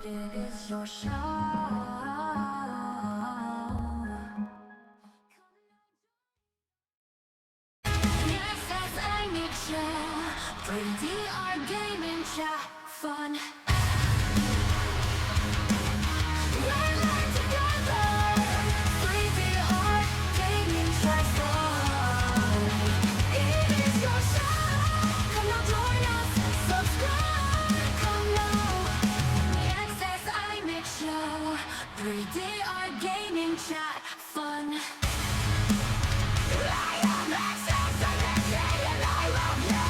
It is your show. Yes, yes, I need you. 3DR gaming chat fun. We're live together. 3DR gaming chat fun. It is your show. Come now, join us. Subscribe. Come now. Yes, yes, I need you. 3DR gaming chat fun. I am xsinick and I love you.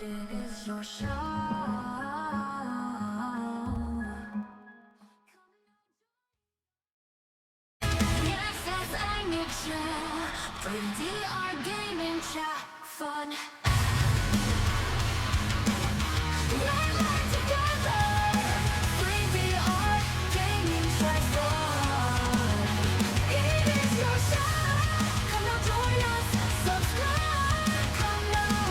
It is your show. Yes, yes, I need you. 3DR gaming chat fun. We're live together. 3DR gaming chat fun. It is your show. Come now, join us. Subscribe. Come now.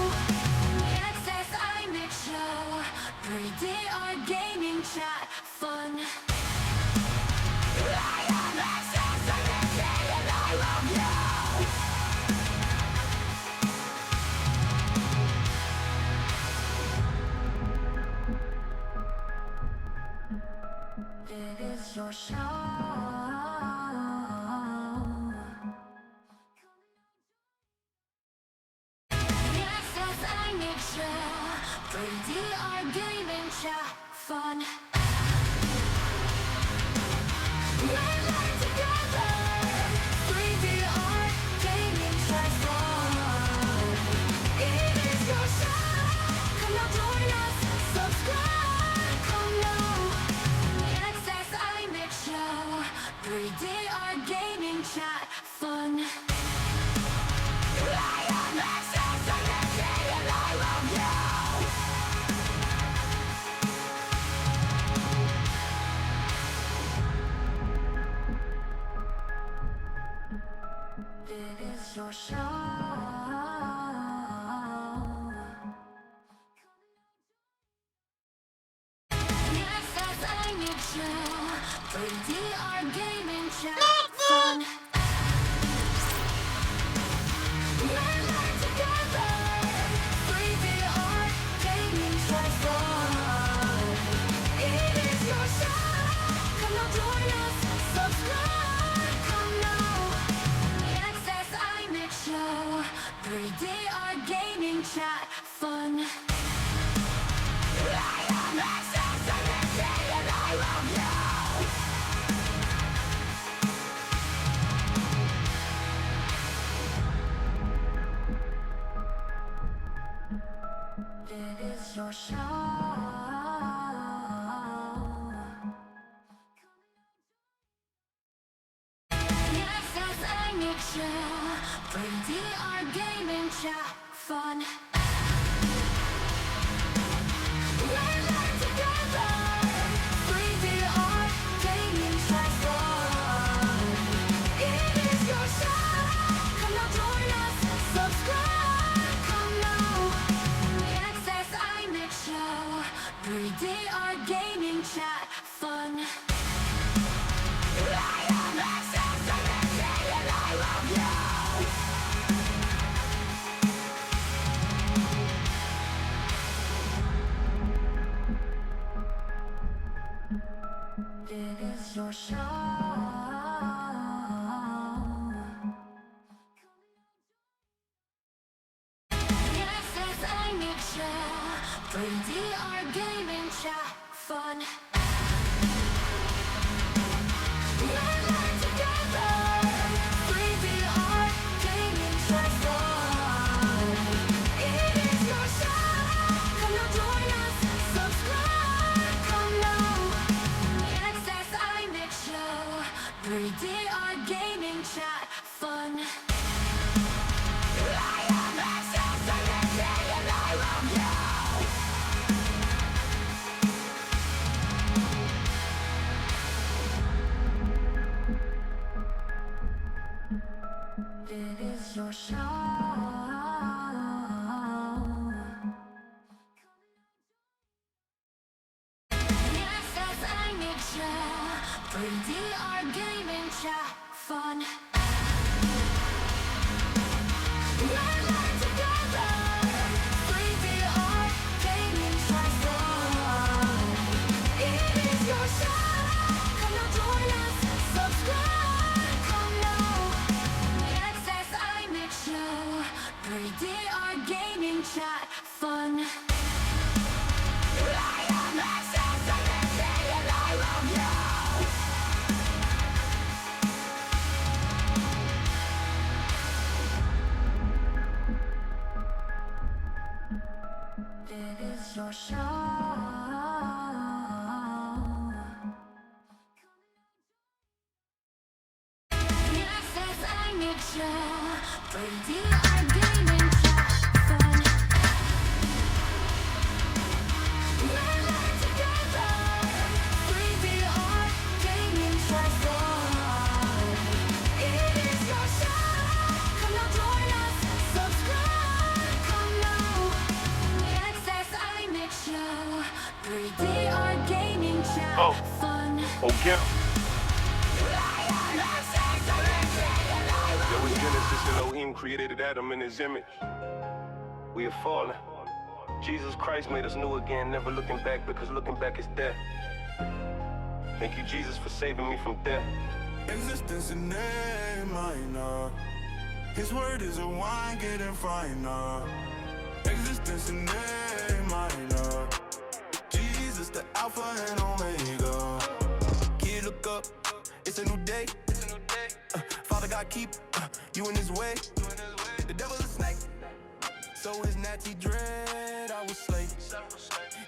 Yes, yes, I need you. 3DR gaming chat fun. I am xsinick and I love you. It is your show. Yes, yes, I need you. 3DR gaming chat fun. We're live together. 3DR gaming chat fun. It is your show. Come now, join us. Subscribe. Come now. Yes, yes, I need you. 3DR gaming chat fun. I am xsinick and I love you. It is your show. Yes, yes, I need you. 3DR gaming chat fun. We're live together. 3DR gaming chat fun. It is your show. Come now, join us. Subscribe. Come now. Yes, yes, I need you. 3DR gaming chat fun. I am xsinick and I love you. It is your show. Yes, yes, I need you. 3DR gaming chat fun. We're live together. 3DR gaming chat fun. It is your show. Come now, join us. Subscribe. Come now. Yes, yes, I need you. 3DR gaming chat fun. I am xsinick and I love you. It is your show. Yes, yes, I need you. 3DR gaming chat fun. We're live together. 3DR gaming chat fun. It is your show. Come now, join us. Subscribe. Come now. Yes, yes, I need you. your show. Pretty our gaming chat fun. We're learning together. Pretty our gaming chat fun. It is your show. Come now join us. Subscribe. Come now. xsinick show. Pretty our gaming chat fun. I am xsinick and I love you. It is your show. xsinick show. Pretty our gaming chat fun. We're learning together. Pretty our gaming chat fun. It is your show. Come now join us. Subscribe. Come now. xsinick show. Pretty our gaming chat fun. Okay. There was Genesis and Elohim created Adam in his image. We have fallen. Jesus Christ made us new again, never looking back, because looking back is death. Thank you, Jesus, for saving me from death. Existence in A minor. His word is a wine getting finer. Existence in A minor. Jesus, the Alpha and Omega. Kid, look up, it's a new day. Father God, keep you in his way. The devil's a snake, so his natty dread I was slay.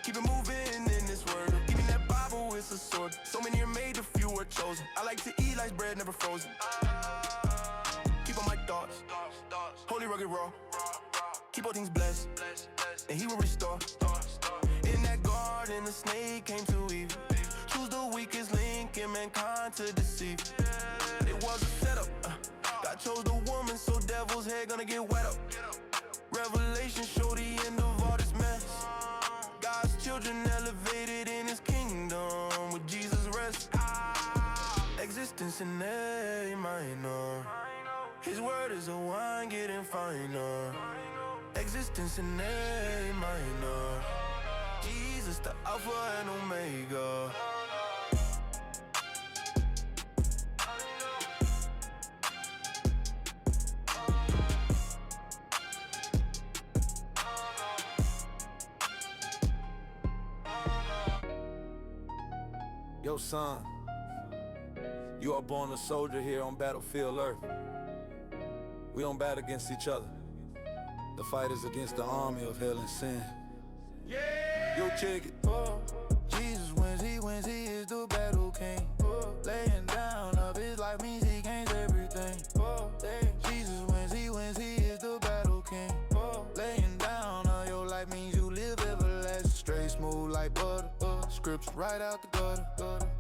Keep it moving in this word. Give me that Bible, it's a sword. So many are made, a few are chosen. I like to eat like bread, never frozen. Keep on my thoughts, holy, rugged, raw. Keep all things blessed, and he will restore. In that garden, the snake came to Eve. Choose the weakest link in mankind to deceive. It was a setup. God chose the woman, so devil's head gonna get wet up. Revelation show the end of all this mess. God's children elevated in his kingdom with Jesus rest. Existence in A minor. His word is a wine getting finer. Existence in A minor. Jesus, the Alpha and Omega. Yo, son, you are born a soldier here on battlefield Earth. We don't battle against each other. The fight is against the army of hell and sin. Yeah! Yo, check it. Jesus wins, he is the battle king. Laying down of his life means he gains everything. Jesus wins, he is the battle king. Laying down of your life means you live everlasting. Straight smooth like butter. Scripts right out the gutter.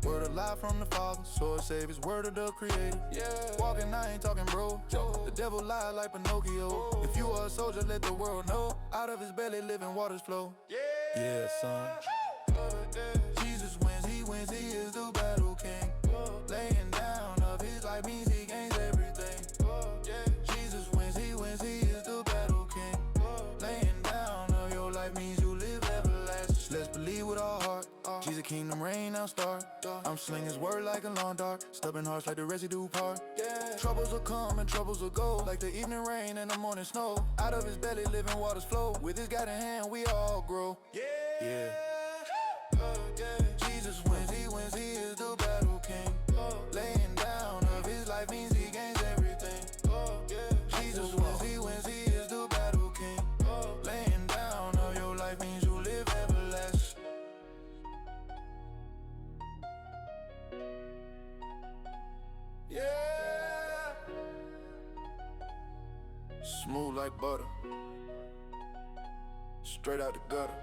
Word alive from the Father. Sword save his word of the Creator. Yeah. Walking, I ain't talking bro. The devil lied like Pinocchio. If you are a soldier, let the world know. Out of his belly, living waters flow. Yeah, son. Jesus wins, he is the battle king. Laying down of his life means he gains everything. Jesus wins, he is the battle king. Laying down of your life means you live everlasting. Let's believe with our heart. Jesus kingdom reign now start. I'm slinging his word like a lawn dart. Stubborn hearts like the residue part. Troubles will come and troubles will go. Like the evening rain and the morning snow. Out of his belly living waters flow. With his guiding hand we all grow. Yeah. Jesus wins, he is the battle king. Laying down of his life means he gains everything. Jesus wins, he is the battle king. Laying down of your life means you live everlasting. Yeah. Smooth like butter. Straight out the gutter.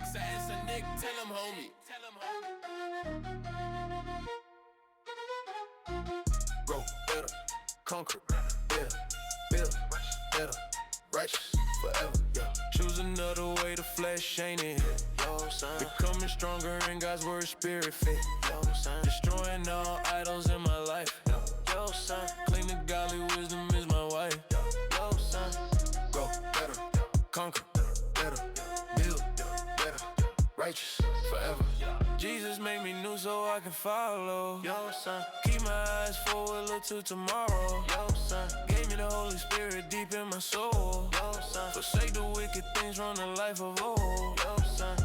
xsinick, tell him homie. Grow better, conquer, better, build better, righteous forever, yeah. Choose another way, the flesh ain't it. Yo, son, Becoming stronger in God's word, spirit fit. yo, son, Destroying all idols in my life. yo, son, Clean the godly wisdom is my wife. yo, son. Grow better, conquer, better, build better, righteous forever. Jesus made me new so I can follow. Yo, son, Keep my eyes forward, look to tomorrow. yo, son, Gave me the Holy Spirit deep in my soul. yo, son, Forsake the wicked things from the life of old. yo, son.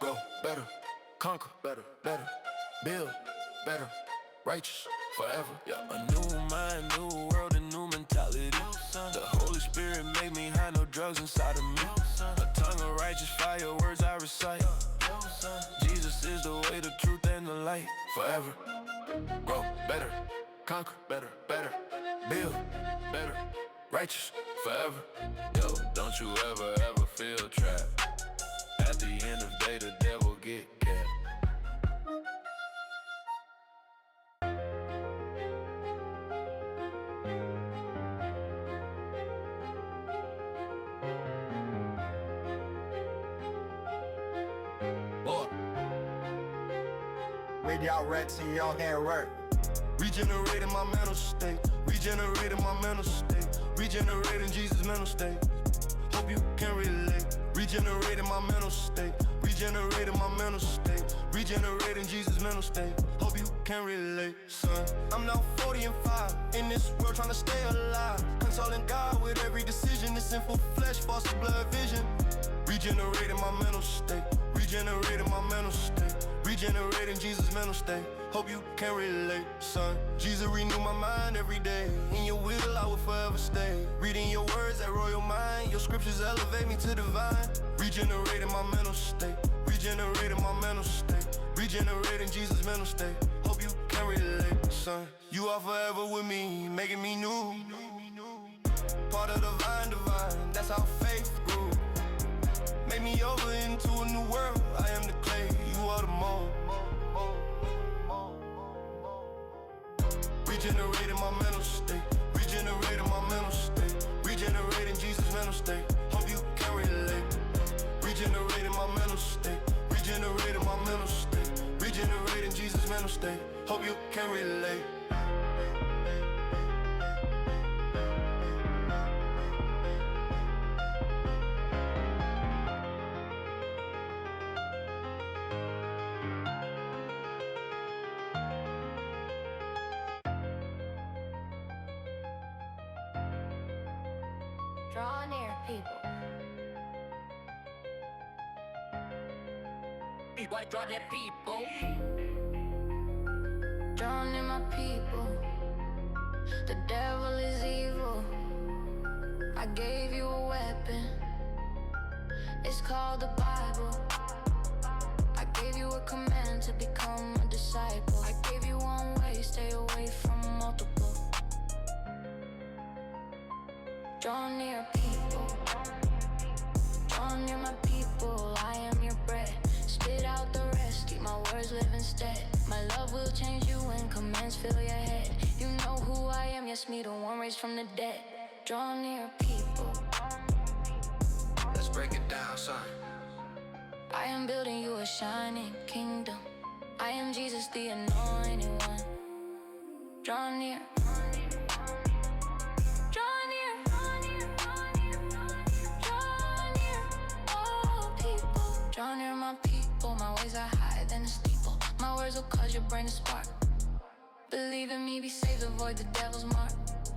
Grow better, conquer, better, build better, righteous forever. Yeah, a new mind, new world, a new mentality. The Holy Spirit made me hide, no drugs inside of me. A tongue of righteous fire, words I recite. Jesus is the way, the truth, and the light. Forever, grow better, conquer, better, build better, righteous forever. Yo, don't you ever feel trapped. At the end of the day, the devil get capped. With y'all rats in your hand work. Regenerating my mental state, regenerating my mental state, regenerating Jesus' mental state. Hope you can relate. Regenerating my mental state, regenerating my mental state, regenerating Jesus' mental state. Hope you can relate, son. I'm now 40 and 5 in this world trying to stay alive. Consoling God with every decision. This sinful flesh, false blood vision. Regenerating my mental state, regenerating my mental state, regenerating Jesus' mental state. Hope you can relate, son. Jesus renew my mind every day. In your will I will forever stay. Reading your words at royal mind. Your scriptures elevate me to divine. Regenerating my mental state, regenerating my mental state, regenerating Jesus' mental state. Hope you can relate, son. You are forever with me, making me new. Part of the vine divine, that's how faith grew. Make me over into a new world. I am the clay, you are the mold. Regenerating my mental state, regenerating my mental state, regenerating Jesus' mental state. Hope you can relate. Regenerating my mental state, regenerating my mental state, regenerating Jesus' mental state. Hope you can relate. Draw near, people. Draw near, people. Draw near, my people. The devil is evil. I gave you a weapon. It's called the Bible. I gave you a command to become a disciple. I gave you one way, stay away from multiple. Draw near, people. Draw near, my people. I am your bread. Spit out the rest, keep my words live instead. My love will change you when commands fill your head. You know who I am, yes, me, the one raised from the dead. Draw near, people. Let's break it down, son. I am building you a shining kingdom. I am Jesus, the anointed one. Draw near. Draw near. Draw near, oh people. Draw near, my people. My ways are higher than a steeple. My words will cause your brain to spark. Believe in me, be saved, avoid the devil's mark.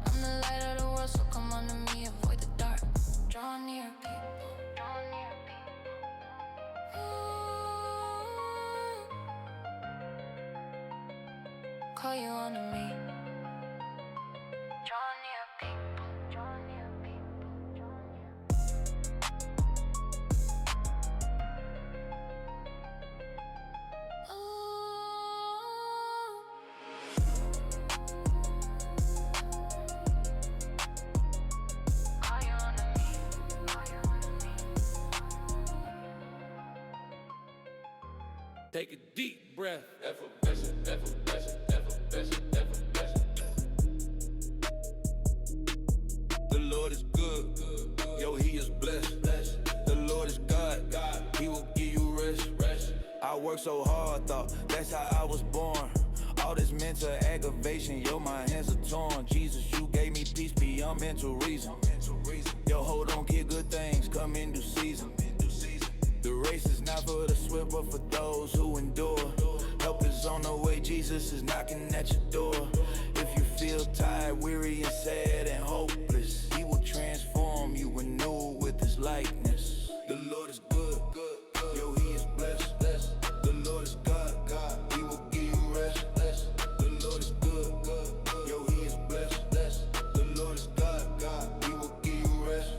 I'm the light of the world, so come unto me, avoid the dark. Draw near, people. Draw near, people. Ooh. Call you unto me. Draw near, people. Draw near, people. Draw near. deep breath. Effervescent, effervescent, effervescent, effervescent. The Lord is good, yo, he is blessed. The Lord is God, he will give you rest. I work so hard, thought that's how I was born. All this mental aggravation, yo, my hands are torn. Jesus, you gave me peace beyond mental reason. Yo, hold on, get good things come in due season. The race is not for the swift, but for those who endure. Help is on the way, Jesus is knocking at your door. If you feel tired, weary, and sad, and hopeless, he will transform you, renew with his likeness. The Lord is good, yo, he is blessed. The Lord is God, he will give you rest. The Lord is good, yo, he is blessed. The Lord is God, he will give you rest.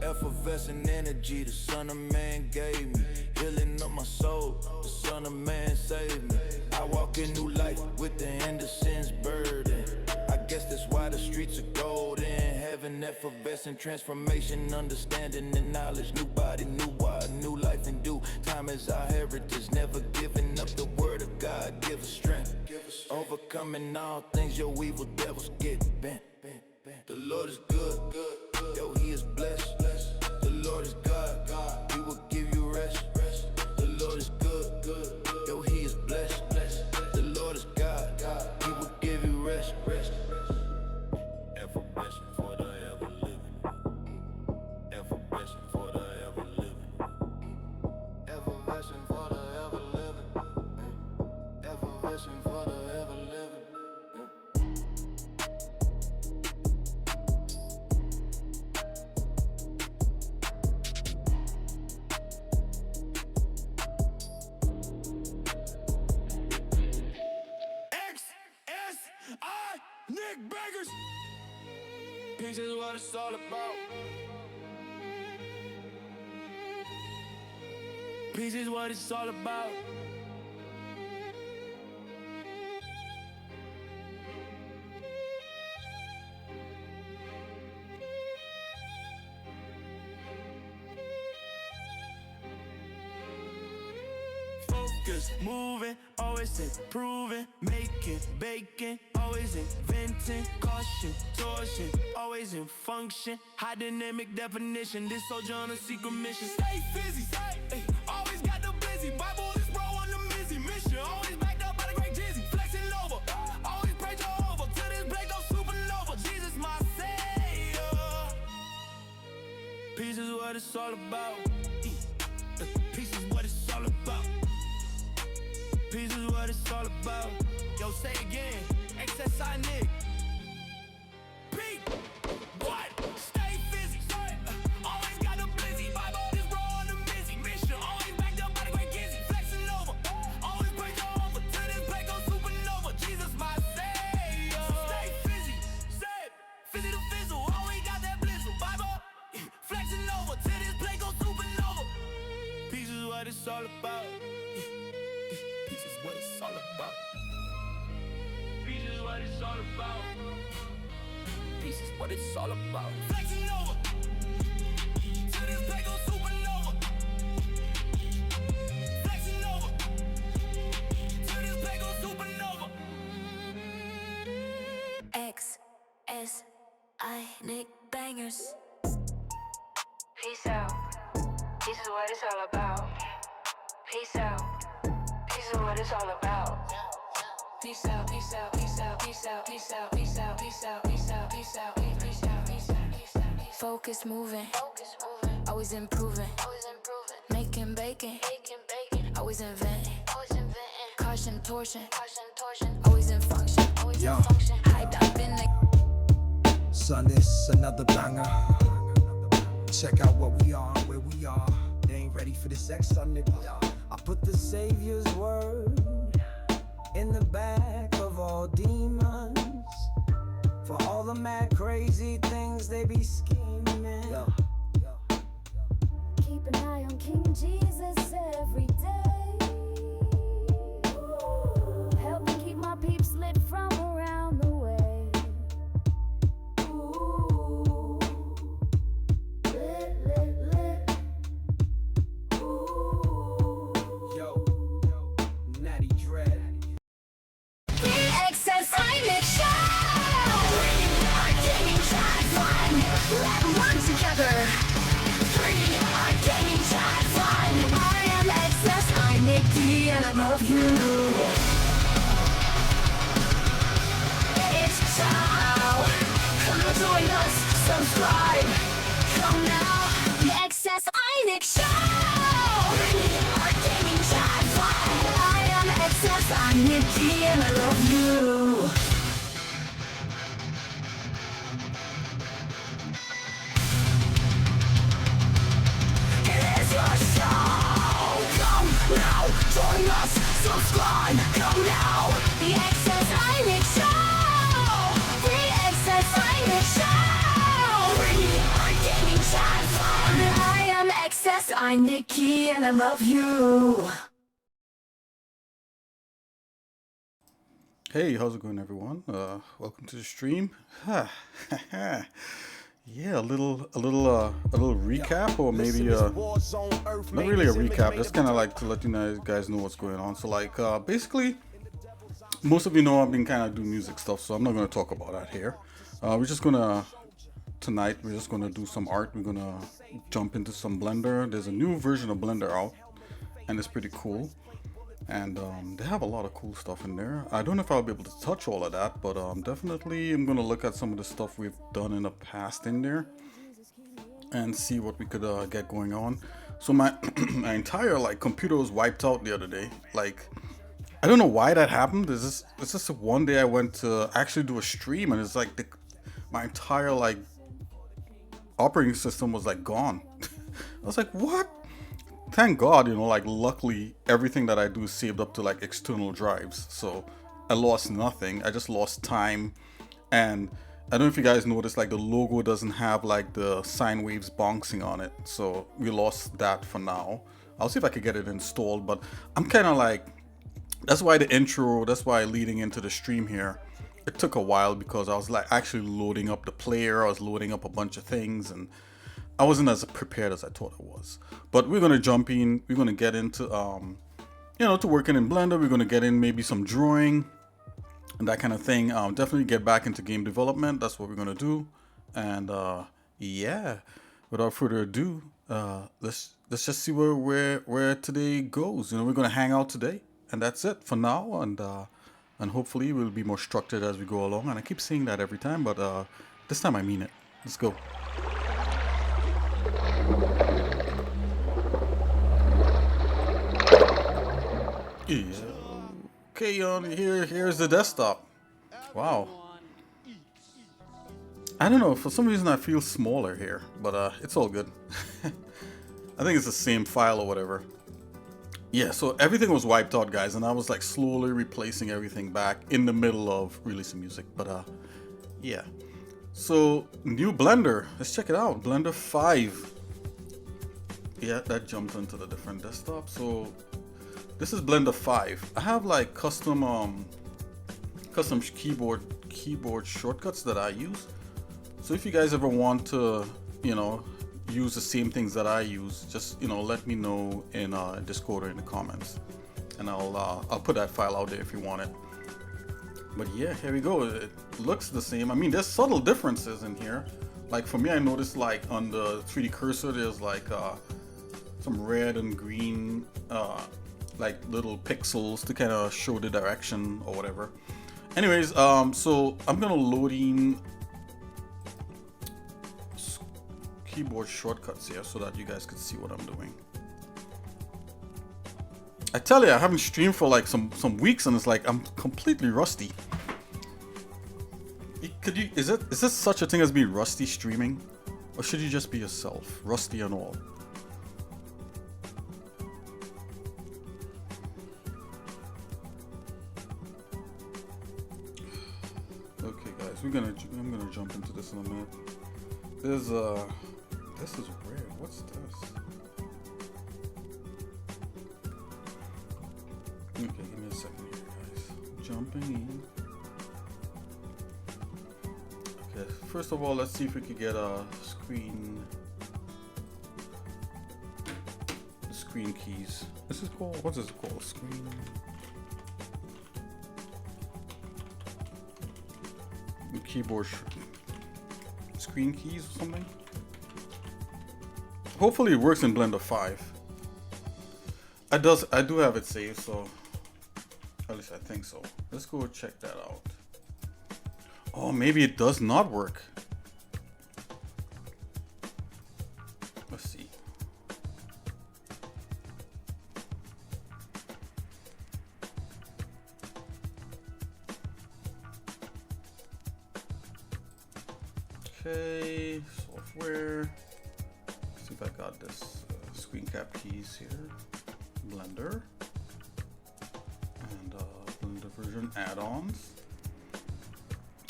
Effervescent energy, the Son of Man gave me. Healing of my soul, the Son of Man saved me. I walk in new life with the end of sin's burden. I guess that's why the streets are golden. Heaven, effervescent transformation, understanding and knowledge. New body, new why, new life in due time is our heritage. Never giving up the word of God, give us strength. Overcoming all things, your evil devils get bent. The Lord is good, yo, he is blessed. The Lord is God, he will give you rest. The Lord is good, yo, he is blessed. The Lord is God, he will give you rest. Effervescent for the ever living. Effervescent for the ever living. Effervescent for the ever living. Effervescent for the ever living. xsinick bangers. Peace is what it's all about. Peace is what it's all about. Focus, moving, always improving, making, baking, always inventing, caution, torsion, always in function, high dynamic definition, this soldier on a secret mission. Stay busy, always got the busy, Bible is bro on the busy mission, always backed up by the great Jizzy, flexing over, always pray Jehovah, to this break no supernova, Jesus my savior. Peace is what it's all about. Peace is what it's all about. Peace is what it's all about. Yo, say again, xsinick. Beat, what? Stay busy. Always got the busy. Bible is bro on the busy mission. Always backed up by the great Gizzy. Flexing over. Always pray Jehovah. To this break go supernova. Jesus my savior. Stay busy. Say it. Fizzy the fizzle. Always got that blizzle. Bible. Flexing over. To this break go supernova. Peace is what it's all about. Peace is what it's all about. Peace is what it's all about. Peace is what it's all about. Flexing over. To this play go supernova. Flexing over. To this play go supernova. xsinick bangers. Peace out. Peace is what it's all about. Peace out. Peace is what it's all about. Peace out, peace out, peace out, peace out, peace out, peace out, peace out, peace out, peace out, peace out, peace out. Focus moving, always improving, making, baking, always inventing, caution, torsion, always in function, hyped up in the. Son, this another banger. Check out what we are, where we are. They ain't ready for this xsinick. I put the Savior's word in the back of all demons, for all the mad crazy things they be scheming. Keep an eye on King Jesus every day. Help me keep my peeps lit from around the way. Ooh. Lit, lit, lit. Ooh. Yo, Nat dread. xsinick show. We are gaming chat fun. Let's work together. We are gaming chat fun. I am xsinick and I love you. It's show. Come join us. Subscribe. Come now. The xsinick show. We are gaming chat fun. I am xsinick and I love you. It is your show. Come now, join us, subscribe. Come now, the xsinick show. The xsinick show. We are gaming chat fun. I am xsinick and I love you. Hey, how's it going, everyone? Welcome to the stream. Yeah, a little recap, or maybe not really a recap. Just kind of like to let you guys know what's going on. So like, basically, most of you know I've been kind of doing music stuff, so I'm not gonna talk about that here. Tonight we're just gonna do some art. We're gonna jump into some Blender. There's a new version of Blender out, and it's pretty cool. And they have a lot of cool stuff in there. I don't know if I'll be able to touch all of that, but definitely I'm gonna look at some of the stuff we've done in the past in there and see what we could get going on. So my my entire like computer was wiped out the other day. Like, I don't know why that happened. It's just one day I went to actually do a stream, and it's like my entire like operating system was like gone. I was like, what? Thank God, you know, like luckily everything that I do is saved up to like external drives, so I lost nothing. I just lost time. And I don't know if you guys noticed, like the logo doesn't have like the sine waves bouncing on it, so we lost that for now. I'll see if I could get it installed, but I'm kind of like, that's why the intro, that's why leading into the stream here, it took a while, because I was like actually loading up the player, I was loading up a bunch of things, and I wasn't as prepared as I thought I was. But we're gonna jump in. We're gonna get into you know, to working in Blender. We're gonna get in maybe some drawing and that kind of thing. Definitely get back into game development. That's what we're gonna do. And yeah, without further ado, let's just see where today goes. You know, we're gonna hang out today, and that's it for now. And hopefully we'll be more structured as we go along. And I keep saying that every time, but this time I mean it. Let's go. Okay, here's the desktop. Wow. I don't know, for some reason I feel smaller here, but it's all good. I think it's the same file or whatever. Yeah, so everything was wiped out, guys, and I was like slowly replacing everything back in the middle of releasing music, but yeah. So, new Blender, let's check it out. Blender 5. Yeah, that jumped into the different desktop. So this is Blender 5. I have like custom keyboard shortcuts that I use. So if you guys ever want to, you know, use the same things that I use, just, you know, let me know in Discord or in the comments, and I'll put that file out there if you want it. But yeah, here we go. It looks the same. I mean, there's subtle differences in here. Like for me, I noticed like on the 3D cursor, there's like some red and green like little pixels to kind of show the direction or whatever. Anyways, so I'm gonna load in keyboard shortcuts here so that you guys can see what I'm doing. I tell you, I haven't streamed for like some weeks, and it's like I'm completely rusty. Is this such a thing as being rusty streaming? Or should you just be yourself, rusty and all? Okay guys, I'm gonna jump into this in a minute. This is weird. What's this? Okay, give me a second here, guys. Jumping in. Okay, first of all, let's see if we could get a screen. The screen keys. This is called, what is it called? Screen. keyboard screen keys or something. Hopefully it works in Blender 5. I do have it saved, so at least I think so. Let's go check that out. Oh, maybe it does not work. Let's see. Okay, software. Let's see if I got this screen cap keys here. Blender and Blender version add-ons.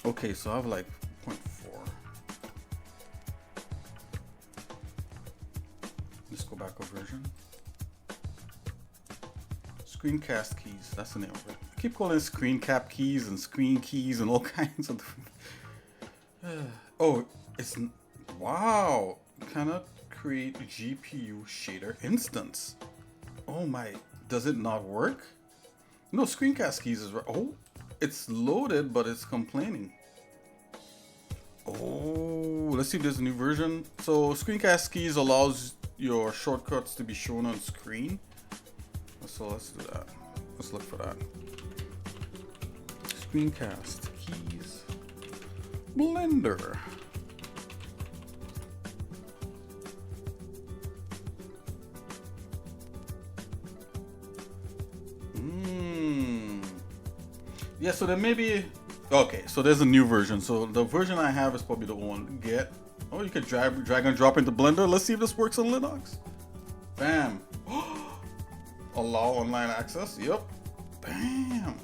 Okay, so I have like 0.4. Let's go back a version. Screencast keys, that's the name of it. I keep calling it screen cap keys and screen keys and all kinds of oh, it's wow. You cannot create a GPU shader instance. Oh my, does it not work? No, screencast keys is right. Oh, it's loaded, but it's complaining. Oh, let's see if there's a new version. So screencast keys allows your shortcuts to be shown on screen. So let's do that. Let's look for that. Screencast keys. Blender. Yeah, so there may be, okay, so there's a new version. So the version I have is probably the one get. Oh, you could drag and drop into Blender. Let's see if this works on Linux. Bam. Allow online access. Yep. Bam.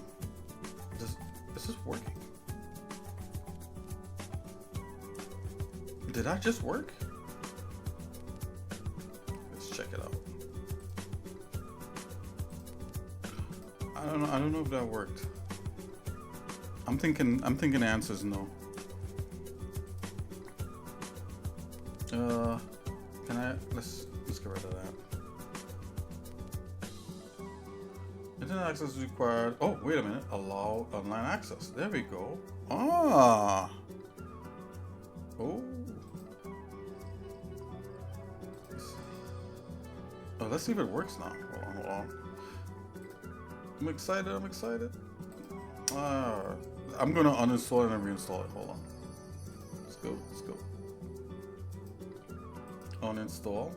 Is this working? Did that just work? Let's check it out. I don't know if that worked. I'm thinking the answer is no. Can I let's get rid of that. Internet access is required. Oh, wait a minute. Allow online access. There we go. Ah. Oh. Oh, let's see if it works now. Hold on. I'm excited. I'm gonna uninstall it and reinstall it. Hold on. Let's go. Uninstall.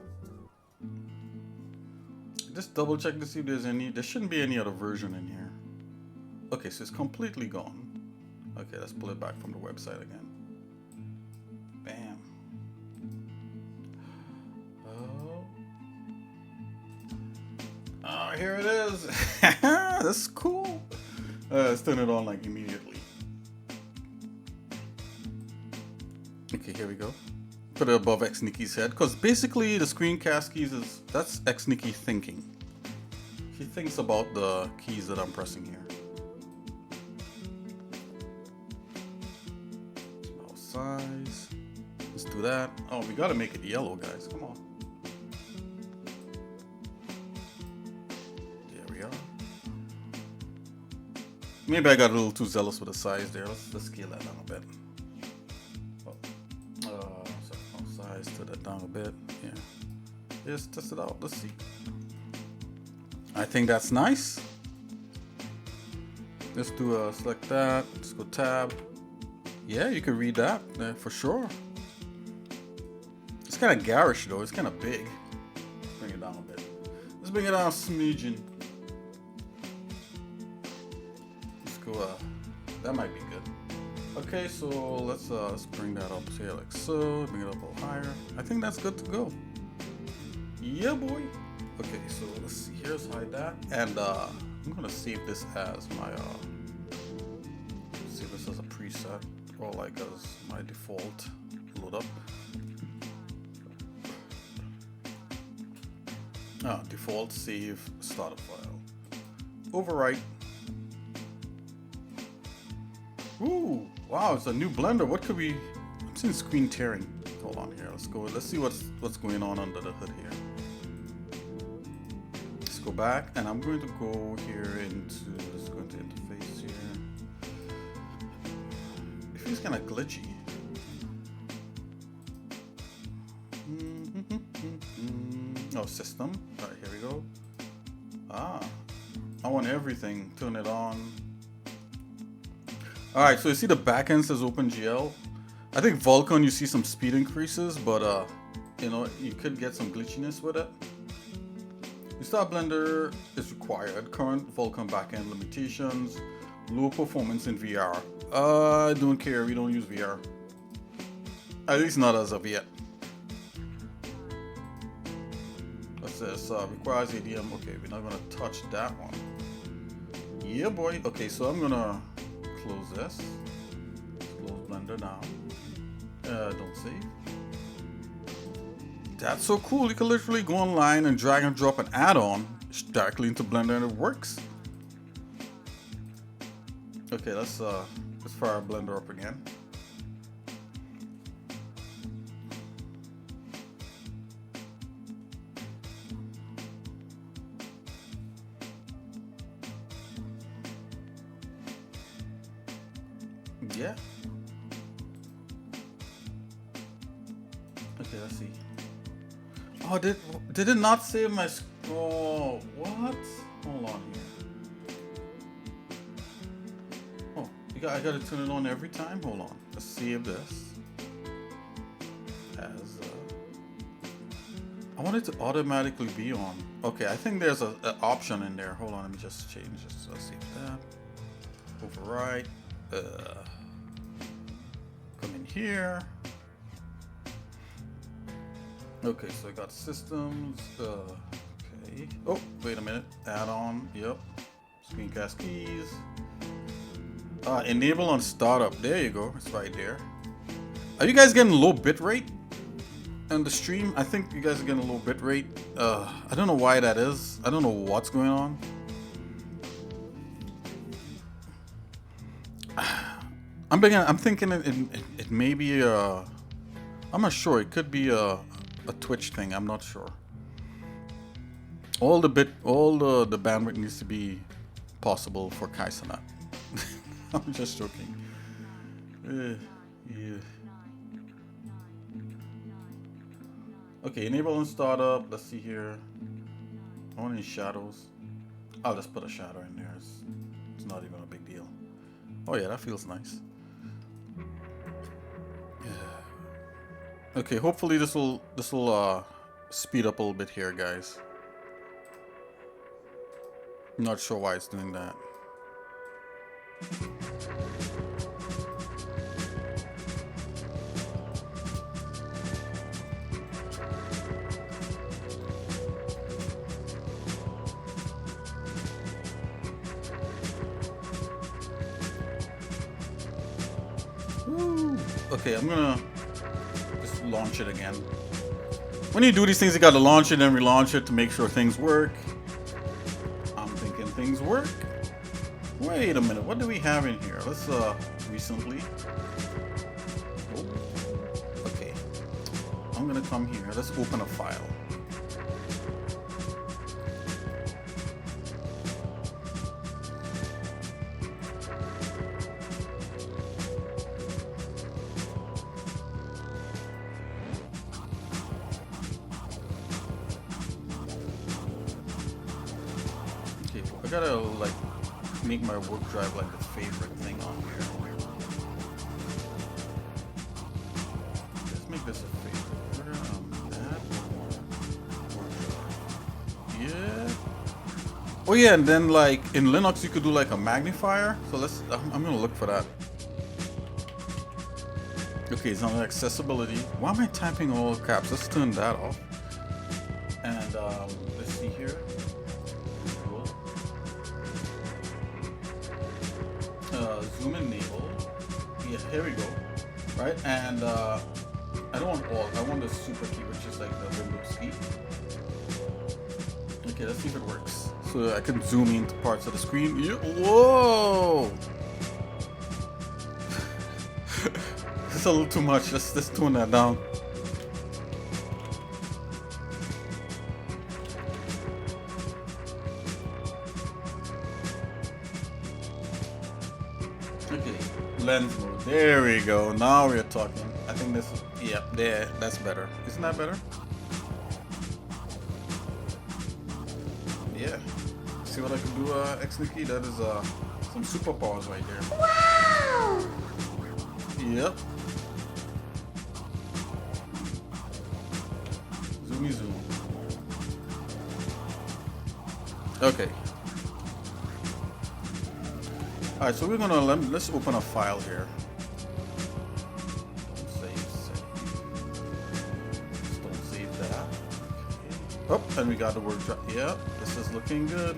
Just double check to see if there's any. There shouldn't be any other version in here. Okay, so it's completely gone. Okay, let's pull it back from the website again. Bam. Oh, here it is. That's cool. Let's turn it on like immediately. Okay, here we go. Put it above xsinick's head, because basically the screencast keys that's xsinick thinking. He thinks about the keys that I'm pressing here. Mouse size. Let's do that. Oh, we gotta make it yellow, guys. Come on. There we are. Maybe I got a little too zealous with the size there. Let's scale that down a bit. To that down a bit. Yeah, just test it out. Let's see. I think that's nice. Let's do select that. Let's go tab. Yeah, you can read that for sure. It's kind of garish though. It's kind of big. Let's bring it down a bit. Let's bring it down a smidgen. Let's go. That might be good. Okay, so let's bring that up here like so. Bring it up a little higher. I think that's good to go. Yeah, boy. Okay, so let's see. Here's hide that, and I'm gonna save this as my save this as a preset or like as my default load up. Default save startup file. Overwrite. Ooh, wow, it's a new Blender. What could we... I'm seeing screen tearing. Hold on here. Let's go. Let's see what's going on under the hood here. Let's go back, and I'm going to go here into... Let's go into interface here. It feels kind of glitchy. Oh, system. All right, here we go. Ah, I want everything. Turn it on. All right, so you see the back end says OpenGL. I think Vulkan, you see some speed increases, but you know, you could get some glitchiness with it. Restart Blender is required. Current Vulkan backend limitations. Low performance in VR. I don't care. We don't use VR. At least not as of yet. What's this? Requires ADM. Okay, we're not gonna touch that one. Yeah, boy. Okay, so I'm gonna close this. Close Blender now. Don't save. That's so cool. You can literally go online and drag and drop an add-on directly into Blender and it works. Okay, let's fire Blender up again. Yeah. Okay, let's see. Oh, did it not save my? Oh, what? Hold on here. Oh, I gotta turn it on every time. Hold on. Let's save this. As I want it to automatically be on. Okay, I think there's an option in there. Hold on, let me just change this. Let's save that. Override. Come in here. Okay, so I got systems. Okay. Oh, wait a minute. Add-on. Yep. Screencast keys. Enable on startup. There you go. It's right there. Are you guys getting low bit rate on the stream? I think you guys are getting a low bit rate. I don't know why that is. I don't know what's going on. I'm thinking it may be I'm not sure. It could be a Twitch thing. I'm not sure. All the bandwidth needs to be possible for xsinick. I'm just joking. Yeah. Okay, enable on startup. Let's see here. I want any shadows. I'll just put a shadow in there. It's not even a big deal. Oh yeah, that feels nice. Okay, hopefully this will speed up a little bit here, guys. Not sure why it's doing that. Woo. Okay, I'm gonna just launch it again. When you do these things, you gotta launch it and relaunch it to make sure things work. I'm thinking things work. Wait a minute, what do we have in here? Let's recently. Oh. Okay. I'm gonna come here. Let's open a file. I gotta like make my work drive like the favorite thing on here. Let's make this a favorite. Yeah. Oh yeah, and then like in Linux you could do like a magnifier. So I'm gonna look for that. Okay, it's on accessibility. Why am I typing all caps? Let's turn that off. And let's see here. Zoom enable. Yeah, here we go. Right, and I don't want all. I want the super key, which is like the Windows key. Okay, let's see if it works. So I can zoom into parts of the screen. Yeah. Whoa! It's a little too much. Let's tone that down. Lens mode. There we go. Now we're talking. I think this is, yeah, there. That's better. Isn't that better? Yeah. See what I can do, xsinick? That is some superpowers right there. Wow! Yep. Zoomy zoom. Okay. Alright, so we're gonna let's open a file here. Save. Just don't save that. Oh, and we got the word drop. Yep, this is looking good.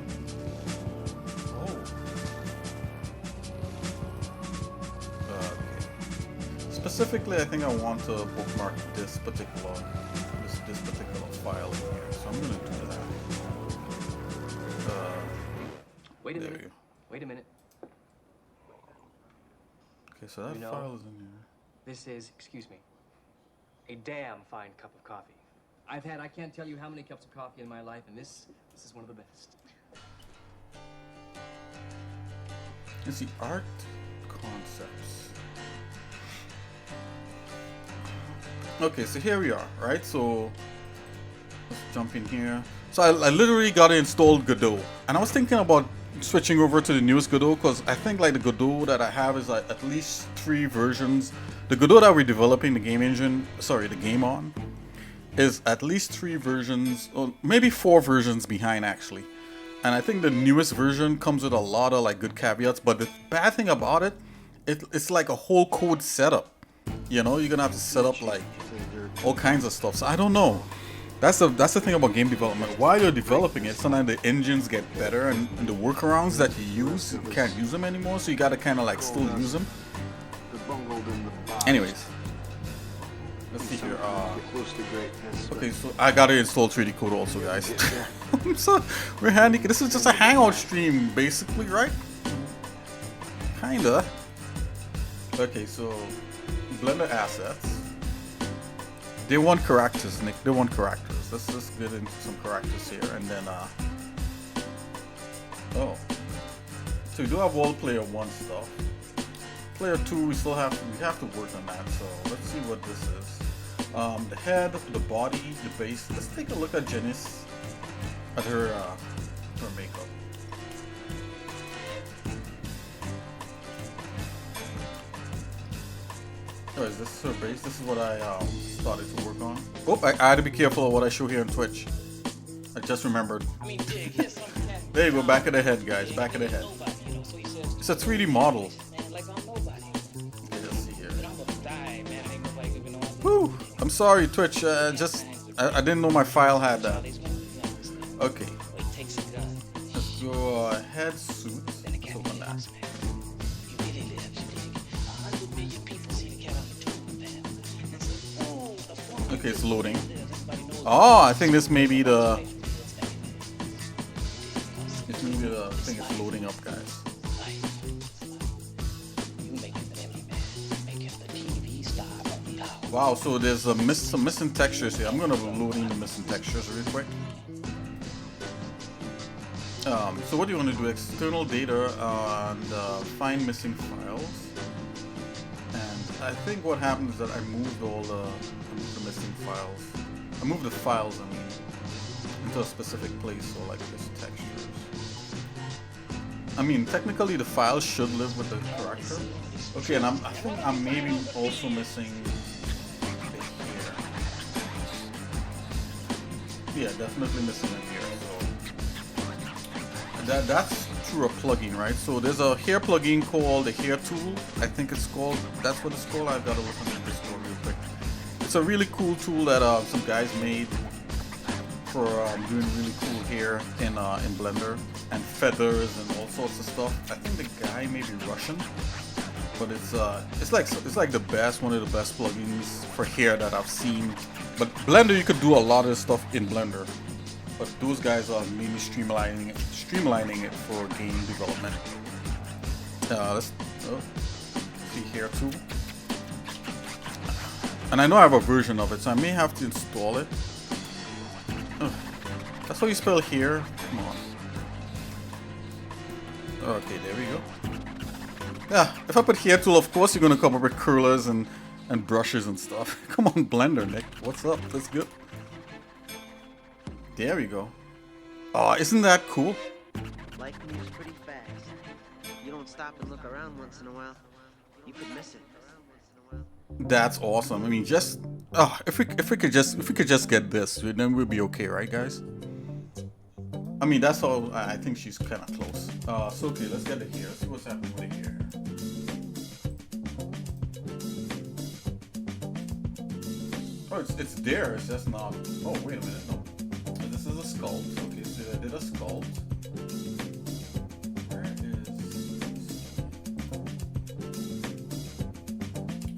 Oh. Okay. Specifically, I think I want to bookmark this particular file in here. So I'm gonna do that. Wait a there minute. Wait a minute. Okay, so that file is in here. This is, excuse me, a damn fine cup of coffee. I've had, I can't tell you how many cups of coffee in my life, and this is one of the best. It's the art concepts. Okay, so here we are, right? So let's jump in here. So I literally got to install Godot, and I was thinking about switching over to the newest Godot because I think like the Godot that I have is like at least 3 versions. The Godot that we're developing the game on is at least 3 versions, or maybe 4 versions behind actually. And I think the newest version comes with a lot of like good caveats, but the bad thing about it, it's like a whole code setup. You know, you're gonna have to set up like all kinds of stuff. So I don't know. That's the thing about game development. While you're developing it, sometimes the engines get better, and the workarounds that you use, you can't use them anymore. So you gotta kind of like still use them. Anyways, let's see here. Okay, so I gotta install 3D Code also, guys. So we're handy. This is just a Hangout stream, basically, right? Kinda. Okay, so Blender assets. They want characters, Nick. They want characters. Let's just get into some characters here, and then oh, so we do have all player 1 stuff. Player 2, we still have to work on that. So let's see what this is. The head, the body, the base. Let's take a look at Janice at her makeup. Oh, is this her base? This is what I started to work on. Oh, I had to be careful of what I show here on Twitch. I just remembered. There you go, back of the head, guys. Back of the head. It's a 3D model. Okay, let's see here. Woo! I'm sorry, Twitch. I didn't know my file had that. Okay. Let's go head suit. Let's open that. Okay, it's loading. Oh, I think this may be the. I think it's loading up, guys. Wow, so there's some missing textures here. I'm gonna load in the missing textures real quick. So what do you want to do? External data and find missing files. And I think what happened is that I moved the missing files. I moved the files, I mean, into a specific place, so like this textures. I mean, technically the files should live with the character. Okay, and I think I'm maybe also missing it here. Yeah, definitely missing it here. So that's through a plugin, right? So there's a hair plugin called the Hair Tool. I think it's called. That's what it's called. I've got to look on the Discord real quick. It's a really cool tool that some guys made for doing really cool hair in Blender and feathers and all sorts of stuff. I think the guy may be Russian, but it's like the best, one of the best plugins for hair that I've seen. But Blender, you could do a lot of stuff in Blender, but those guys are mainly streamlining it for game development. Let's see here too. And I know I have a version of it, so I may have to install it. That's how you spell here. Come on. Okay, there we go. Yeah, if I put hair tool, of course you're gonna come up with curlers and brushes and stuff. Come on, Blender, Nick. What's up? That's good. There we go. Oh, isn't that cool? Life moves pretty fast. You don't stop and look around once in a while, you could miss it. That's awesome. I mean, just if we could just get this, then we'll be okay, right, guys? I mean, that's all. I think she's kind of close. So okay, let's get it here. Let's see what's happening with it here. Oh, it's there. It's just not. Oh, wait a minute. No, this is a sculpt. Okay, so I did a sculpt.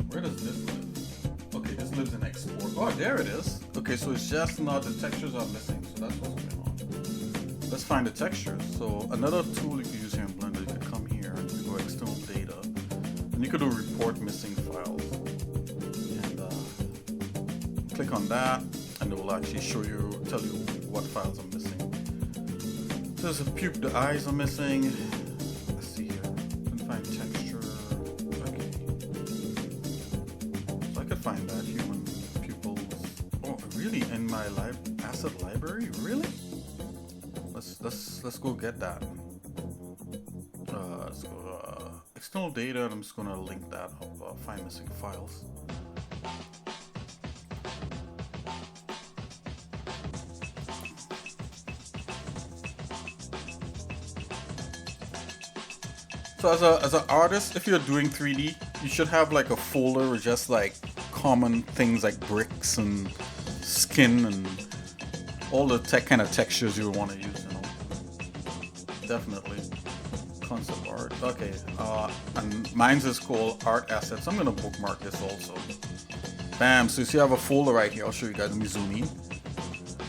Where does this live? Okay, this lives in export. Oh, there it is. Okay, so it's just not, the textures are missing, so that's what's going on. Let's find the textures. So another tool you can use here in Blender, you could come here and you go external data, and you could do report missing files. And click on that, and it will actually show you, tell you what files are missing. So there's a puke, the eyes are missing. Let's see here. Can find texture. Okay. So I could find that human pupils. Oh, really? In my asset library? Really? Let's go get that. Let's go external data, and I'm just gonna link that up. Find missing files. So as an artist, if you're doing 3D, you should have like a folder with just like common things like bricks and skin and all the kind of textures you want to use, you know. Definitely. Concept art. Okay. And mine's is called art assets. I'm gonna bookmark this also. Bam. So you see I have a folder right here. I'll show you guys. Let me zoom in.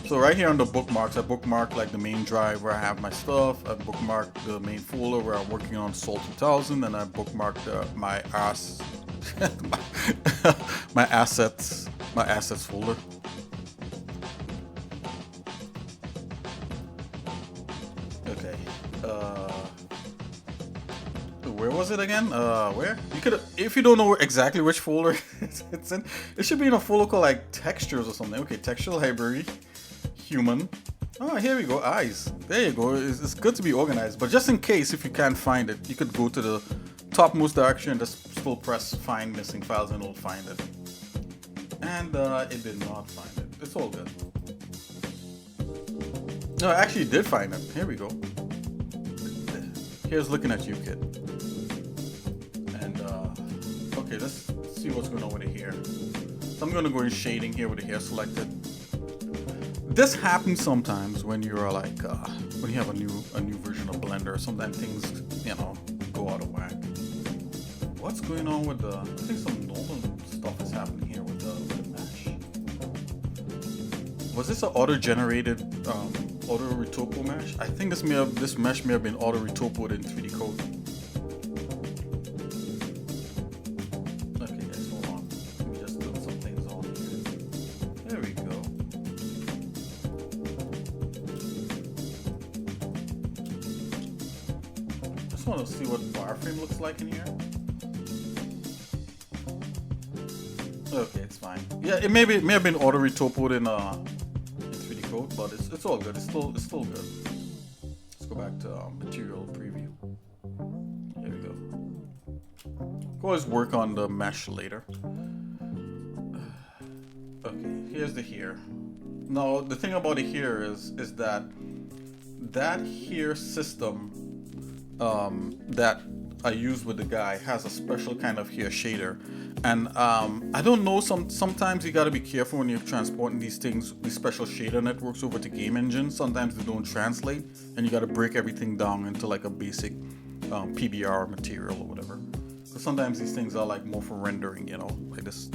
So right here on the bookmarks, I bookmarked like the main drive where I have my stuff. I bookmarked the main folder where I'm working on Soul 2000, and I bookmarked my assets folder. Okay. Where was it again? Where? You could, if you don't know exactly which folder it's in, it should be in a folder called like textures or something. Okay, texture library. Human. Oh, here we go. Eyes. There you go. It's good to be organized. But just in case, if you can't find it, you could go to the topmost direction and just still press find missing files and it'll find it. And it did not find it. It's all good. No, I actually did find it. Here we go. Here's looking at you, kid. And okay, let's see what's going on with it here. So I'm going to go in shading here with the hair selected. This happens sometimes when you're like when you have a new version of Blender. Sometimes things, you know, go out of whack. What's going on with the? I think some normal stuff is happening here with the mesh. Was this an auto-generated auto-retopo mesh? I think this mesh may have been auto-retopoed in 3D code. Okay, guys, hold on. Let me just put some things on here. There we go. Just want to see what wireframe looks like in here. Okay, it's fine. Yeah, it may have been auto retopoed in 3D code, but it's all good. It's still good. Let's go back to material preview. Here we go. Go always work on the mesh later. Okay, here's the here. Now the thing about it here is that here system that I use with the guy has a special kind of hair shader, and I don't know, sometimes you gotta be careful when you're transporting these special shader networks over to game engine. Sometimes they don't translate and you gotta break everything down into like a basic PBR material or whatever. So sometimes these things are like more for rendering, you know, like this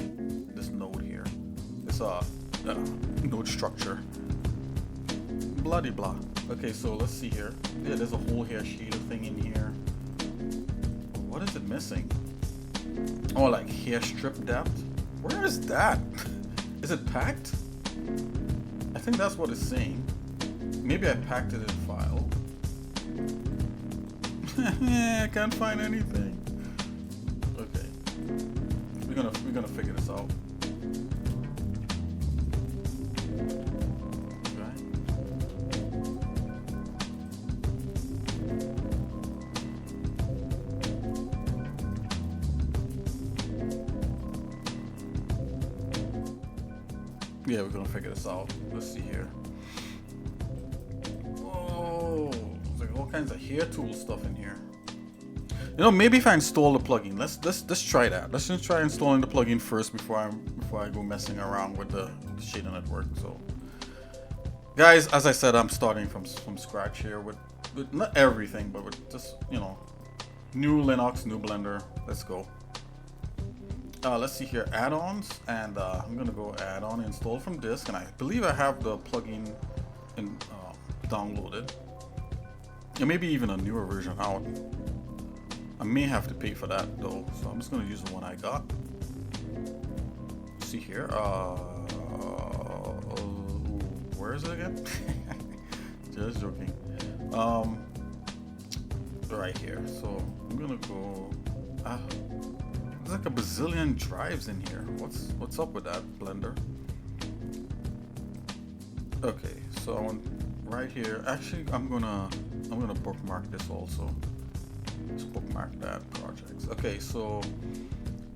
node here, this node structure, bloody blah. Okay, so let's see here. Yeah, there's a whole hair shader thing in here. What is it missing? Oh, like hair strip depth? Where is that? Is it packed? I think that's what it's saying. Maybe I packed it in file. I can't find anything. We're gonna figure this out. Yeah, we're gonna figure this out. Let's see here. Whoa, there's like all kinds of hair tool stuff in here. You know, maybe if I install the plugin, let's try that. Let's just try installing the plugin first before I go messing around with the shader network. So, guys, as I said, I'm starting from scratch here with not everything, but with just, you know, new Linux, new Blender. Let's go. Let's see here, add-ons, and I'm gonna go add-on install from disk, and I believe I have the plugin downloaded, and maybe even a newer version out. I may have to pay for that though, so I'm just gonna use the one I got. Let's see here, where is it again? Just joking. Right here. So I'm gonna go. There's like a bazillion drives in here. What's up with that, Blender? Okay, so I want right here. Actually, I'm gonna bookmark this also. Just bookmark that projects. Okay, so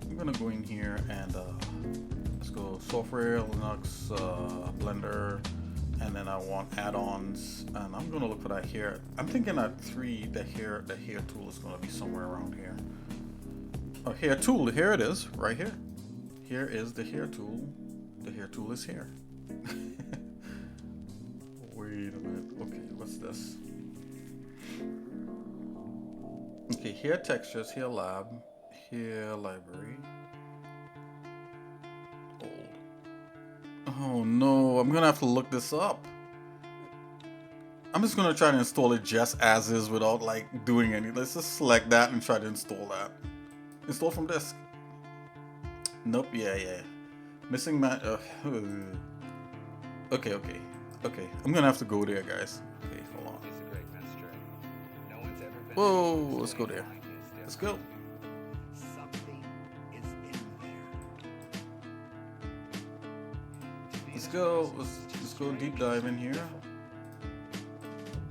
I'm gonna go in here and let's go software, Linux, Blender, and then I want add-ons, and I'm gonna look for that here. I'm thinking that the hair tool is gonna be somewhere around here. Oh, hair tool, here it is, right here. Here is the hair tool. The hair tool is here. Wait a minute. Okay, what's this? Okay, hair textures, hair lab, hair library. Old. Oh no, I'm gonna have to look this up. I'm just gonna try to install it just as is without like doing any. Let's just select that and try to install that. Install from disk. Nope, yeah. Missing my. Okay. I'm gonna have to go there, guys. Okay, hold on. Whoa, let's go there. Let's go. Let's go. Let's go deep dive in here.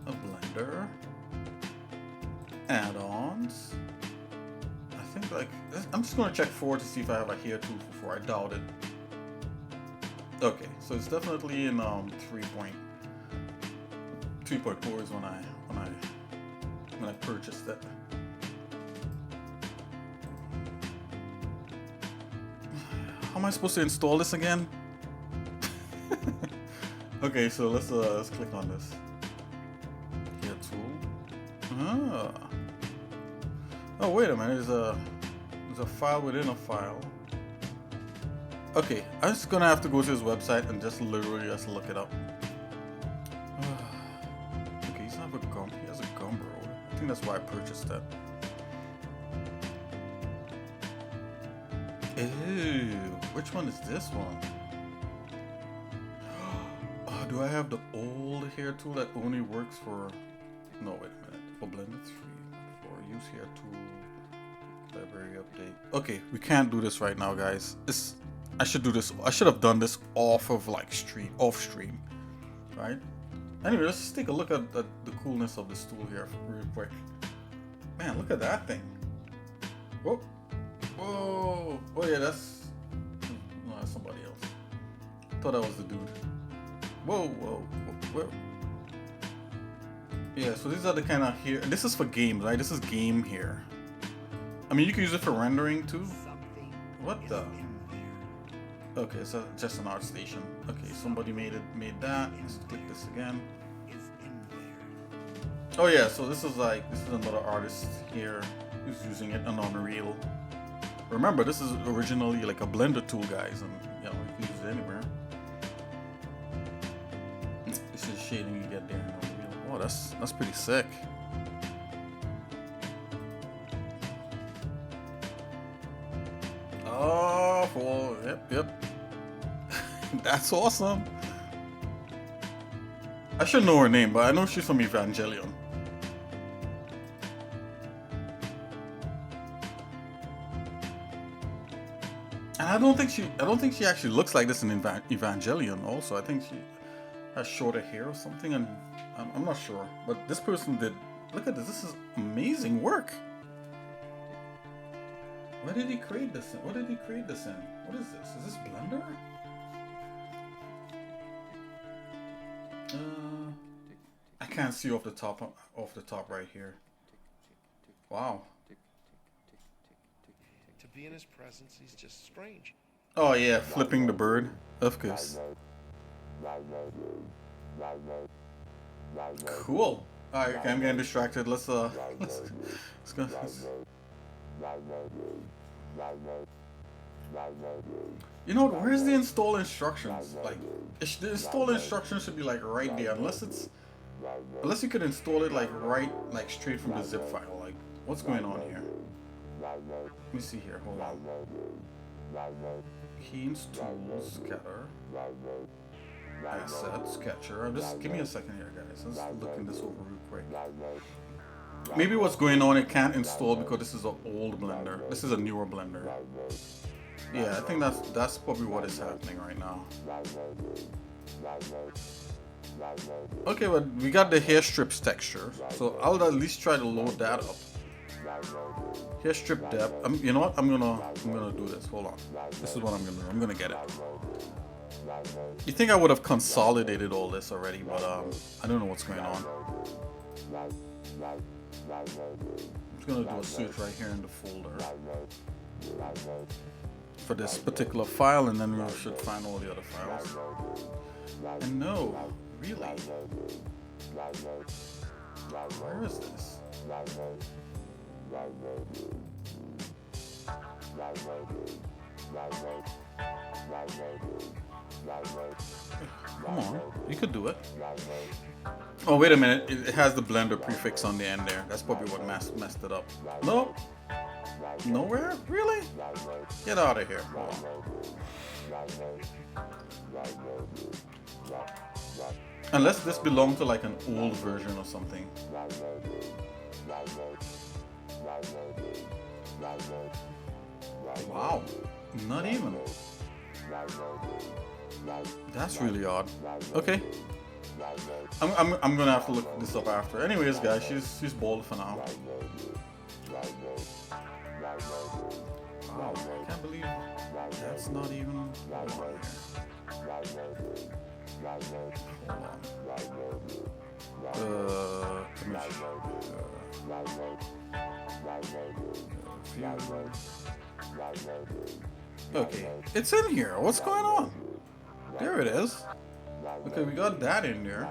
A Blender. Add-ons. I think like I'm just gonna check forward to see if I have a hair tool before. I doubt it. Okay, so it's definitely in 3.4 is when I purchased it. How am I supposed to install this again? Okay, so let's click on this. Hair tool. Oh, wait a minute, there's a file within a file. Okay, I'm just gonna have to go to his website and just literally just look it up. Okay, he has a gum road. I think that's why I purchased that. Ew, which one is this one? Oh, do I have the old hair tool that only works for, no, wait a minute, for Blender 3. Use hair tool, library update. Okay, we can't do this right now, guys. I should do this. I should have done this off of like off stream, right? Anyway, let's just take a look at the coolness of this tool here real quick. Man, look at that thing. Whoa, whoa. Oh yeah, that's no, that's somebody else. I thought that was the dude. Whoa. Yeah, so these are the kind of hair. This is for games, right? This is game hair. I mean, you can use it for rendering too. What the? Okay, it's just an art station. Okay, somebody made that. Let's click this again. Oh yeah, so this is another artist here who's using it on Unreal. Remember, this is originally like a Blender tool, guys, and you know you can use it anywhere. This is shading you get there in Unreal. Oh, that's pretty sick. Oh, well, yep. That's awesome. I should know her name, but I know she's from Evangelion. And I don't think she actually looks like this in Evangelion. Also, I think she has shorter hair or something, and I'm not sure. But this person did. Look at this. This is amazing work. Where did he create this in? What did he create this in? What is this? Is this Blender? I can't see off the top right here. Wow. To be in his presence, he's just strange. Oh yeah, flipping the bird. Of course. Cool. Alright, okay, I'm getting distracted. Let's go. You know, where's the install instructions? Like, the install instructions should be like right there, unless you could install it like straight from the zip file. Like, what's going on here? Let me see here. Hold on. Keys, tools, scatter, asset, sketcher. Just give me a second here, guys. Let's look in this over real quick. Maybe what's going on, it can't install because this is an old Blender. This is a newer Blender. Yeah, I think that's probably what is happening right now. Okay, but we got the hair strips texture, so I'll at least try to load that up. Hair strip depth. You know what? I'm gonna do this. Hold on. This is what I'm gonna do. I'm gonna get it. You think I would have consolidated all this already, but I don't know what's going on. I'm just gonna do a search right here in the folder for this particular file, and then we should find all the other files. And no, really? Where is this? Come on, you could do it. Oh, wait a minute. It has the Blender prefix on the end there. That's probably what messed it up. Nope. Nowhere? Really? Get out of here. Unless this belonged to like an old version or something. Wow. Not even. That's really odd. Okay. I'm gonna have to look this up after. Anyways, guys, she's bald for now. Wow, I can't believe that's not even on here. Okay, it's in here. What's going on? There it is. Okay, we got that in there.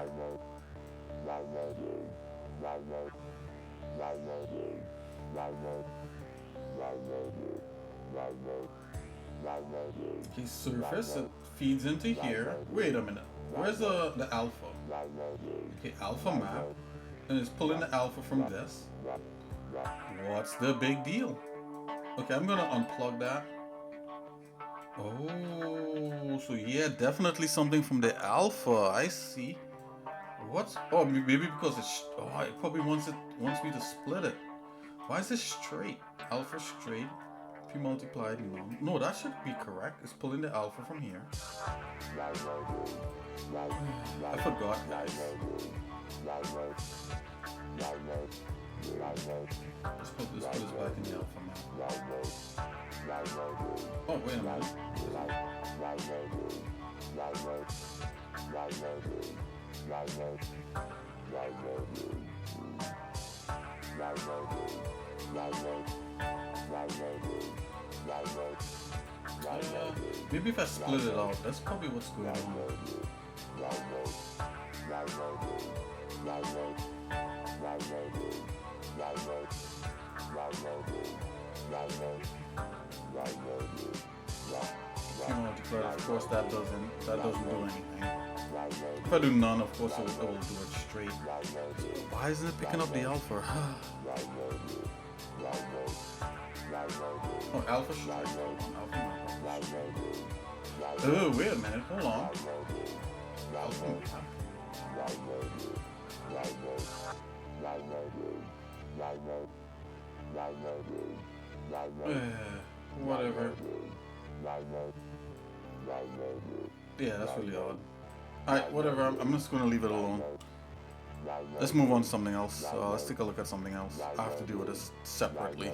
Okay, surface, it feeds into here. Wait a minute. Where's the alpha? Okay, alpha map. And it's pulling the alpha from this. What's the big deal? Okay, I'm gonna unplug that. Oh, so yeah, definitely something from the alpha. I see. What's... Oh, maybe because it's... Oh, it probably wants me to split it. Why is this straight? Alpha straight. P multiplied. No, that should be correct. It's pulling the alpha from here. I forgot, guys. Let's put this back in the alpha map. Oh, wait a minute. Maybe if I split it out, that's probably what's going on. Of course, that doesn't do anything. If I do none, of course, it will do it straight. Why isn't it picking up the alpha? Oh, alpha straight. Oh, wait a minute. Hold on. Alpha. Whatever. Yeah, that's really odd. Alright, whatever. I'm just gonna leave it alone. Let's move on to something else. Let's take a look at something else. I have to deal with this separately.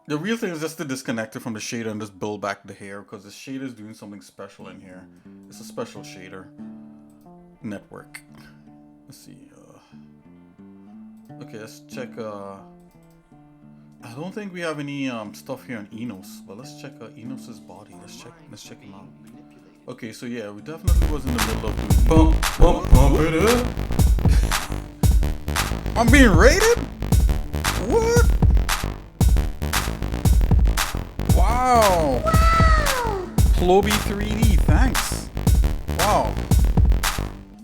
The real thing is just to disconnect it from the shader and just build back the hair, because the shader is doing something special in here. It's a special shader network. Let's see. Okay, let's check. I don't think we have any stuff here on Enos, but let's check Enos's body. Let's check him out. Okay, so yeah, we definitely was in the middle of doing pump it up. I'm being rated? What? Wow. Ploby 3D, thanks. Wow.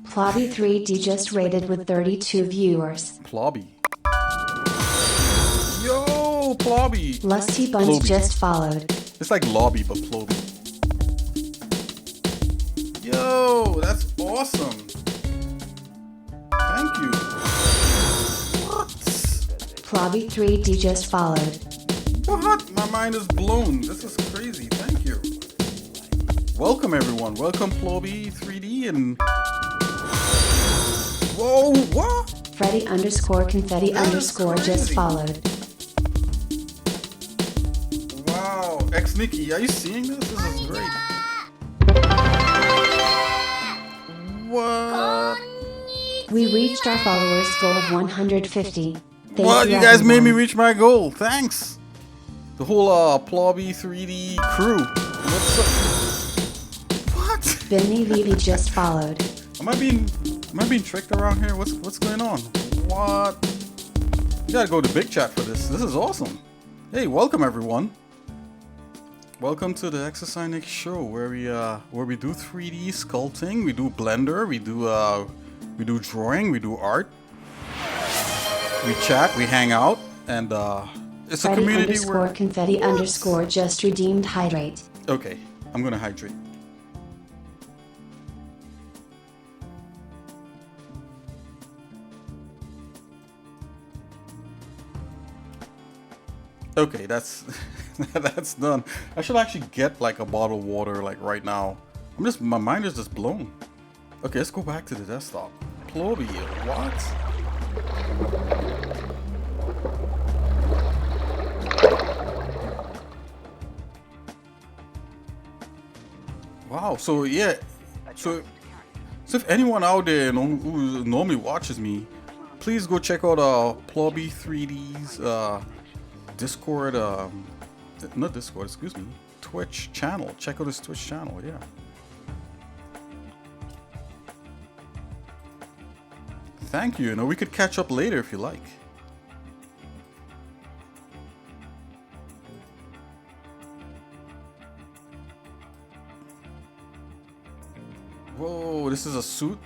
Plobby 3D just rated with 32 viewers. Plobby. Yo, Plobby. Lusty Buns Ploby. just followed. It's like Lobby, but Plobby. Yo, that's awesome. Thank you. What? Plobby 3D just followed. What? My mind is blown. This is crazy. Thank you. Welcome, everyone. Welcome, Plobby 3D and... Whoa, what? Freddy _ confetti _ just followed. Wow. xsinick, are you seeing this? This is great. What? We reached our followers goal of 150. What? You guys made me reach my goal. Thanks. The whole Plobby 3D crew. What's up? What? Benny Vivi just followed. Am I being tricked around here? What's going on? What? You gotta go to big chat for this. This is awesome. Hey, welcome everyone. Welcome to the xsinick show where we do 3D sculpting, we do Blender, we do drawing, we do art. We chat, we hang out, and it's a community where confetti _ just redeemed hydrate. Okay, I'm gonna hydrate. Okay, that's that's done. I should actually get like a bottle of water like right now. My mind is just blown. Okay, let's go back to the desktop. Plobby, what? Wow, so yeah, so if anyone out there who normally watches me, please go check out Plobby 3D's Discord, not Discord, excuse me, Twitch channel. Check out his Twitch channel, yeah. Thank you. We could catch up later if you like. Whoa, this is a suit?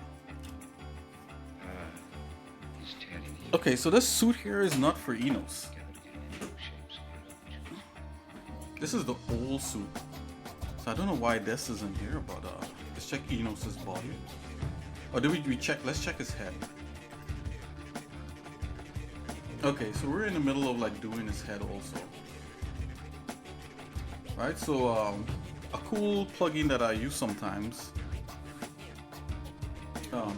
Okay, so this suit here is not for Enos. This is the old suit. So I don't know why this isn't here, but let's check Enos's body. Or did we check? Let's check his head. Okay, so we're in the middle of like doing his head also. Right, so a cool plugin that I use sometimes.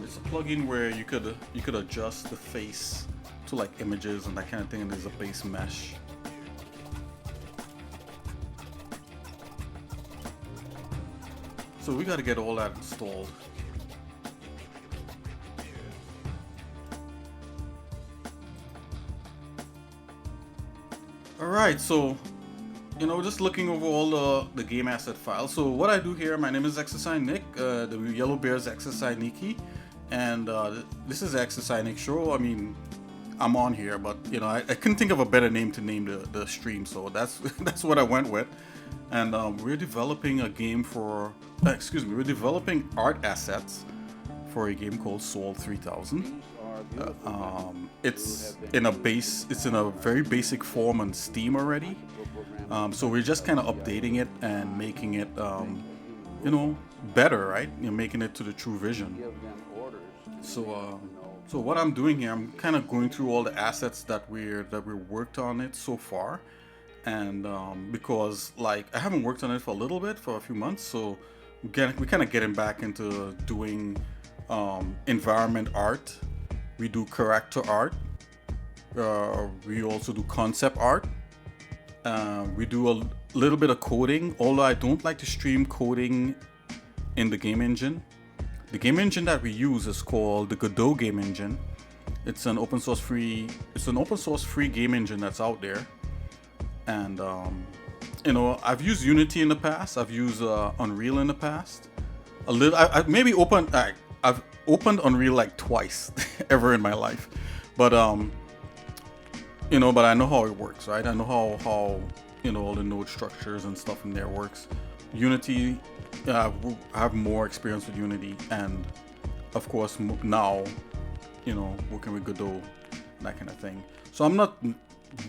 It's a plugin where you could adjust the face to like images and that kind of thing, and there's a base mesh. So we got to get all that installed. Alright, so just looking over all the game asset files. So what I do here, my name is xsinick, the yellow bear is xsinick, and this is xsinick show. I mean, I'm on here, but I couldn't think of a better name to name the stream, so that's that's what I went with. And we're developing a game for, we're developing art assets for a game called Soul 3000. It's in a very basic form on Steam already. So we're just kind of updating it and making it, better, right? Making it to the true vision. So what I'm doing here, I'm kind of going through all the assets that we worked on it so far, and because like I haven't worked on it for a little bit, for a few months, so we kind of getting back into doing environment art. We do character art. We also do concept art. We do a little bit of coding, although I don't like to stream coding in the game engine. The game engine that we use is called the Godot game engine. It's an open source free game engine that's out there. And you know, I've used Unity in the past. I've used Unreal in the past. A little. I've opened Unreal like twice ever in my life, but you know, but I know how it works, right? I know how you know, all the node structures and stuff in there works. Unity, I have more experience with Unity, and of course now, you know, working with Godot, that kind of thing. So I'm not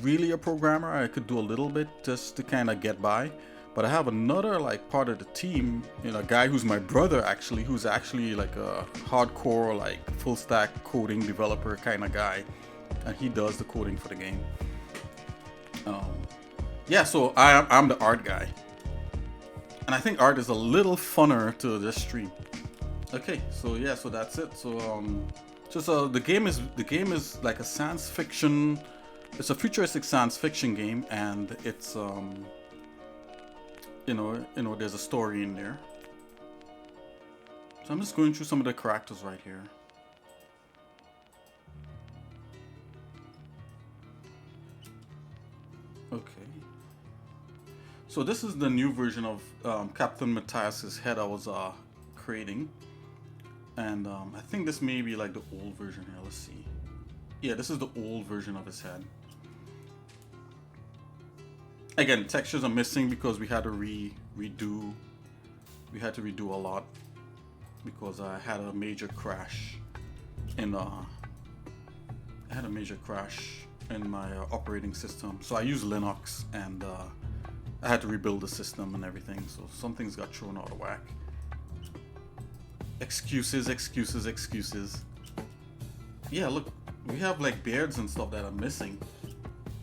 really a programmer. I could do a little bit just to kind of get by, but I have another like part of the team, you know, a guy who's my brother actually, who's actually like a hardcore like full stack coding developer kind of guy, and he does the coding for the game. Yeah, so I'm the art guy, and I think art is a little funner to just stream. Okay, so yeah, so that's it. So the game is like a science fiction. It's a futuristic science fiction game, and it's you know, there's a story in there. So I'm just going through some of the characters right here. Okay. So this is the new version of Captain Matthias's head I was creating, and I think this may be like the old version here. Let's see. Yeah, this is the old version of his head. Again, textures are missing because we had to redo a lot because I had a major crash in my operating system. So I use Linux, and I had to rebuild the system and everything. So some things got thrown out of whack. Excuses. Yeah, look, we have like beards and stuff that are missing.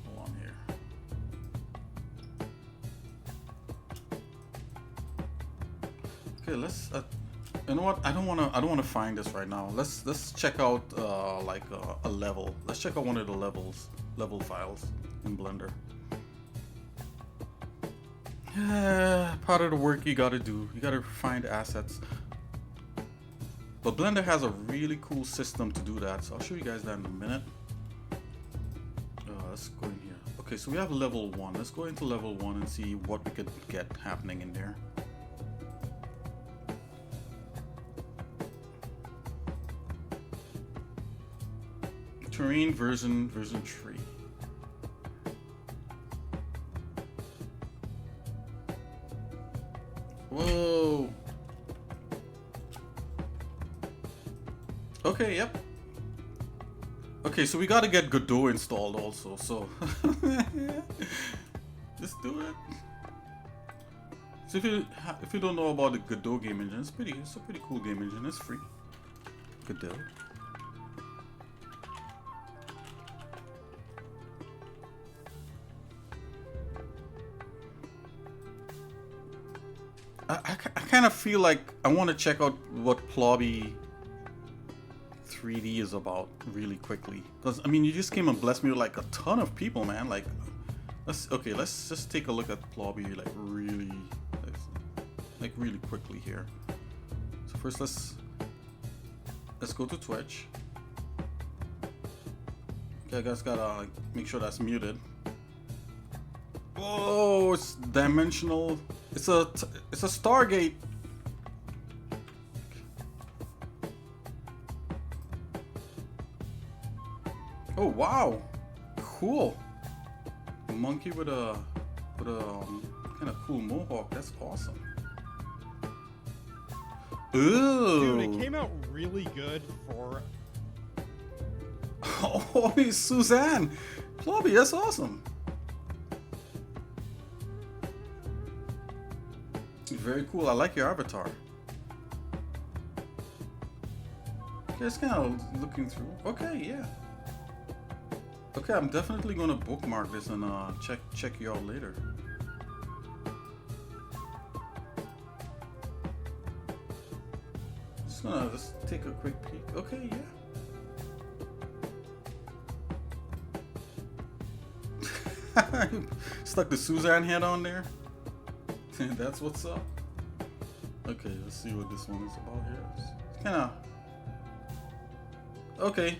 Hold on here. Okay, let's. You know what? I don't wanna find this right now. Let's check out like a level. Let's check out one of the level files in Blender. Yeah, part of the work you gotta do. You gotta find assets. But Blender has a really cool system to do that, so I'll show you guys that in a minute. Let's go in here. Okay, so we have level 1. Let's go into level 1 and see what we could get happening in there. Terrain version 3. Whoa. Okay, yep. Okay, so we gotta get Godot installed also, so just do it. So if you don't know about the Godot game engine, it's a pretty cool game engine. It's free. Godot. I kind of feel like I want to check out what Plobby 3D is about really quickly, because I mean, you just came and blessed me with like a ton of people, man. Like, let's just take a look at Plobby like really quickly here. So first let's go to Twitch. Okay, I guys gotta like make sure that's muted. Whoa, it's dimensional. It's a Stargate. Oh wow, cool. A monkey with a kind of cool mohawk. That's awesome. Ooh. Dude, it came out really good for. Oh, it's Suzanne. Plobby, that's awesome. Very cool. I like your avatar. Just kind of looking through. Okay, yeah. Okay, I'm definitely gonna bookmark this and check you out later. Just gonna take a quick peek. Okay, yeah. Stuck the Suzanne head on there. That's what's up. Okay, let's see what this one is about here. It's kind of okay.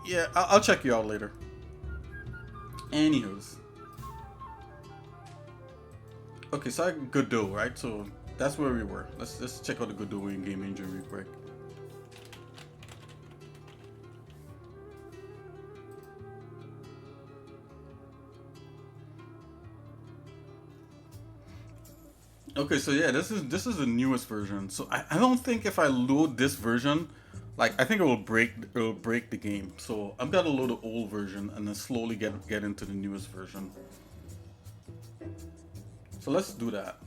Yeah, I'll check you out later. Anywho's. Okay, so I Godot, right? So that's where we were. Let's check out the Godot in-game engine real quick. Okay, so yeah, this is the newest version. So I don't think if I load this version, like I think it will break the game. So I've got to load the old version and then slowly get into the newest version. So let's do that.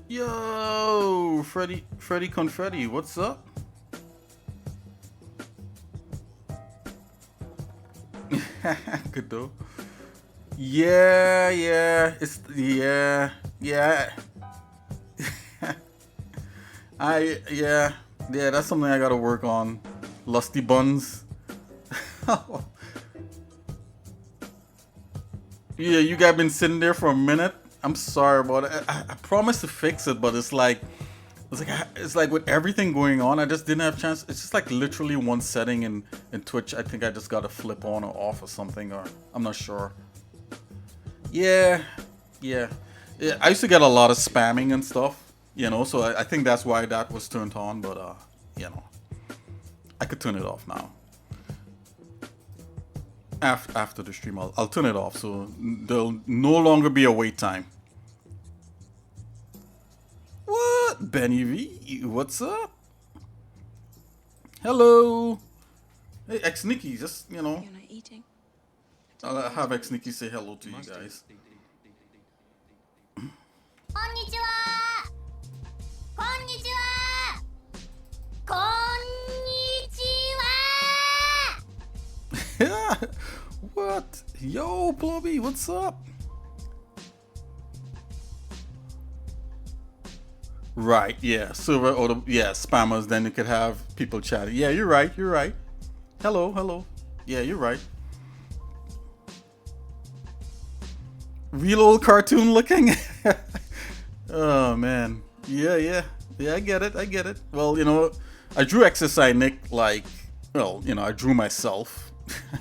Yo, Freddy Confetti, what's up? Good though. Yeah, it's yeah. Yeah, that's something I gotta work on. Lusty buns. Yeah, you guys been sitting there for a minute. I'm sorry about it. I promised to fix it, but it's like with everything going on, I just didn't have a chance. It's just like literally one setting in Twitch. I think I just got to flip on or off or something, or I'm not sure. Yeah. I used to get a lot of spamming and stuff, you know, so I think that's why that was turned on, but you know, I could turn it off now. After the stream, I'll turn it off, so there'll no longer be a wait time. What? Benny V, what's up? Hello. Hey, xsinick, just, you know. You're not eating. I'll have xsinick say hello to you guys. Konnichiwa! Konnichiwa! Konnichiwa! What? Yo, Blobby, what's up? Right, yeah, silver or spammers. Then you could have people chatting. Yeah, you're right. Hello. Yeah, you're right. Real old cartoon looking. Oh man, yeah. I get it. Well, you know, I drew xsinick like, well, you know, I drew myself.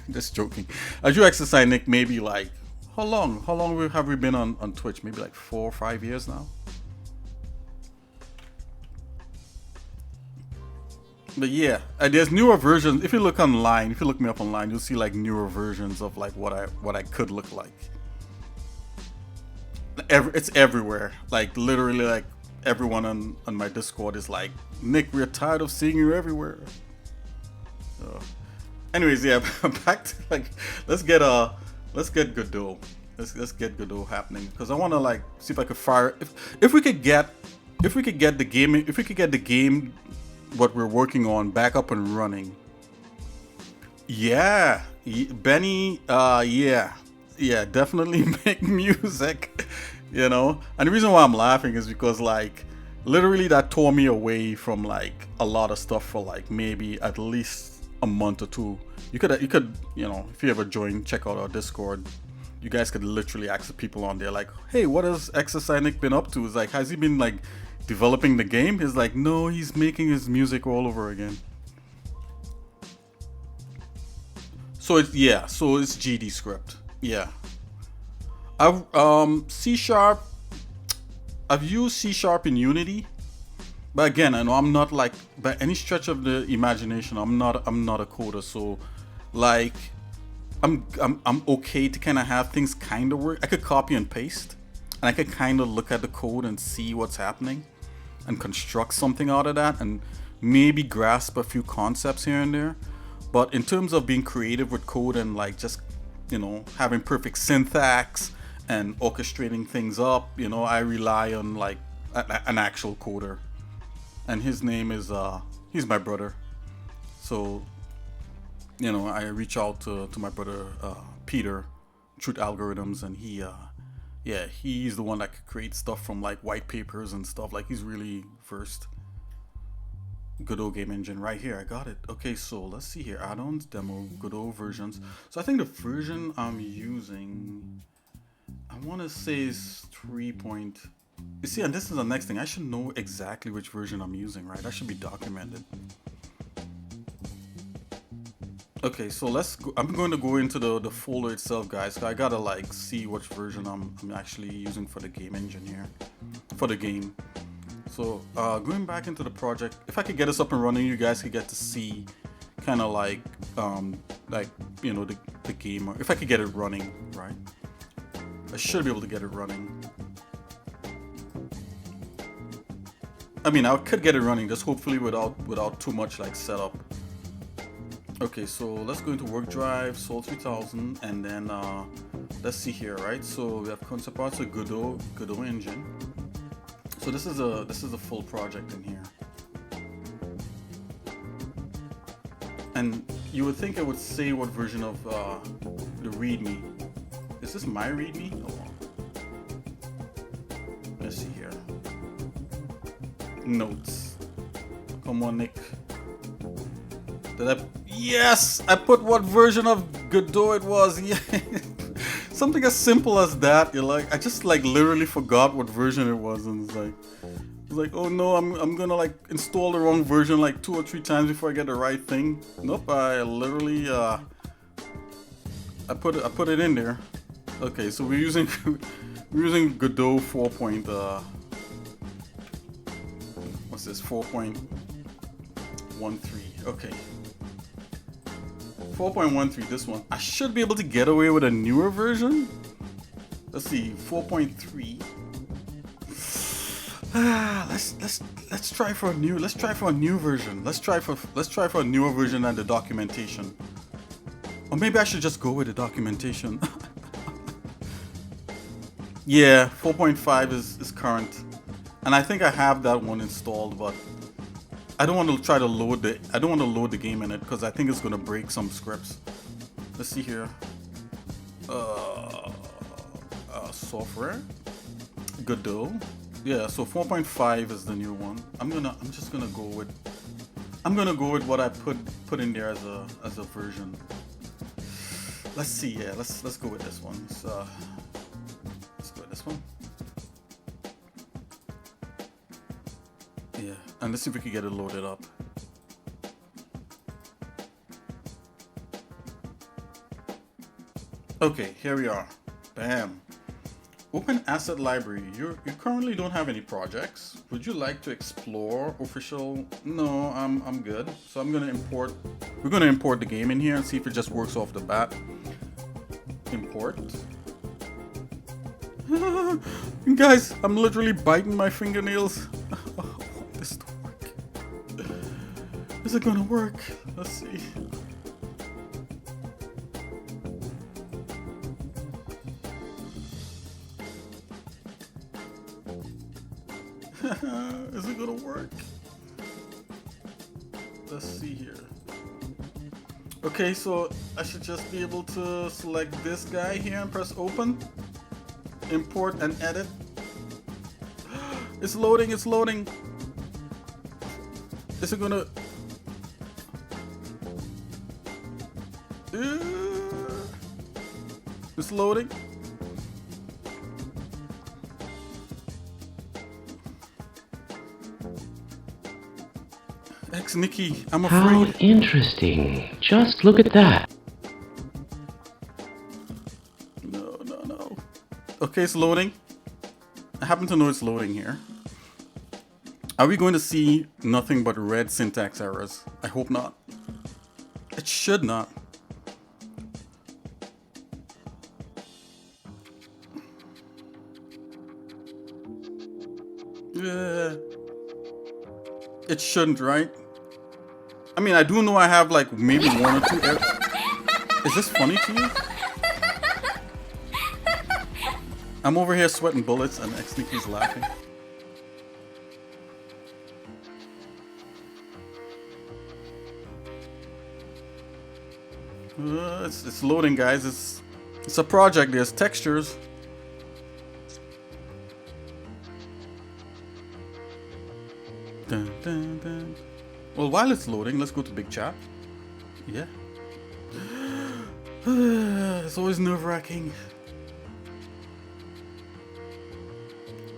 Just joking. I drew xsinick maybe like how long have we been on Twitch? Maybe like 4 or 5 years now. But yeah, there's newer versions. If you look online, if you look me up online, you'll see like newer versions of like what I could look like. It's everywhere. Like literally, like everyone on my Discord is like, Nick, we're tired of seeing you everywhere. So, anyways, yeah, back to like, let's get Godot. Let's get Godot happening, because I want to like see if I could fire if we could get the game what we're working on back up and running. Yeah, Benny, yeah, definitely make music, you know. And the reason why I'm laughing is because like literally that tore me away from like a lot of stuff for like maybe at least a month or two. You could you know, if you ever check out our Discord, you guys could literally ask the people on there like, hey, what has xsinick been up to? It's like, has he been like developing the game? He's like, no, he's making his music all over again. So it's GD script. Yeah. I've C#. I've used C# in Unity, but again, I know I'm not like, by any stretch of the imagination, I'm not a coder. So like I'm okay to kind of have things kind of work. I could copy and paste, and I could kind of look at the code and see what's happening and construct something out of that and maybe grasp a few concepts here and there. But in terms of being creative with code and like just, you know, having perfect syntax and orchestrating things up, you know, I rely on like an actual coder, and his name is he's my brother. So, you know, I reach out to my brother Peter, Truth Algorithms, and yeah, he's the one that could create stuff from like white papers and stuff. Like, he's really versed. Godot game engine right here. I got it. Okay, so let's see here. Add-ons, demo, Godot versions. So I think the version I'm using, I want to say is 3. You see, and this is the next thing. I should know exactly which version I'm using, right? That should be documented. Okay, so let's go. I'm going to go into the folder itself, guys. So I gotta like see which version I'm actually using for the game engine here, for the game. So going back into the project, if I could get this up and running, you guys could get to see kind of like you know, the game, or if I could get it running, right? I should be able to get it running. I mean, I could get it running, just hopefully without too much like setup. Okay, so let's go into work drive, Soul 3000, and then let's see here, right? So we have concept parts of Godot engine. So this is a full project in here, and you would think it would say what version of the README. Is this my README? Oh, let's see here. Notes. Come on, Nick. Yes, I put what version of Godot it was. Yeah. Something as simple as that. You're like, I just like literally forgot what version it was, and it's like, oh no, I'm gonna like install the wrong version like 2 or 3 times before I get the right thing. Nope, I literally I put it in there. Okay, so we're using Godot 4. What's this? 4.13. Okay. 4.13, this one. I should be able to get away with a newer version. Let's see, 4.3. Let's try for a new version. Let's try for a newer version and the documentation. Or maybe I should just go with the documentation. Yeah, 4.5 is current. And I think I have that one installed, but I don't want to try to load the game in it because I think it's gonna break some scripts. Let's see here. Software. Godot. Yeah, so 4.5 is the new one. I'm just gonna go with what I put in there as a version. Let's see. Yeah, let's go with this one. Let's go with this one. Yeah, and let's see if we can get it loaded up. Okay, here we are. Bam. Open asset library. You currently don't have any projects. Would you like to explore official? No, I'm good. So we're gonna import the game in here and see if it just works off the bat. Import. Guys, I'm literally biting my fingernails. I want this to work. Is it gonna work? Let's see. Is it gonna work? Let's see here. Okay, so I should just be able to select this guy here and press open. Import and edit. It's loading, it's loading. Is it gonna... It's loading. Nikki, I'm afraid. How interesting. Just look at that. No. Okay, it's loading. I happen to know it's loading here. Are we going to see nothing but red syntax errors? I hope not. It should not. Yeah. It shouldn't, right? I mean, I do know I have like maybe 1 or 2 errors. Is this funny to you? I'm over here sweating bullets and xsinick is laughing. It's loading, guys. It's a project. There's textures. Dun, dun, dun. Well, while it's loading, let's go to big chat. Yeah. It's always nerve-wracking.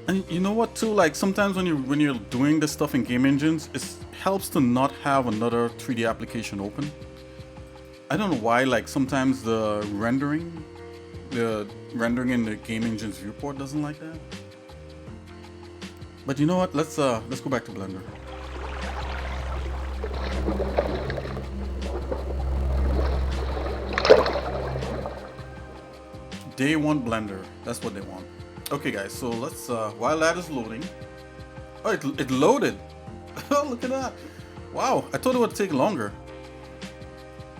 And you know what too? Like sometimes when you're doing this stuff in game engines, it helps to not have another 3D application open. I don't know why. Like sometimes the rendering in the game engine's viewport doesn't like that. But you know what? Let's go back to Blender. They want Blender. That's what they want. Okay, guys. So let's while that is loading. Oh, it loaded. Oh, look at that. Wow. I thought it would take longer.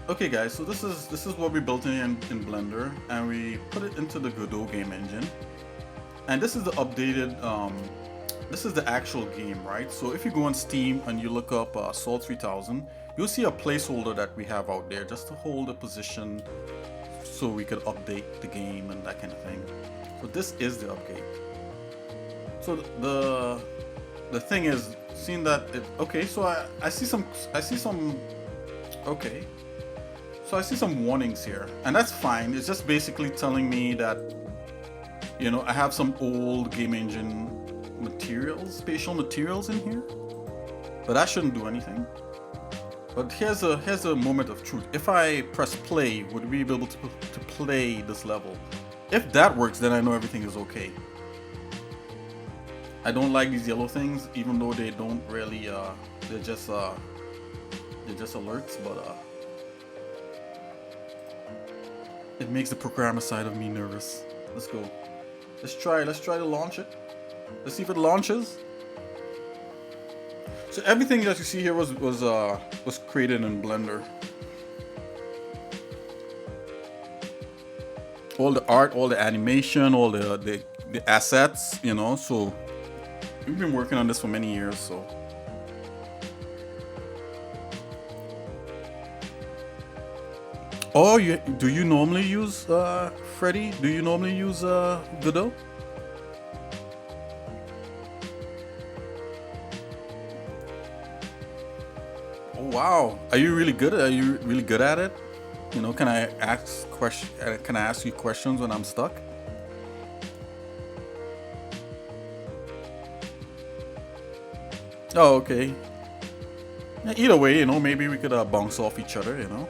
Okay, guys. So this is what we built in Blender, and we put it into the Godot game engine. And this is the updated. This is the actual game, right? So if you go on Steam and you look up Assault 3000, you'll see a placeholder that we have out there just to hold a position so we could update the game and that kind of thing. So this is the update. So the thing is, seeing that okay, so I see some okay. So I see some warnings here, and that's fine. It's just basically telling me that, you know, I have some old game engine materials, spatial materials in here, but that shouldn't do anything. But here's a moment of truth. If I press play, would we be able to play this level? If that works, then I know everything is okay. I don't like these yellow things, even though they don't really they're just alerts, but it makes the programmer side of me nervous. Let's go. Let's try to launch it. Let's see if it launches. So everything that you see here was created in Blender. All the art, all the animation, all the assets, you know. So we've been working on this for many years. So oh, do you normally use Freddy? Do you normally use Godot? Wow, are you really good? Are you really good at it? You know, can I ask you questions when I'm stuck? Oh, okay. Yeah, either way, you know, maybe we could bounce off each other. You know,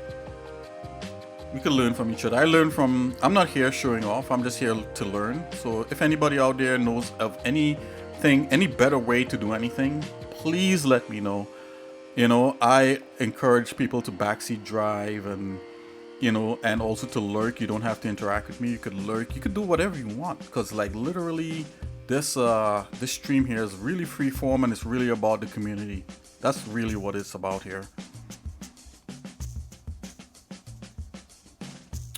we could learn from each other. I'm not here showing off. I'm just here to learn. So if anybody out there knows of any better way to do anything, please let me know. You know, I encourage people to backseat drive and, you know, and also to lurk. You don't have to interact with me. You could lurk. You could do whatever you want, because like literally this stream here is really free form, and it's really about the community. That's really what it's about here.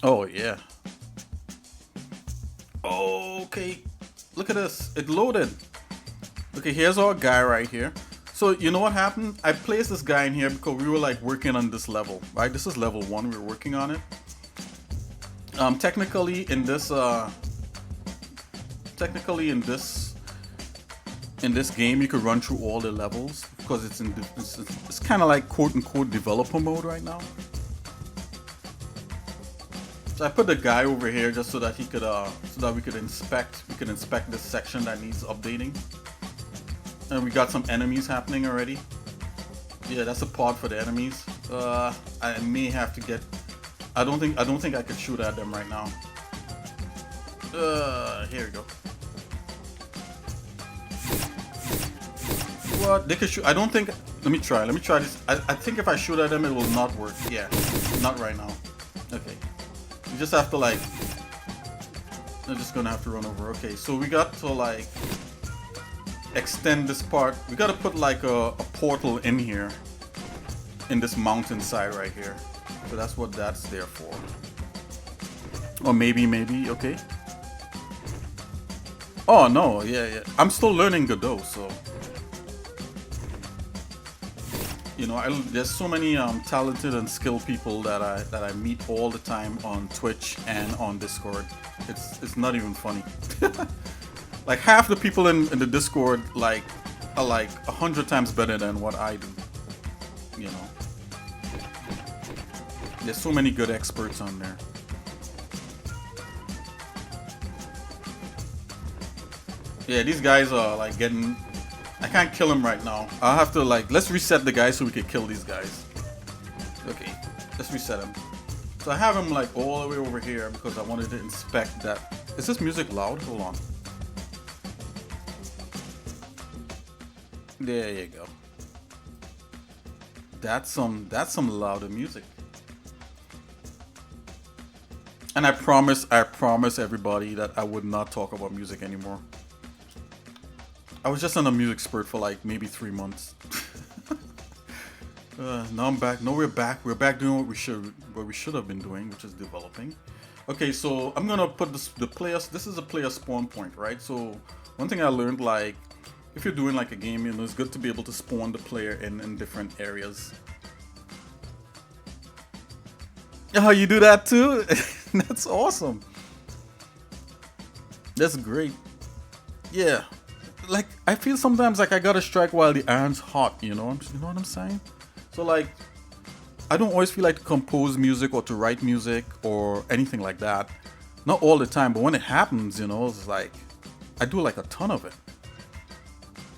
Oh yeah. Okay, look at this. It loaded. Okay, here's our guy right here. So you know what happened? I placed this guy in here because we were like working on this level, right? This is level 1. We were working on it. Technically in this game, you could run through all the levels because it's kind of like quote unquote developer mode right now. So I put the guy over here just so that he could so that we could inspect this section that needs updating. And we got some enemies happening already. Yeah, that's a pod for the enemies. I may have to get. I don't think I could shoot at them right now. Here we go. What? They could shoot. I don't think. Let me try this. I think if I shoot at them, it will not work. Yeah, not right now. Okay. You just have to like. I'm just gonna have to run over. Okay, so we got to like. Extend this part. We gotta put like a portal in here, in this mountainside right here. So that's what that's there for. Or maybe, okay. Oh no, yeah. I'm still learning Godot, so you know, there's so many talented and skilled people that I meet all the time on Twitch and on Discord. It's not even funny. Like half the people in the Discord like are like 100 times better than what I do. You know, there's so many good experts on there. Yeah, these guys are like getting. I can't kill them right now. I'll have to like, let's reset the guys so we can kill these guys. Okay, let's reset them. So I have him like all the way over here because I wanted to inspect that. Is this music loud? Hold on. There you go. That's some louder music. And I promise everybody that I would not talk about music anymore. I was just on a music spurt for like maybe 3 months. Now I'm back. No, we're back. We're back doing what we should have been doing, which is developing. Okay, so I'm gonna put the players. This is a player spawn point, right? So one thing I learned, like, if you're doing like a game, you know, it's good to be able to spawn the player in different areas. Oh, you do that too? That's awesome. That's great. Yeah. Like, I feel sometimes like I gotta strike while the iron's hot, you know what I'm saying? So like, I don't always feel like to compose music or to write music or anything like that. Not all the time, but when it happens, you know, it's like, I do like a ton of it.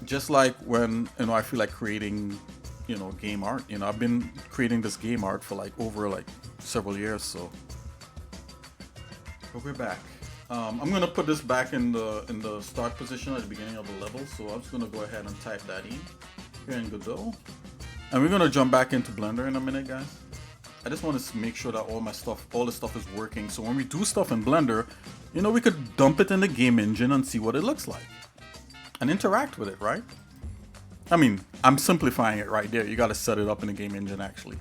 Just like when, you know, I feel like creating, you know, game art. You know, I've been creating this game art for like over like several years, so. But we're back. I'm gonna put this back in the start position at the beginning of the level, so I'm just gonna go ahead and type that in here in Godot, and we're gonna jump back into Blender in a minute, guys. I just want to make sure that all the stuff is working, so when we do stuff in Blender, you know, we could dump it in the game engine and see what it looks like, and interact with it, right? I mean, I'm simplifying it right there. You gotta set it up in the game engine, actually.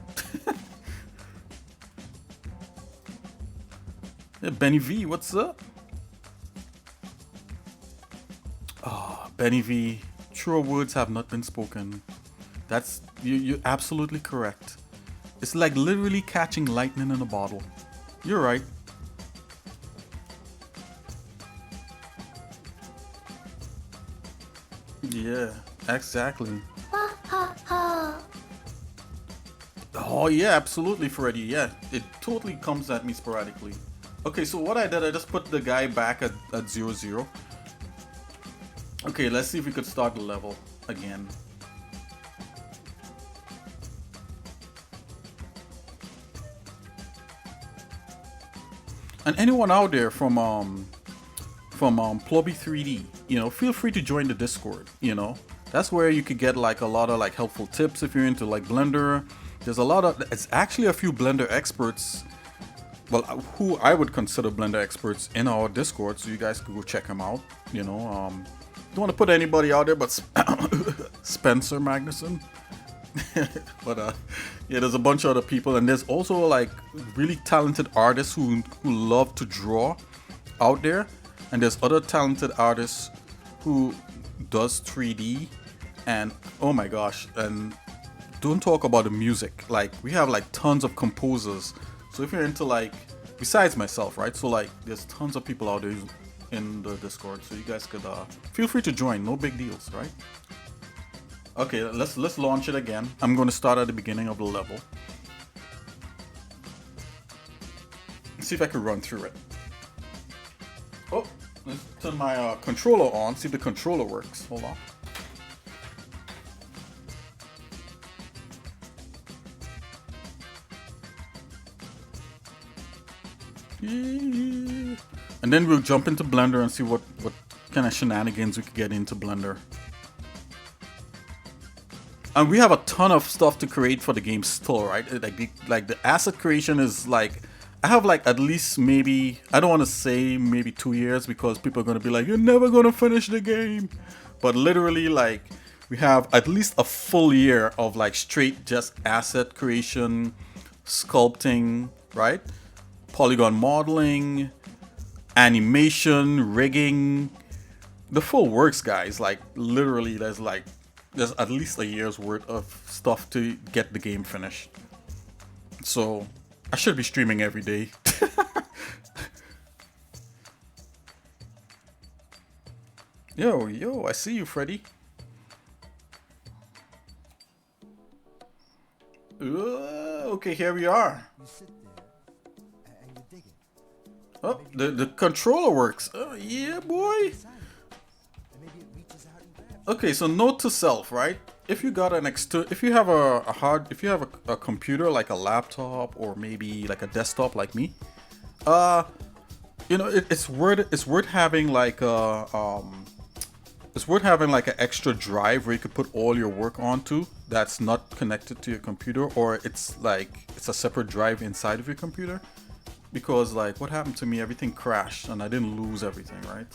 Yeah, Benny V, what's up? Oh, Benny V, truer words have not been spoken. That's, you're absolutely correct. It's like literally catching lightning in a bottle. You're right. Yeah, exactly. Oh yeah, absolutely, Freddy. Yeah, it totally comes at me sporadically. Okay, so what I did, I just put the guy back at 0-0. Okay, let's see if we could start the level again. And anyone out there from Plobby 3D, you know, feel free to join the Discord. You know, that's where you could get like a lot of like helpful tips if you're into like Blender. There's a lot of, it's actually a few Blender experts, well, who I would consider Blender experts in our Discord, so you guys could go check them out. You know, don't want to put anybody out there but Spencer Magnuson. But yeah, there's a bunch of other people, and there's also like really talented artists who love to draw out there, and there's other talented artists who does 3D, and oh my gosh, and don't talk about the music. Like, we have like tons of composers. So if you're into like, besides myself, right? So like, there's tons of people out there in the Discord, so you guys could feel free to join. No big deals, right? Okay, let's launch it again. I'm going to start at the beginning of the level. See if I can run through it. Oh, let's turn my controller on. See if the controller works. Hold on. And then we'll jump into Blender and see what kind of shenanigans we could get into Blender. And we have a ton of stuff to create for the game still, right? Like the asset creation is like, I have like at least maybe, I don't want to say maybe 2 years because people are going to be like, you're never going to finish the game. But literally, like, we have at least a full year of like straight just asset creation, sculpting, right? Polygon modeling, animation, rigging, the full works, guys. Like literally, there's at least a year's worth of stuff to get the game finished. So I should be streaming every day. Yo, I see you, Freddy. Okay, here we are. Oh, the controller works. Oh, yeah, boy. Okay, so note to self, right? If you got an if you have a computer like a laptop or maybe like a desktop like me, you know, it's worth having like an extra drive where you could put all your work onto that's not connected to your computer, or it's a separate drive inside of your computer. Because like what happened to me, everything crashed and I didn't lose everything, right?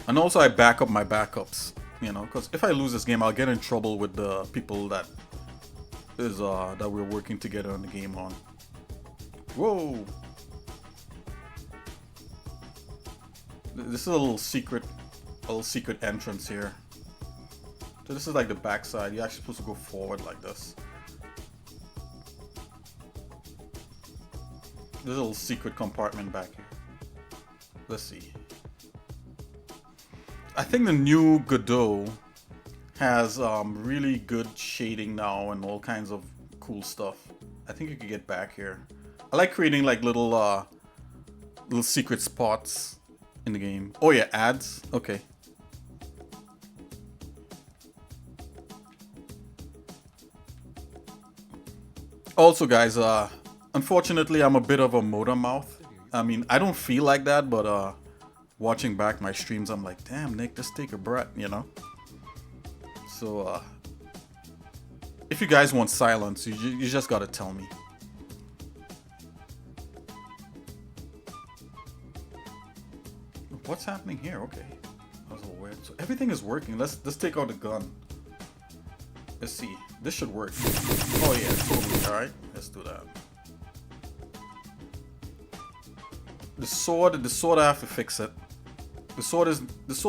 And also I back up my backups, you know, because if I lose this game, I'll get in trouble with the people that we're working together on the game on. Whoa! This is a little secret entrance here. So this is like the back side. You're actually supposed to go forward like this. There's a little secret compartment back here. Let's see. I think the new Godot has really good shading now and all kinds of cool stuff. I think you could get back here. I like creating like little secret spots in the game. Oh yeah, ads. Okay. Also, guys, unfortunately, I'm a bit of a motor mouth. I mean, I don't feel like that, but watching back my streams, I'm like, damn, Nick, just take a breath, you know? So, if you guys want silence, you just gotta tell me. What's happening here? Okay. That was a little weird. So everything is working. Let's take out the gun. Let's see. This should work. Oh yeah, totally. Alright, let's do that. The sword I have to fix it. The sword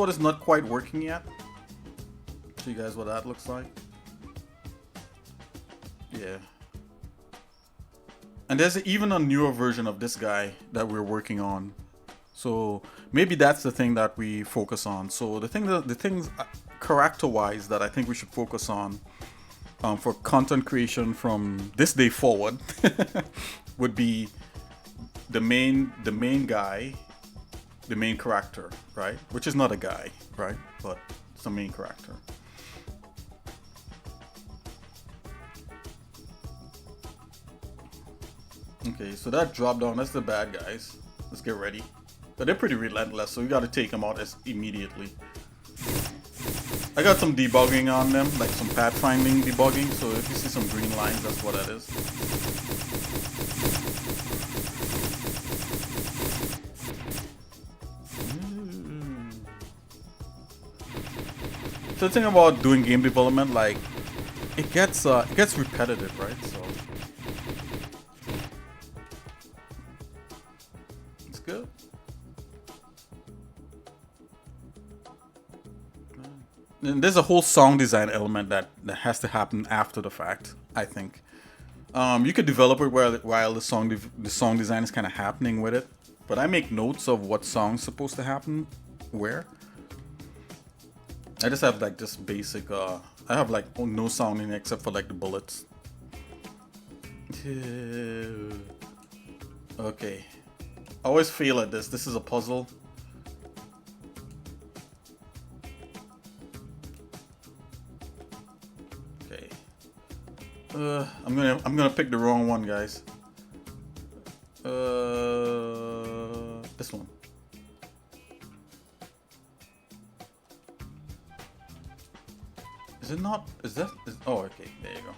is not quite working yet. Show you guys what that looks like. Yeah. And there's even a newer version of this guy that we're working on. So maybe that's the thing that we focus on. So the things character-wise that I think we should focus on for content creation from this day forward would be the main guy, the main character, right? Which is not a guy, right? But it's the main character. Okay, so that drop down, that's the bad guys. Let's get ready. But they're pretty relentless, so we gotta take them out immediately. I got some debugging on them, like some pathfinding debugging, so if you see some green lines, that's what that is. So the thing about doing game development, like, it gets repetitive, right? So it's good. And there's a whole song design element that has to happen after the fact, I think. You could develop it while the song design is kind of happening with it, but I make notes of what song's supposed to happen where. I just have like this basic, I have like no sounding except for like the bullets. Okay. I always fail at this. This is a puzzle. Okay. I'm gonna pick the wrong one, guys. This one. Is it not? Oh, okay. There you go.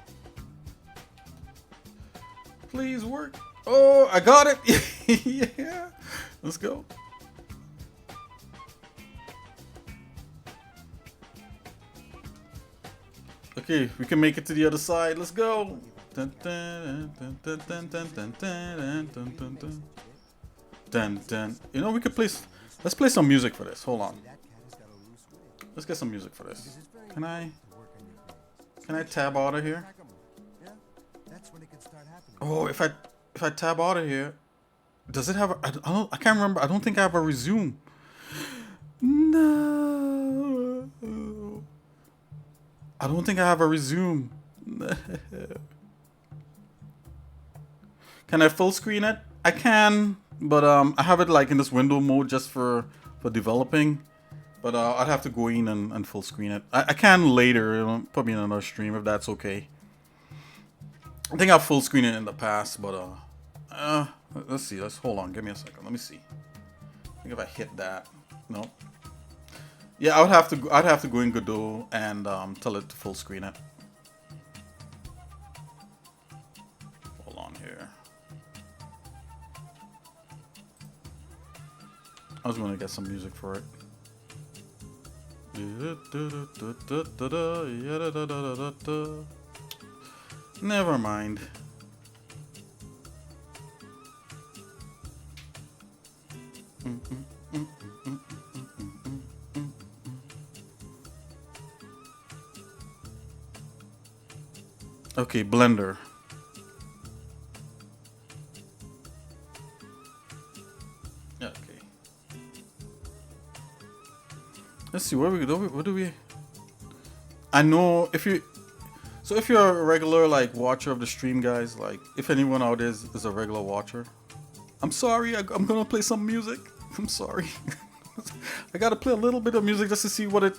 Please work. Oh, I got it. Yeah. Let's go. Okay, we can make it to the other side. Let's go. Dun, dun, dun, dun, dun, dun, dun, dun, dun, dun, dun, dun. Dun, dun. You know, we could play Let's play some music for this. Hold on. Let's get some music for this. Can I tab out of here? Oh, if I tab out of here, does it have a, I can't remember. I don't think I have a resume. No. I don't think I have a resume. Can I full screen it? I can, but I have it like in this window mode just for developing. But I'd have to go in and full screen it. I can later, put me in another stream if that's okay. I think I've full screened it in the past, but let's see. Let's hold on. Give me a second. Let me see. I think if I hit that, no. Yeah, I'd have to go in Godot and tell it to full screen it. Hold on here. I was gonna get some music for it. Never mind. Okay, Blender. Okay. Let's see, what do we... I know if you... So if you're a regular like watcher of the stream, guys, like if anyone out there is a regular watcher, I'm sorry, I'm gonna play some music. I'm sorry. I gotta play a little bit of music just to see what it...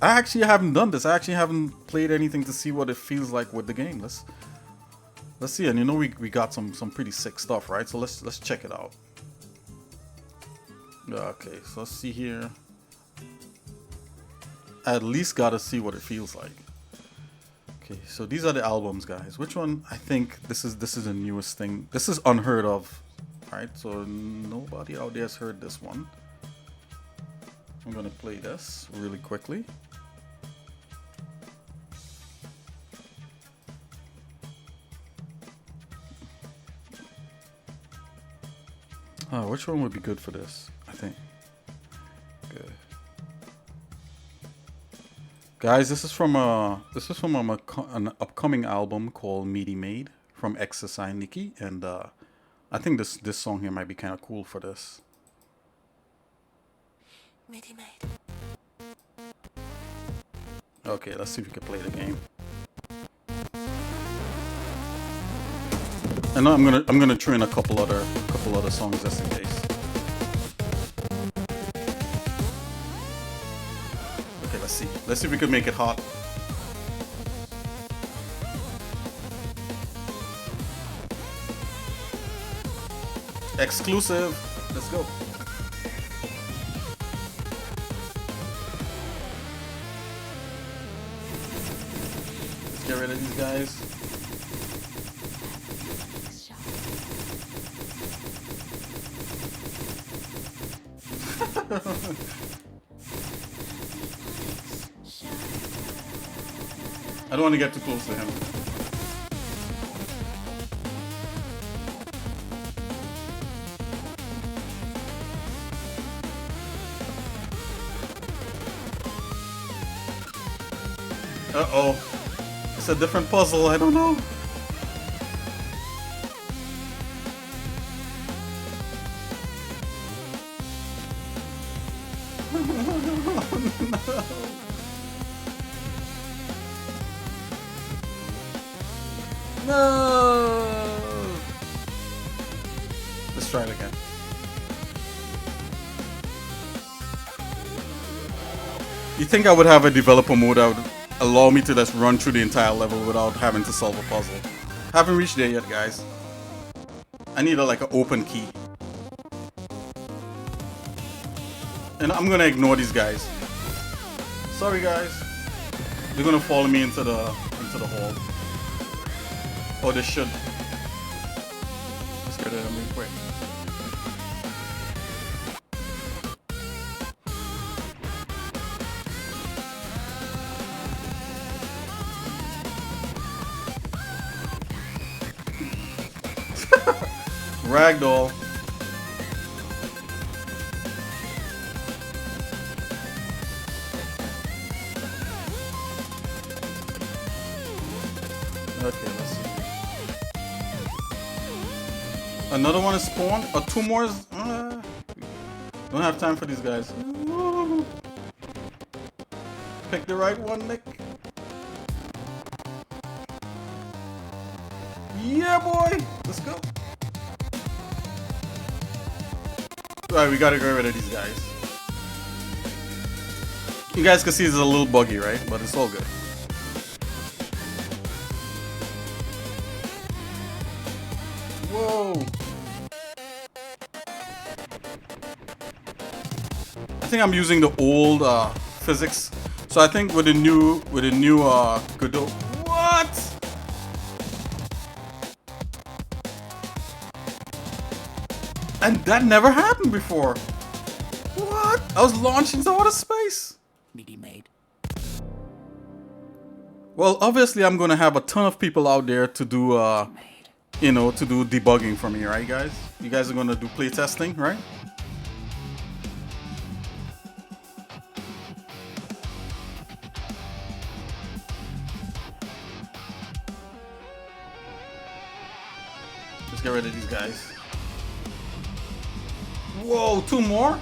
I actually haven't done this. I actually haven't played anything to see what it feels like with the game. Let's see. And you know we got some pretty sick stuff, right? So let's check it out. Okay, so let's see here. I at least gotta see what it feels like. Okay, so these are the albums, guys. Which one? I think this is the newest thing. This is unheard of, right? So nobody out there has heard this one. I'm gonna play this really quickly. Oh, which one would be good for this? I think. Good. Guys, this is from an upcoming album called Meaty Made from xsinick, and I think this song here might be kind of cool for this. Meaty Made. Okay, let's see if we can play the game. And I'm gonna throw in a couple other songs just in case. Okay, let's see. Let's see if we can make it hot. Exclusive. Let's go. Let's get rid of these guys. I don't want to get too close to him. Uh-oh. It's a different puzzle, I don't know. No! Let's try it again. You think I would have a developer mode that would allow me to just run through the entire level without having to solve a puzzle? Haven't reached there yet, guys. I need like an open key. And I'm gonna ignore these guys. Sorry, guys. They're gonna follow me into the hall. Oh, they should. Let's get rid of them real quick. Ragdoll. Okay, let's see. Another one is spawned. Or two more is... don't have time for these guys. Pick the right one, Nick. Yeah, boy! Let's go. Alright, we gotta get rid of these guys. You guys can see it's a little buggy, right? But it's all good. Whoa! I think I'm using the old physics. So I think with the new Godot. What? And that never happened before. What? I was launched into outer space. Well, obviously I'm gonna have a ton of people out there to do you know, to do debugging for me, right guys? You guys are gonna do play testing, right? Let's get rid of these guys. Whoa, two more?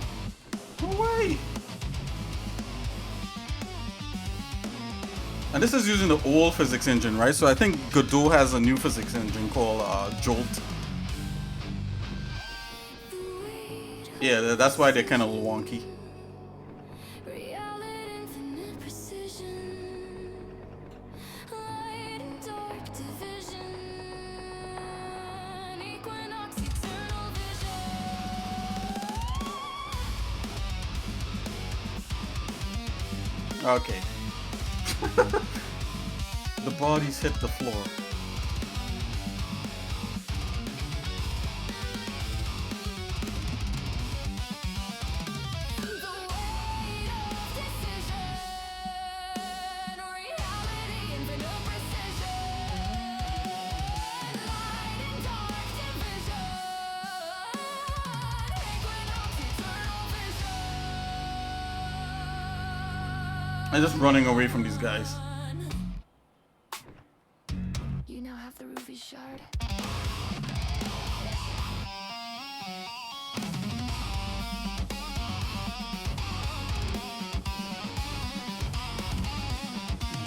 No way! And this is using the old physics engine, right? So I think Godot has a new physics engine called Jolt. Yeah, that's why they're kind of a little wonky. Okay. The bodies hit the floor. I'm just running away from these guys. You now have the Ruby shard.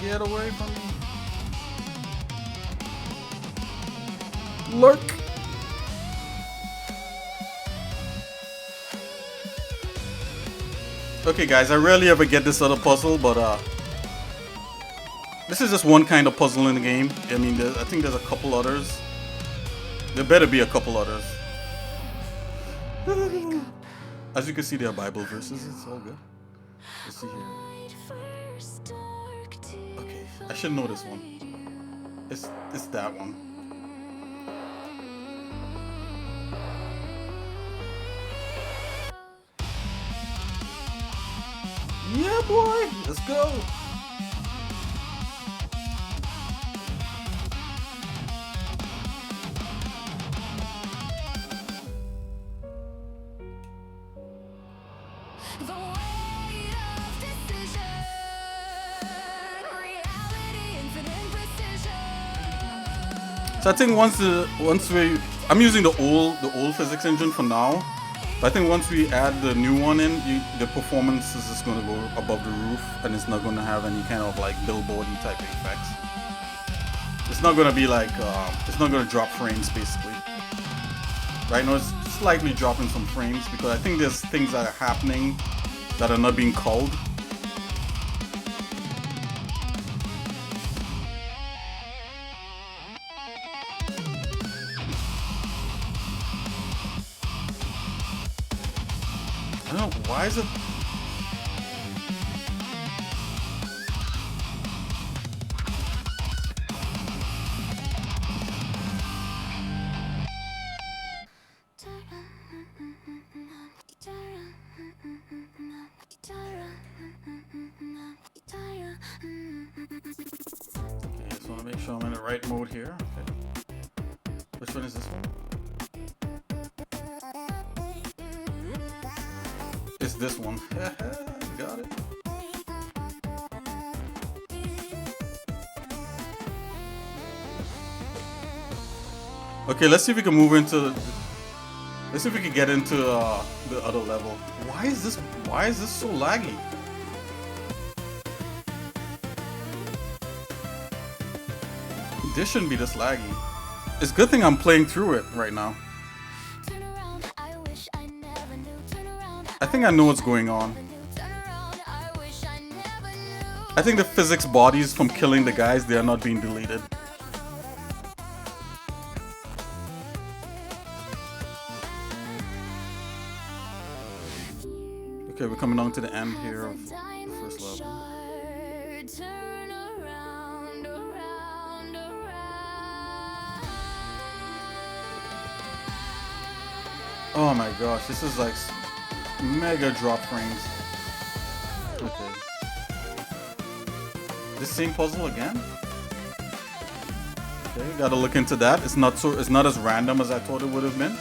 Get away from me. Lurk. Okay guys, I rarely ever get this other puzzle, but this is just one kind of puzzle in the game. I mean, I think there's a couple others. There better be a couple others. As you can see, there are Bible verses. It's all good. Let's see here. Okay, I should know this one. It's that one. Yeah, boy, let's go. So I think I'm using the old physics engine for now. But I think once we add the new one in, the performance is just going to go above the roof, and it's not going to have any kind of like billboardy type of effects. It's not going to be like, it's not going to drop frames basically. Right now it's slightly dropping some frames because I think there's things that are happening that are not being called. I don't know, why is it? Okay, just want to make sure I'm in the right mode here. Okay. Which one is this one? It's this one. Got it. Okay, let's see if we can move into. Let's see if we can get into the other level. Why is this so laggy? This shouldn't be this laggy. It's a good thing I'm playing through it right now. I think I know what's going on. I think the physics bodies from killing the guys, they are not being deleted. Okay, we're coming on to the end here of the first level. Oh my gosh, this is like mega drop frames. Okay. This same puzzle again? Okay, gotta look into that. It's not as random as I thought it would have been.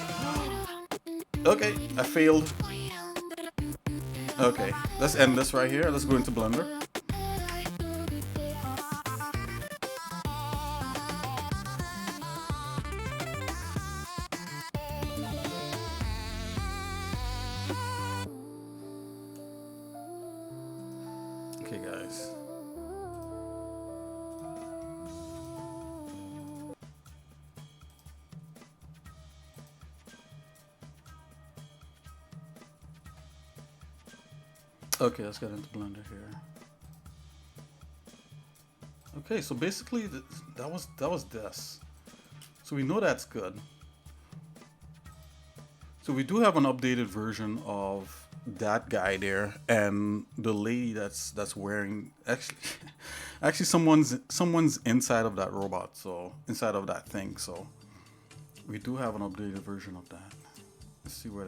Okay, I failed. Okay, let's end this right here. Let's go into Blender. Okay, guys. Okay, let's get into Blender here. Okay, so basically that was this. So we know that's good. So we do have an updated version of that guy there, and the lady that's wearing actually someone's inside of that robot, so inside of that thing. So we do have an updated version of that. Let's see what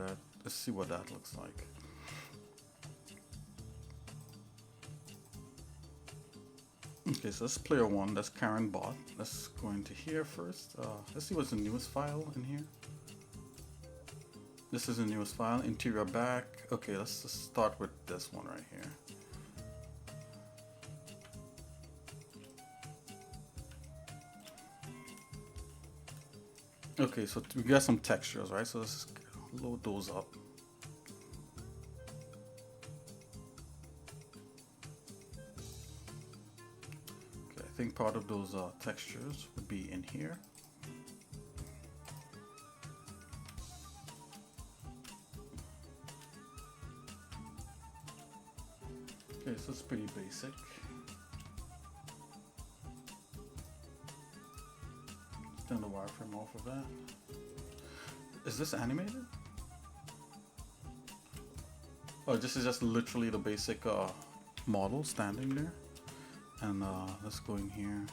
that looks like. Okay, so that's player 1. That's Karen Bot. Let's go into here first. Let's see what's the newest file in here. This is the newest file. Interior back. Okay, let's just start with this one right here. Okay, so we got some textures, right? So let's load those up. I think part of those textures would be in here. Okay, so it's pretty basic. Turn the wireframe off of that. Is this animated? Oh, this is just literally the basic model standing there. And let's go in here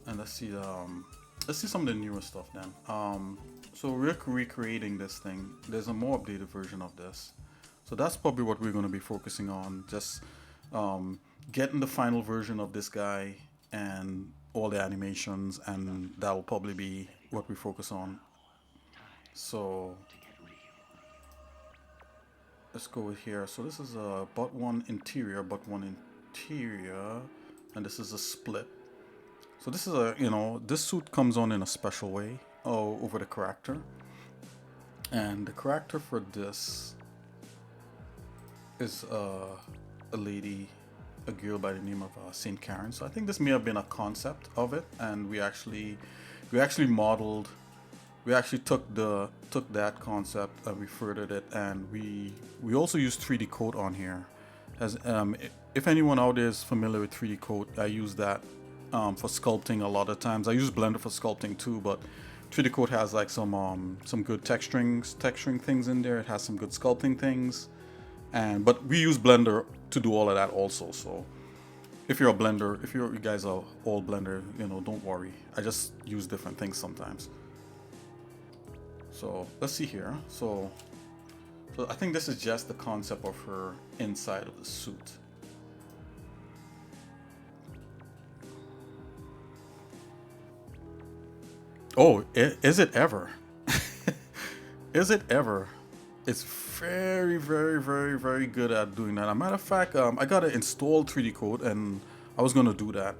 and let's see some of the newer stuff then. So we're recreating this thing. There's a more updated version of this, so that's probably what we're going to be focusing on, just getting the final version of this guy and all the animations, and that will probably be what we focus on. So let's go with here. So this is a bot 1 interior, and this is a split. So this is this suit comes on in a special way over the character, and the character for this is a girl by the name of Saint Karen. So I think this may have been a concept of it, and we actually took that concept and we furthered it, and we also used 3D Coat on here. As if anyone out there is familiar with 3D Coat, I use that for sculpting a lot of times. I use Blender for sculpting too, but 3D Coat has like some good texturing things in there. It has some good sculpting things, but we use Blender to do all of that also. So if you guys are all Blender, don't worry. I just use different things sometimes. So let's see here. So I think this is just the concept of her inside of the suit. Oh, is it ever? Is it ever? It's very, very, very, very good at doing that. As a matter of fact, I gotta install 3D Coat, and I was gonna do that.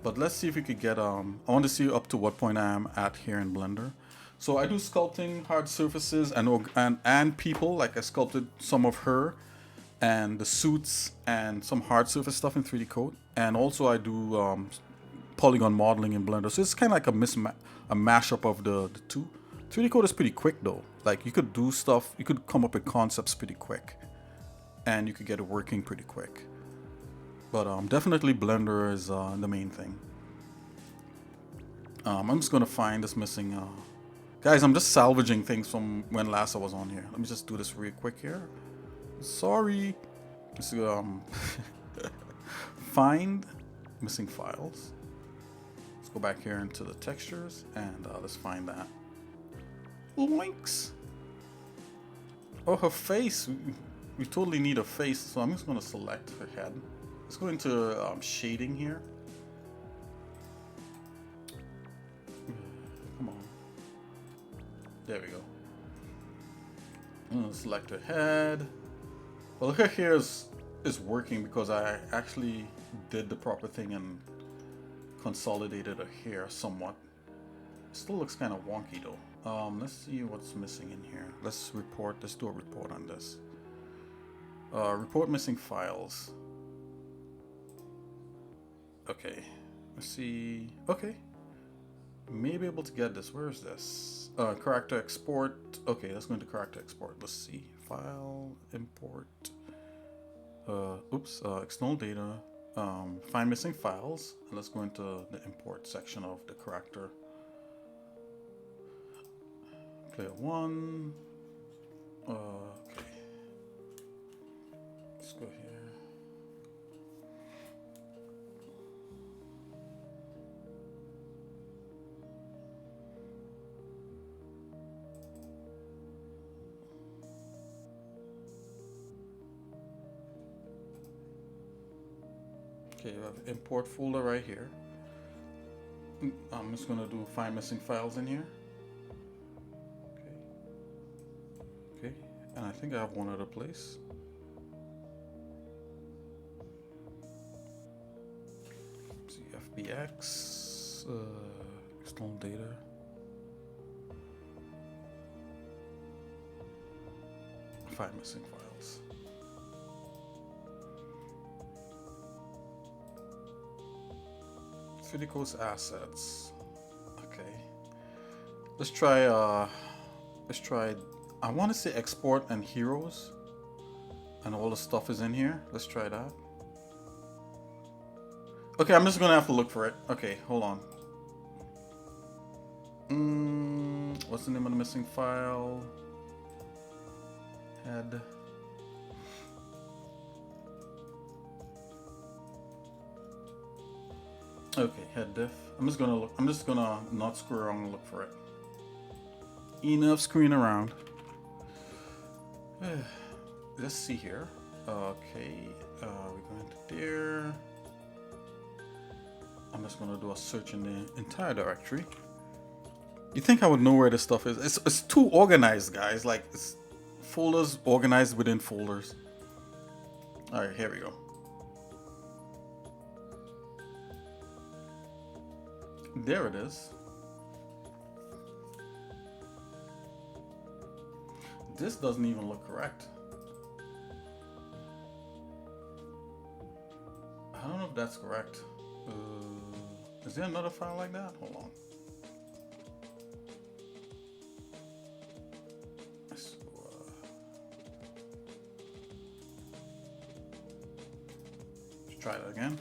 But let's see if we could get, I want to see up to what point I am at here in Blender. So I do sculpting, hard surfaces, and people. Like I sculpted some of her and the suits and some hard surface stuff in 3D Code. And also I do polygon modeling in Blender. So it's kind of like a mashup of the two. 3D Code is pretty quick though. Like you could do stuff, you could come up with concepts pretty quick. And you could get it working pretty quick. But definitely Blender is the main thing. I'm just gonna find this missing. Guys, I'm just salvaging things from when last I was on here. Let me just do this real quick here. Sorry. Let's find missing files. Let's go back here into the textures and let's find that. Links. Oh, her face. We totally need a face, so I'm just gonna select her head. Let's go into shading here. Come on. There we go. I'm gonna select her head. Well, her hair is working because I actually did the proper thing and consolidated her hair somewhat. It still looks kind of wonky though. Let's see what's missing in here. Let's do a report on this. Report missing files. Okay, let's see. Okay, may be able to get this. Where is this? Character export. Okay, let's go into character export. Let's see. File, import. External data. Find missing files. And let's go into the import section of the character. Player 1. Okay. Let's go here. Okay, you have import folder right here. I'm just gonna do find missing files in here. Okay, and I think I have one other place. Let's see, FBX, external data. Find missing files. Fidico's assets. Okay. Let's try I want to say export and heroes. And all the stuff is in here. Let's try that. Okay, I'm just gonna have to look for it. Okay, hold on. What's the name of the missing file? Head. Okay, head diff. I'm just gonna not screw around and look for it. Enough screwing around. Let's see here. Okay, we're going to there. I'm just gonna do a search in the entire directory. You think I would know where this stuff is? It's too organized, guys. Like it's folders organized within folders. All right, here we go. There it is. This doesn't even look correct. I don't know if that's correct. Is there another file like that? Hold on. So, let's try that again.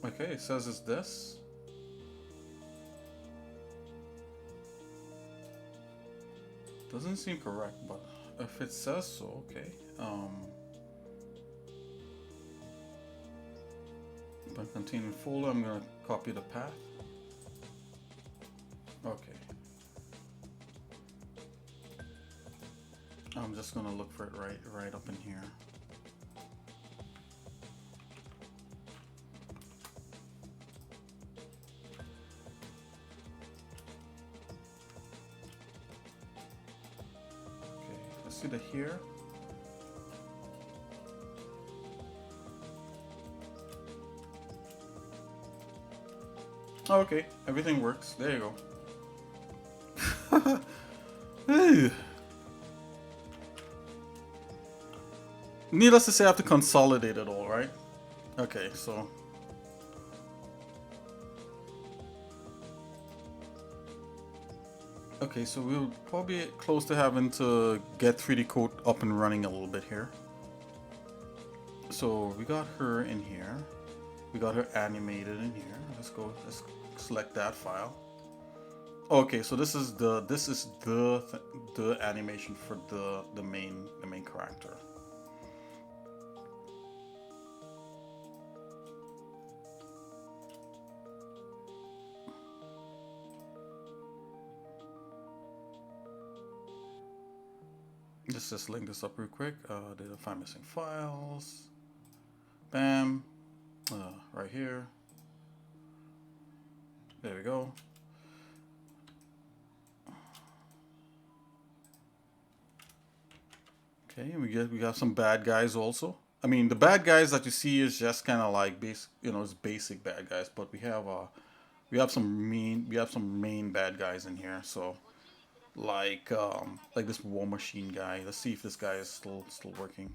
Okay, it says it's this. Doesn't seem correct, but if it says so, okay. By containing folder, I'm gonna copy the path. Okay. I'm just gonna look for it right up in here. see the hair. Oh, okay, everything works. There you go. Hey. Needless to say, I have to consolidate it all, right? Okay, so. Okay, so we'll probably be close to having to get 3D Coat up and running a little bit here. So we got her in here. We got her animated in here. Let's select that file. Okay, so this is the animation for the main character. Let's just link this up real quick. Did I find missing files? Bam. Right here. There we go. Okay, we got some bad guys also. I mean, the bad guys that you see is just kind of like basic, you know, it's basic bad guys. But we have some main bad guys in here. So like this War Machine guy. Let's see if this guy is still working.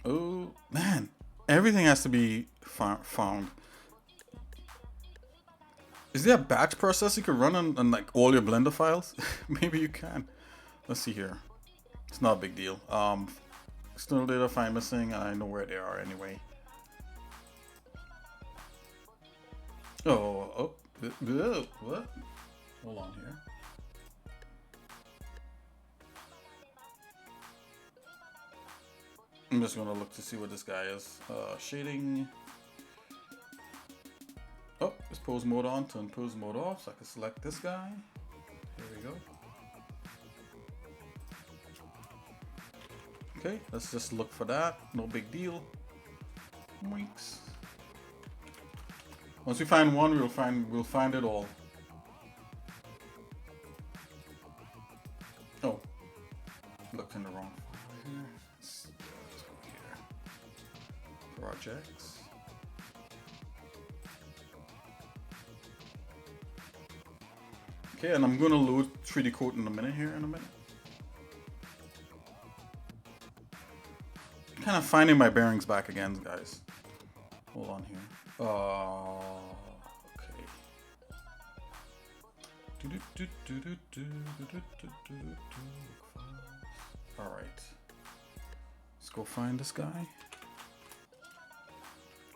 Oh man, everything has to be found. Is there a batch process you could run on like all your Blender files? Maybe you can. Let's see here. It's not a big deal. External data find missing. I know where they are anyway. Oh, what? Hold on here. I'm just gonna look to see what this guy is. Shading. Oh, it's pose mode on, turn pose mode off, so I can select this guy. Here we go. Okay, let's just look for that. No big deal. Winks. Once we find one, we'll find it all. Oh, looked in the wrong file here. Let's go here. Projects. Okay, and I'm gonna load 3D Coat in a minute. Kind of finding my bearings back again, guys. Hold on here. Okay. All right. Let's go find this guy.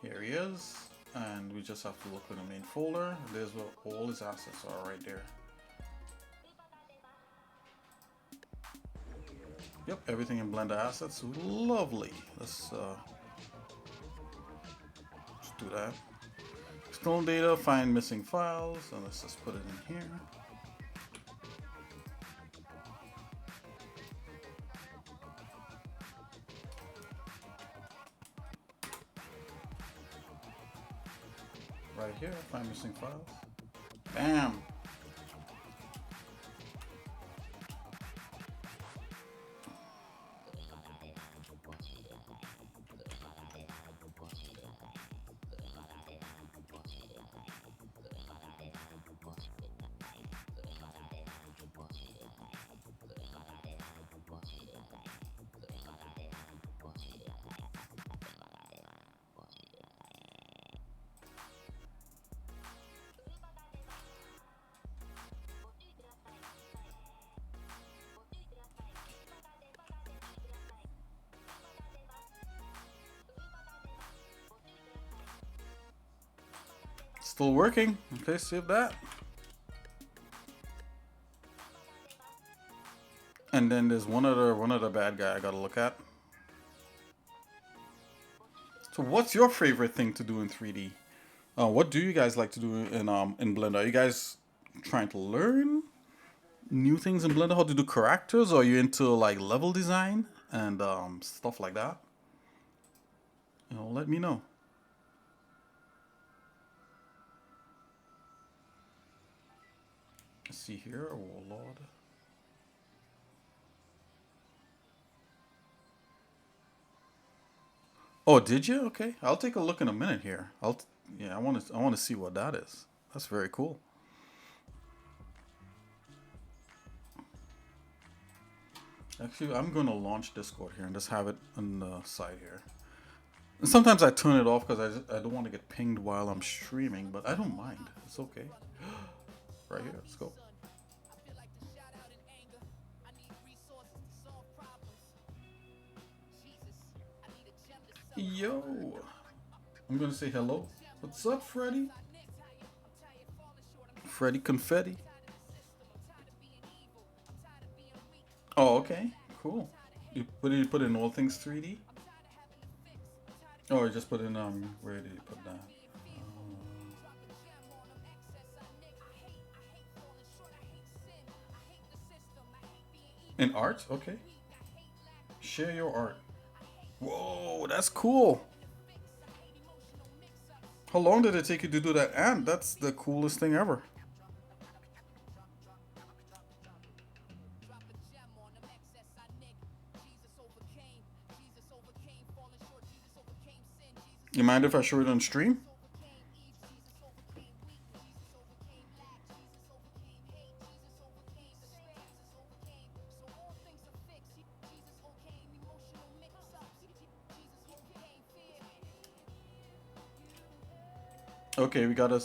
Here he is, and we just have to look in the main folder. There's where all his assets are right there. Yep, everything in Blender assets. Lovely. Let's do that. External data, find missing files, and let's just put it in here. Right here, find missing files. Bam! Still working. Okay, save that. And then there's one other bad guy I gotta look at. So what's your favorite thing to do in 3D? What do you guys like to do in Blender? Are you guys trying to learn new things in Blender? How to do characters? Or are you into like level design and stuff like that? You know, let me know. Let's see here. Oh Lord. Oh, did you? Okay, I'll take a look in a minute here. Yeah, I want to see what that is. That's very cool. Actually, I'm going to launch Discord here and just have it on the side here. And sometimes I turn it off because I don't want to get pinged while I'm streaming, but I don't mind. It's okay. Right here, let's go. Yo, I'm gonna say hello. What's up, Freddy? Freddy Confetti. Oh, okay, cool. You put in all things 3D? Oh, you just put in where did you put that? In art? Okay. Share your art. Whoa, that's cool. How long did it take you to do that? And that's the coolest thing ever. You mind if I show it on stream? Okay, we gotta.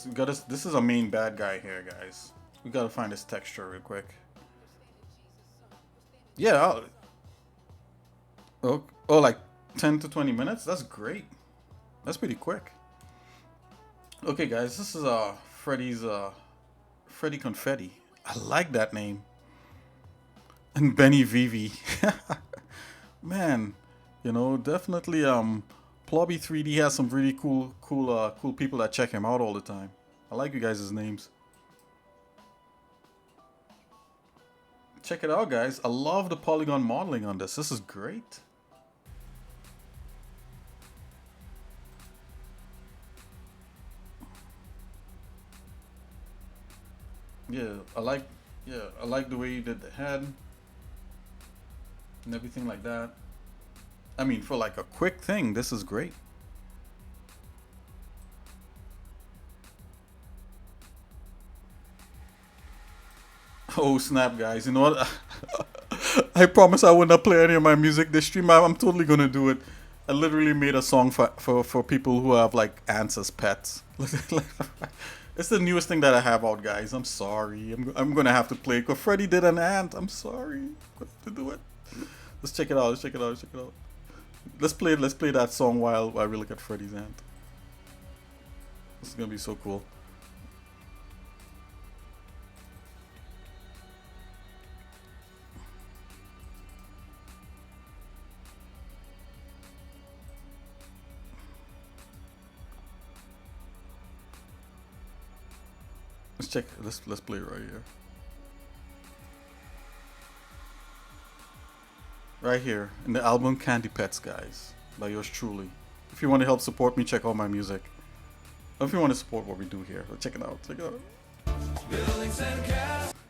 This is a main bad guy here, guys. We gotta find his texture real quick. Yeah. Oh, like 10 to 20 minutes? That's great. That's pretty quick. Okay, guys, this is Freddy Confetti. I like that name. And Benny Vivi. Man, definitely Plobby 3D has some really cool people that check him out all the time. I like you guys' names. Check it out, guys. I love the polygon modeling on this. This is great. Yeah, I like the way you did the head and everything like that. I mean, for like a quick thing, this is great. Oh snap, guys! You know what? I promise I would not play any of my music this stream. I'm totally gonna do it. I literally made a song for people who have like ants as pets. It's the newest thing that I have out, guys. I'm sorry. I'm gonna have to play it because Freddy did an ant. I'm sorry. I'm gonna have to do it. Let's check it out. Let's check it out. Let's check it out. Let's play that song while we look at Freddy's ant. This is gonna be so cool. Let's check. Let's play it right here. Right here in the album Candy Pets, guys, by yours truly. If you want to help support me, check out my music. Or if you want to support what we do here, check it out. Check it out.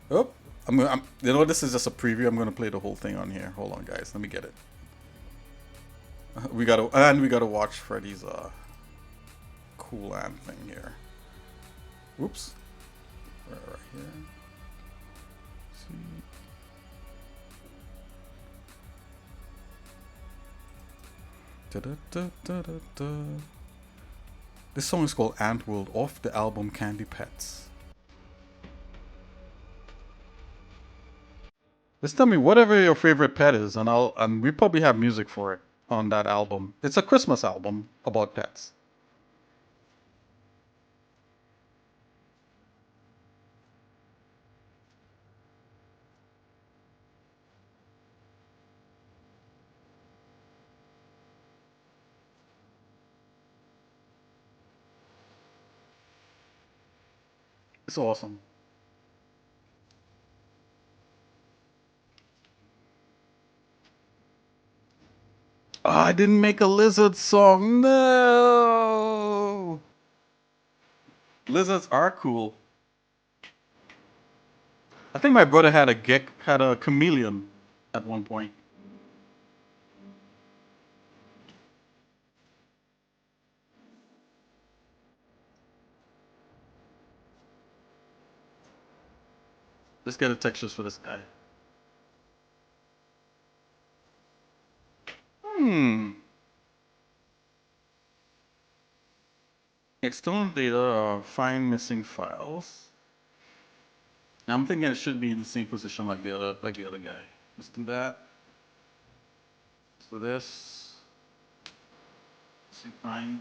Oh, you know, this is just a preview. I'm gonna play the whole thing on here. Hold on, guys. Let me get it. We gotta watch Freddy's cool ant thing here. Whoops. Right here. See. Da, da, da, da, da, da. This song is called Ant World off the album Candy Pets. Just tell me whatever your favorite pet is, and we probably have music for it on that album. It's a Christmas album about pets. It's awesome. Oh, I didn't make a lizard song. No. Lizards are cool. I think my brother had a chameleon at one point. Let's get the textures for this guy. External data find missing files. I'm thinking it should be in the same position like the other guy. Let's do that. So this. See find.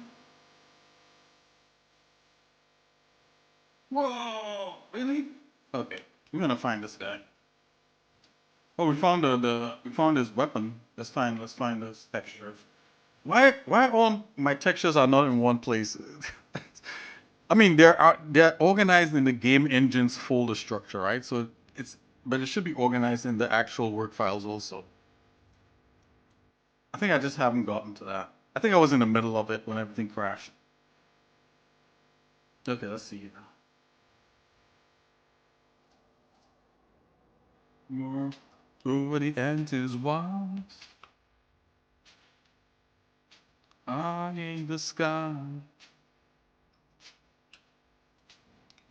Whoa! Really? Okay, we're gonna find this guy. Oh, we found we found his weapon. Let's find this texture. Why all my textures are not in one place? I mean, they're organized in the game engine's folder structure, right? So but it should be organized in the actual work files also. I think I just haven't gotten to that. I think I was in the middle of it when everything crashed. Okay, let's see now. More over the end is wild. I in the sky.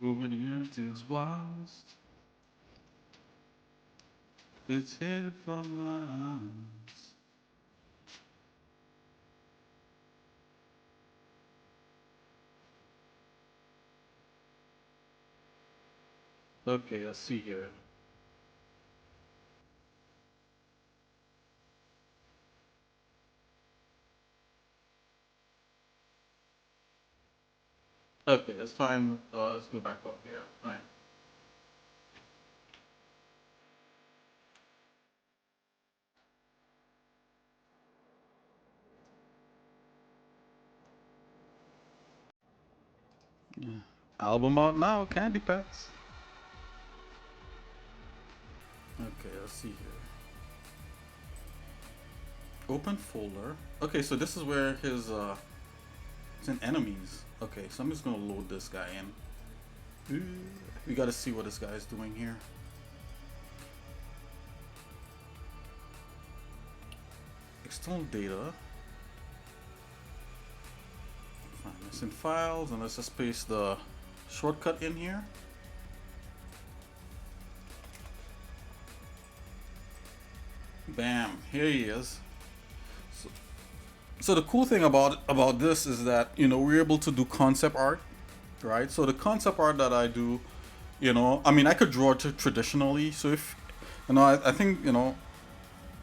Over the earth is vast. It's hid from my eyes. Okay, let's see here. Okay, that's fine. Let's go back up here. Fine. Yeah. Album out now, Candy Pets. Okay, let's see here. Open folder. Okay, so this is where his it's in enemies. Okay, so I'm just gonna load this guy in. We gotta see what this guy is doing here. External data. Find this in files, and let's just paste the shortcut in here. Bam! Here he is. So the cool thing about this is that, you know, we're able to do concept art, right? So the concept art that I do, you know, I mean, I could draw traditionally. So if, you know, I think, you know,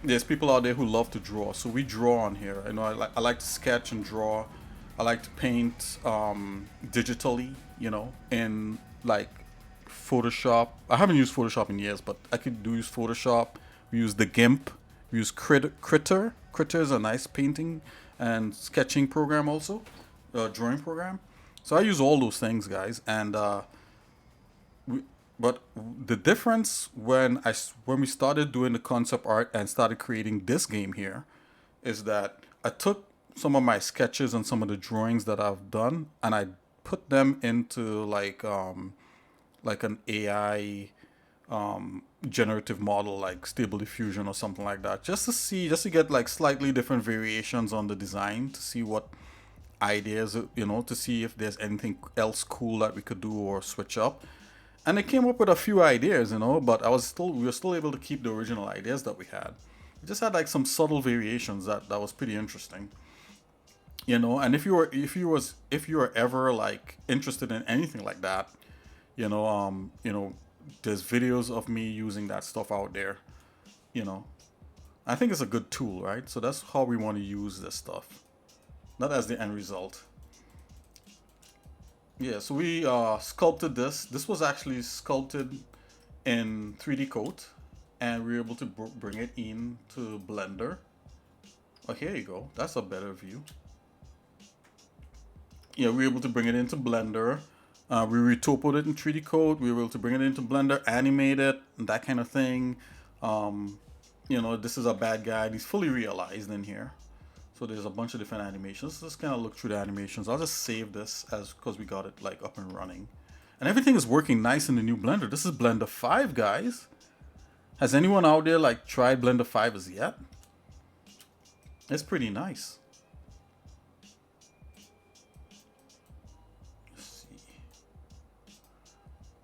there's people out there who love to draw. So we draw on here. You know, I like to sketch and draw. I like to paint digitally, you know, in like Photoshop. I haven't used Photoshop in years, but I could use Photoshop. We use the GIMP. We use Critter. Critter is a nice painting and sketching program also, drawing program. So I use all those things, guys. And but the difference when we started doing the concept art and started creating this game here is that I took some of my sketches and some of the drawings that I've done and I put them into like an AI generative model like Stable Diffusion or something like that, just to get like slightly different variations on the design, to see what ideas, you know, to see if there's anything else cool that we could do or switch up. And it came up with a few ideas, you know, but we were still able to keep the original ideas that we had. We just had like some subtle variations that was pretty interesting, you know. And if you were ever like interested in anything like that, you know, there's videos of me using that stuff out there, you know. I think it's a good tool, right? So that's how we want to use this stuff, not as the end result. Yeah, so we sculpted this. This was actually sculpted in 3D Coat, and we were able to bring it into Blender. Oh, here you go. That's a better view. Yeah, we were able to bring it into Blender. We retopoed it in 3D Coat. We were able to bring it into Blender, animate it, and that kind of thing. You know, this is a bad guy. And he's fully realized in here. So there's a bunch of different animations. Let's kind of look through the animations. I'll just save this because we got it like up and running. And everything is working nice in the new Blender. This is Blender 5, guys. Has anyone out there like tried Blender 5 as yet? It's pretty nice. Let's see.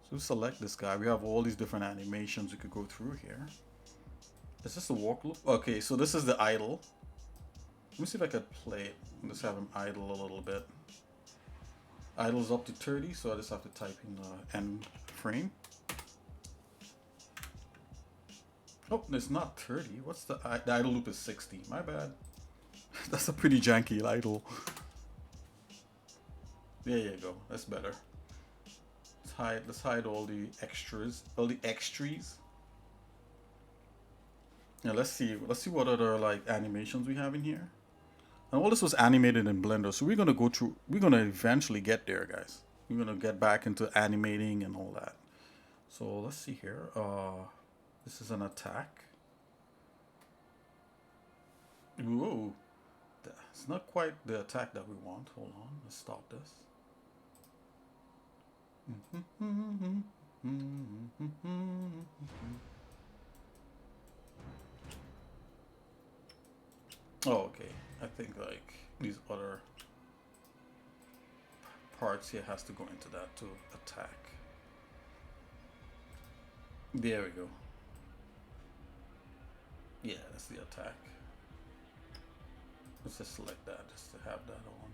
So select this guy. We have all these different animations we could go through here. Is this the walk loop? Okay, so this is the idle. Let me see if I could play it. Let's have him idle a little bit. Idle's up to 30, so I just have to type in the end frame. Oh, it's not 30. What's the idle loop is 60. My bad. That's a pretty janky idle. There you go. That's better. Let's hide all the extras. All the extras. Yeah, let's see what other like animations we have in here. And all this was animated in Blender, so we're gonna eventually get there, guys. We're gonna get back into animating and all that. So let's see here. This is an attack. Whoa, it's not quite the attack that we want. Hold on, let's stop this. Oh, okay. I think like these other parts here has to go into that to attack. There we go. Yeah, that's the attack. Let's just select that just to have that on.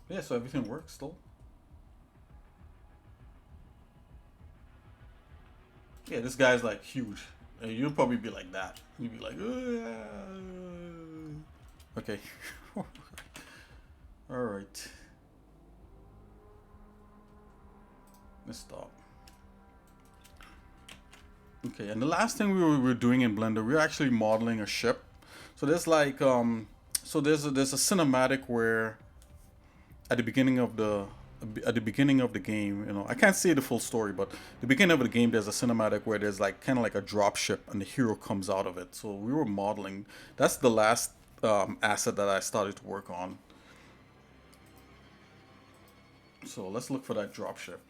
Yeah, so everything works still. Yeah, this guy's like huge. You'll probably be like that. You'll be like, okay. All right. Let's stop. Okay, and the last thing we were doing in Blender, we were actually modeling a ship. So there's like, there's a cinematic where at the beginning of the game, you know, I can't say the full story, but the beginning of the game, there's a cinematic where there's like kind of like a drop ship and the hero comes out of it. So we were modeling. That's the last asset that I started to work on. So let's look for that drop ship.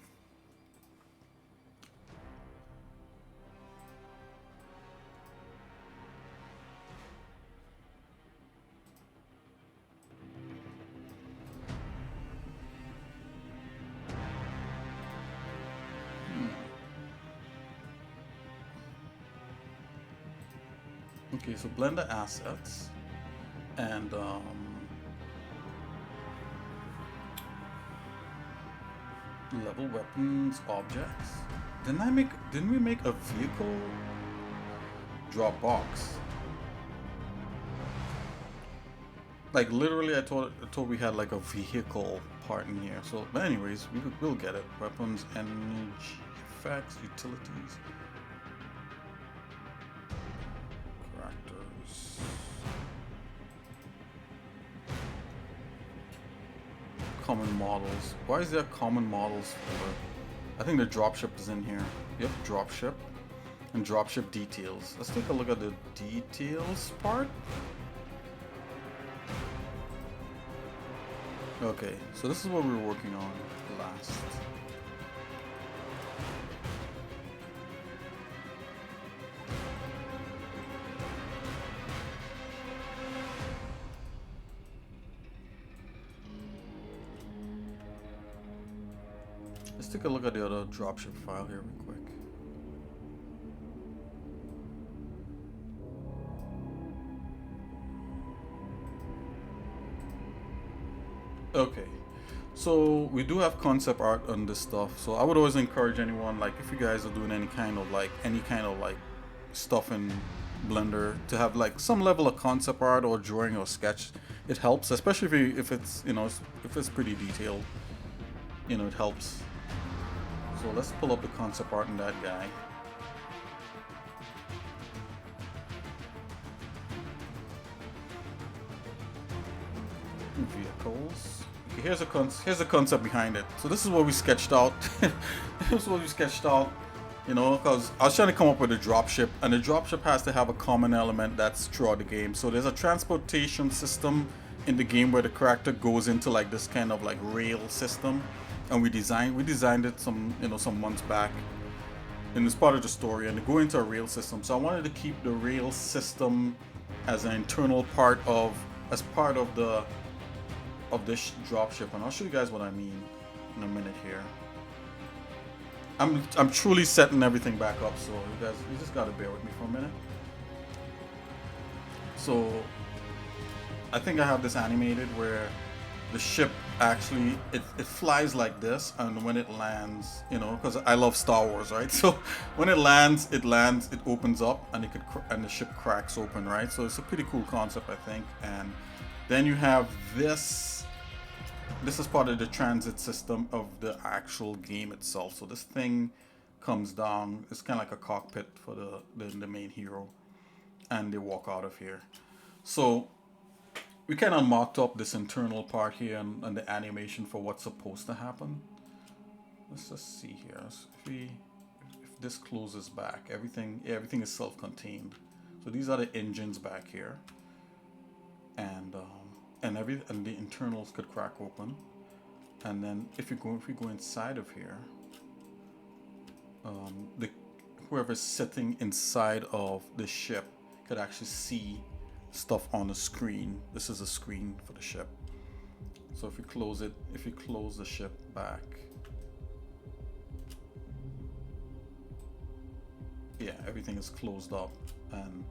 Okay, so Blender assets and level weapons, objects. Didn't we make a vehicle drop box? Like literally, I thought we had like a vehicle part in here. So, but anyways, we'll get it. Weapons, energy, effects, utilities. Common models. Why is there common models for? I think the dropship is in here. Yep, dropship and dropship details. Let's take a look at the details part. Okay, so this is what we were working on last. Let's take a look at the other dropship file here real quick. Okay, so we do have concept art on this stuff. So I would always encourage anyone, like if you guys are doing any kind of like stuff in Blender, to have like some level of concept art or drawing or sketch. It helps, especially if it's, you know, if it's pretty detailed. You know, it helps. So let's pull up the concept art in that guy. Vehicles. Okay, here's a concept behind it. So this is what we sketched out. This is what we sketched out. You know, because I was trying to come up with a dropship, and the dropship has to have a common element that's throughout the game. So there's a transportation system in the game where the character goes into like this kind of like rail system, and we designed it some months back, and it's part of the story, and they go into a rail system. So I wanted to keep the rail system as an internal part of this dropship, and I'll show you guys what I mean in a minute here. I'm truly setting everything back up, so you just gotta bear with me for a minute. So I think I have this animated where the ship actually it flies like this, and when it lands, you know, because I love Star Wars, right? So when it lands, it opens up, and the ship cracks open, right? So it's a pretty cool concept, I think. And then you have this. This is part of the transit system of the actual game itself. So this thing comes down. It's kind of like a cockpit for the main hero, and they walk out of here. So we kind of mocked up this internal part here and the animation for what's supposed to happen. Let's just see here. If this closes back, everything is self-contained. So these are the engines back here, and the internals could crack open. And then if we go inside of here, whoever's sitting inside of the ship could actually see stuff on the screen. This is a screen for the ship. So if you close the ship back, yeah, everything is closed up, and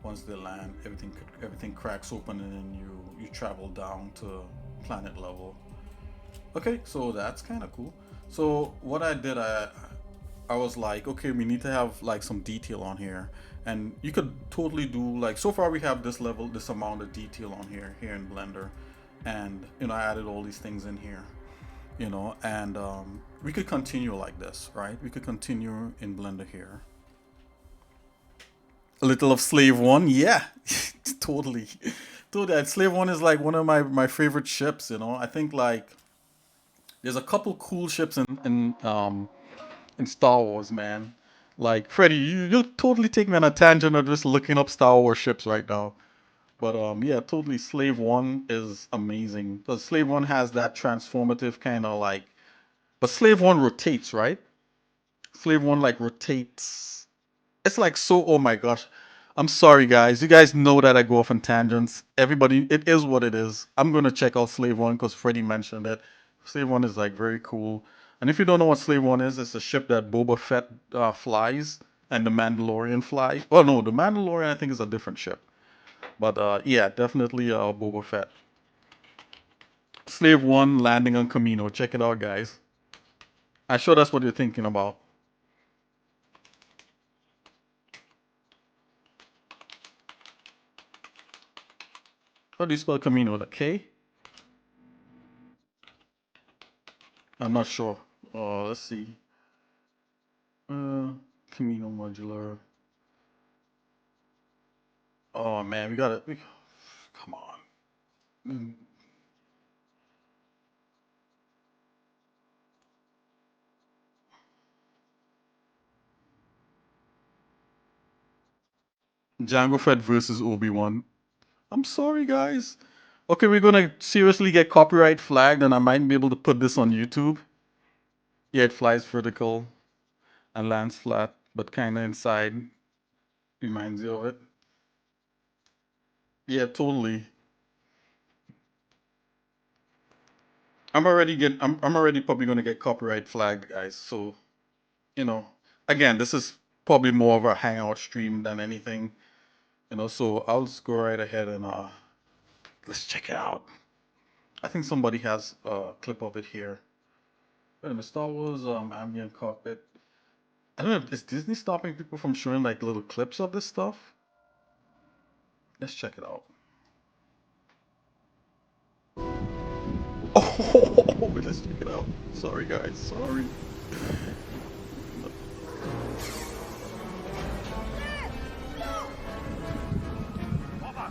once they land, everything cracks open, and then you travel down to planet level. Okay, so that's kind of cool. So what I did, I was like, okay, we need to have like some detail on here, and you could totally do like, so far we have this amount of detail on here in Blender, and you know, I added all these things in here, you know, and we could continue like this, right? We could continue in Blender here. A little of Slave One, yeah, totally. Slave One is like one of my favorite ships, you know. I think like there's a couple cool ships in Star Wars, man. Like Freddy, you'll totally take me on a tangent of just looking up Star Wars ships right now. But yeah, totally. Slave One is amazing because Slave One has that transformative kind of like, but Slave One rotates, right? Slave One like rotates. It's like so, oh my gosh. I'm sorry guys. You guys know that I go off on tangents. Everybody, it is what it is. I'm gonna check out Slave One because Freddy mentioned it. Slave One is like very cool. And if you don't know what Slave One is, it's a ship that Boba Fett flies and the Mandalorian fly. Oh no, the Mandalorian I think is a different ship. But yeah, definitely Boba Fett. Slave One landing on Camino. Check it out, guys. I'm sure that's what you're thinking about. How do you spell Camino? With a K? I'm not sure. Let's see. Camino modular. Oh man, we gotta. Come on. Jango Fett versus Obi-Wan. I'm sorry, guys. Okay, we're gonna seriously get copyright flagged, and I might be able to put this on YouTube. Yeah, it flies vertical and lands flat, but kinda inside. Reminds you of it. Yeah, totally. I'm already probably gonna get copyright flagged, guys. So, you know, again, this is probably more of a hangout stream than anything. You know, so I'll just go right ahead and let's check it out. I think somebody has a clip of it here. Wait a minute, Star Wars ambient cockpit. I don't know, is Disney stopping people from showing like little clips of this stuff? Let's check it out. Oh, let's check it out. Sorry guys, sorry.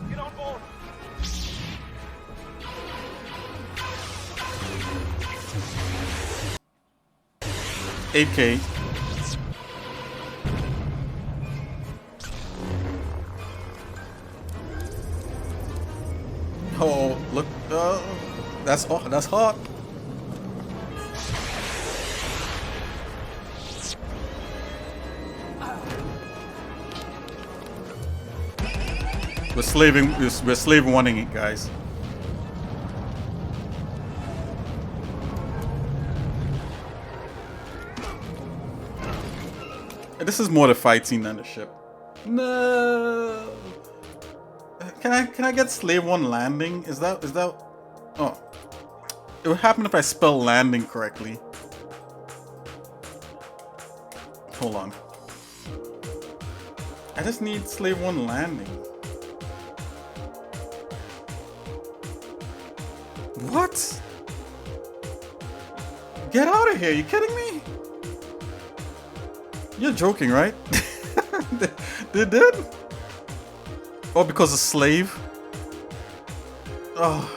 Get on board. 8K. Oh, look That's hot. We're slave wanting it, guys. This is more the fight scene than the ship. No. Can I get slave one landing? Is that oh. It would happen if I spell landing correctly. Hold on. I just need slave one landing. What? Get out of here, you kidding me? You're joking, right? They did? Oh, because of slave? Oh.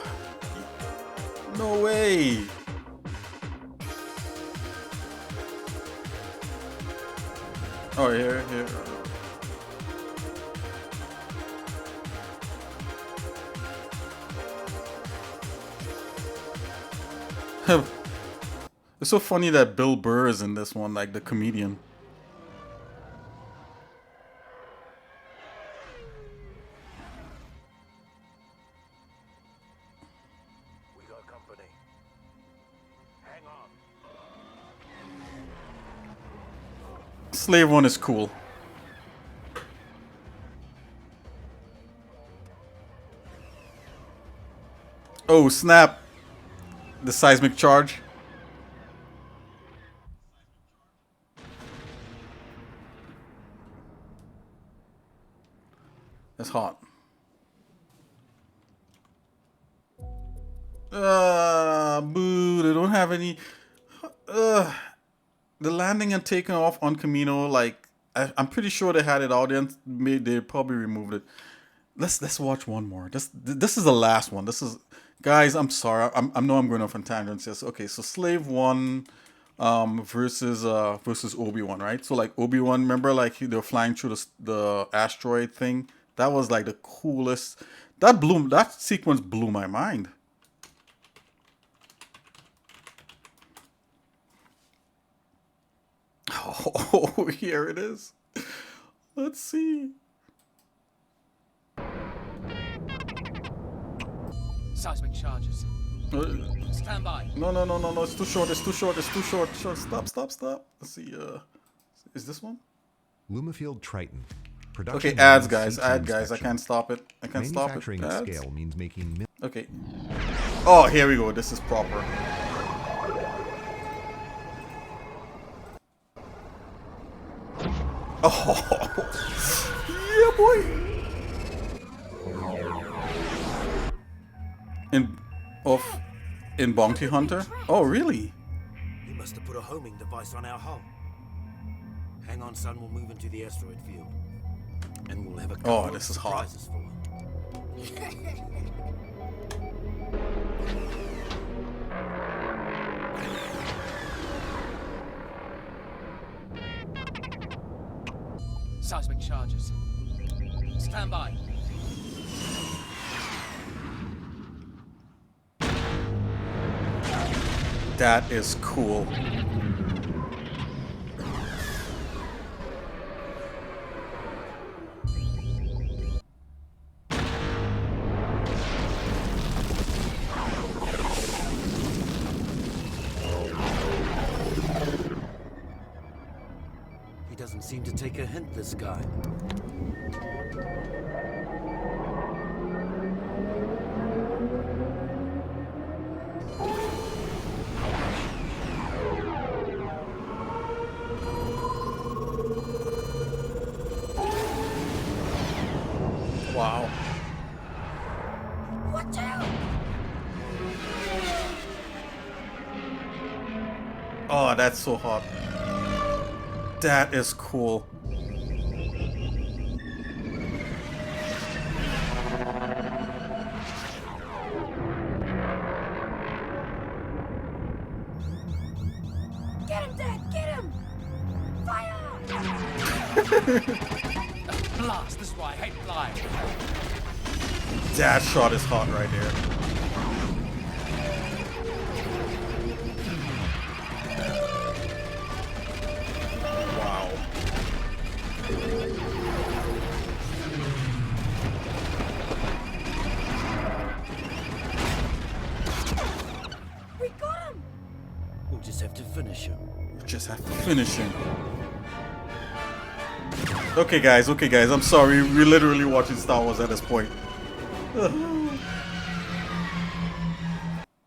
No way. Oh, here. It's so funny that Bill Burr is in this one, like the comedian. We got company. Hang on. Slave one is cool. Oh snap! The seismic charge. That's hot. Boo, they don't have any. The landing and taking off on Camino, like, I'm pretty sure they had it out there. They probably removed it. Let's watch one more. This is the last one. This is, guys, I'm sorry. I know I'm going off on tangents. Yes. Okay, so Slave 1 versus Obi-Wan, right? So like Obi-Wan, remember like they were flying through the asteroid thing? That was like the coolest. That sequence blew my mind. Oh, here it is. Let's see. Seismic charges. Stand by. No. It's too short. Stop. Let's see. Is this one? Lumafield Triton. Okay, ads, guys. I can't stop it. Manufacturing at scale means making. Okay. Oh, here we go. This is proper. Oh, yeah, boy. In Bounty Hunter? Oh, really? He must have put a homing device on our hull. Hang on, son. We'll move into the asteroid field, and we'll have a couple Oh, this is hot. surprises for him. Seismic charges. Stand by. That is cool. He doesn't seem to take a hint, this guy. Wow. Watch out! Oh, that's so hot. That is cool. Get him, Dad! Get him! Fire! Blast! This is why I hate flying. That shot is hot right here. We'll just have to finish him. Just have to finish him. Okay, guys. I'm sorry. We're literally watching Star Wars at this point.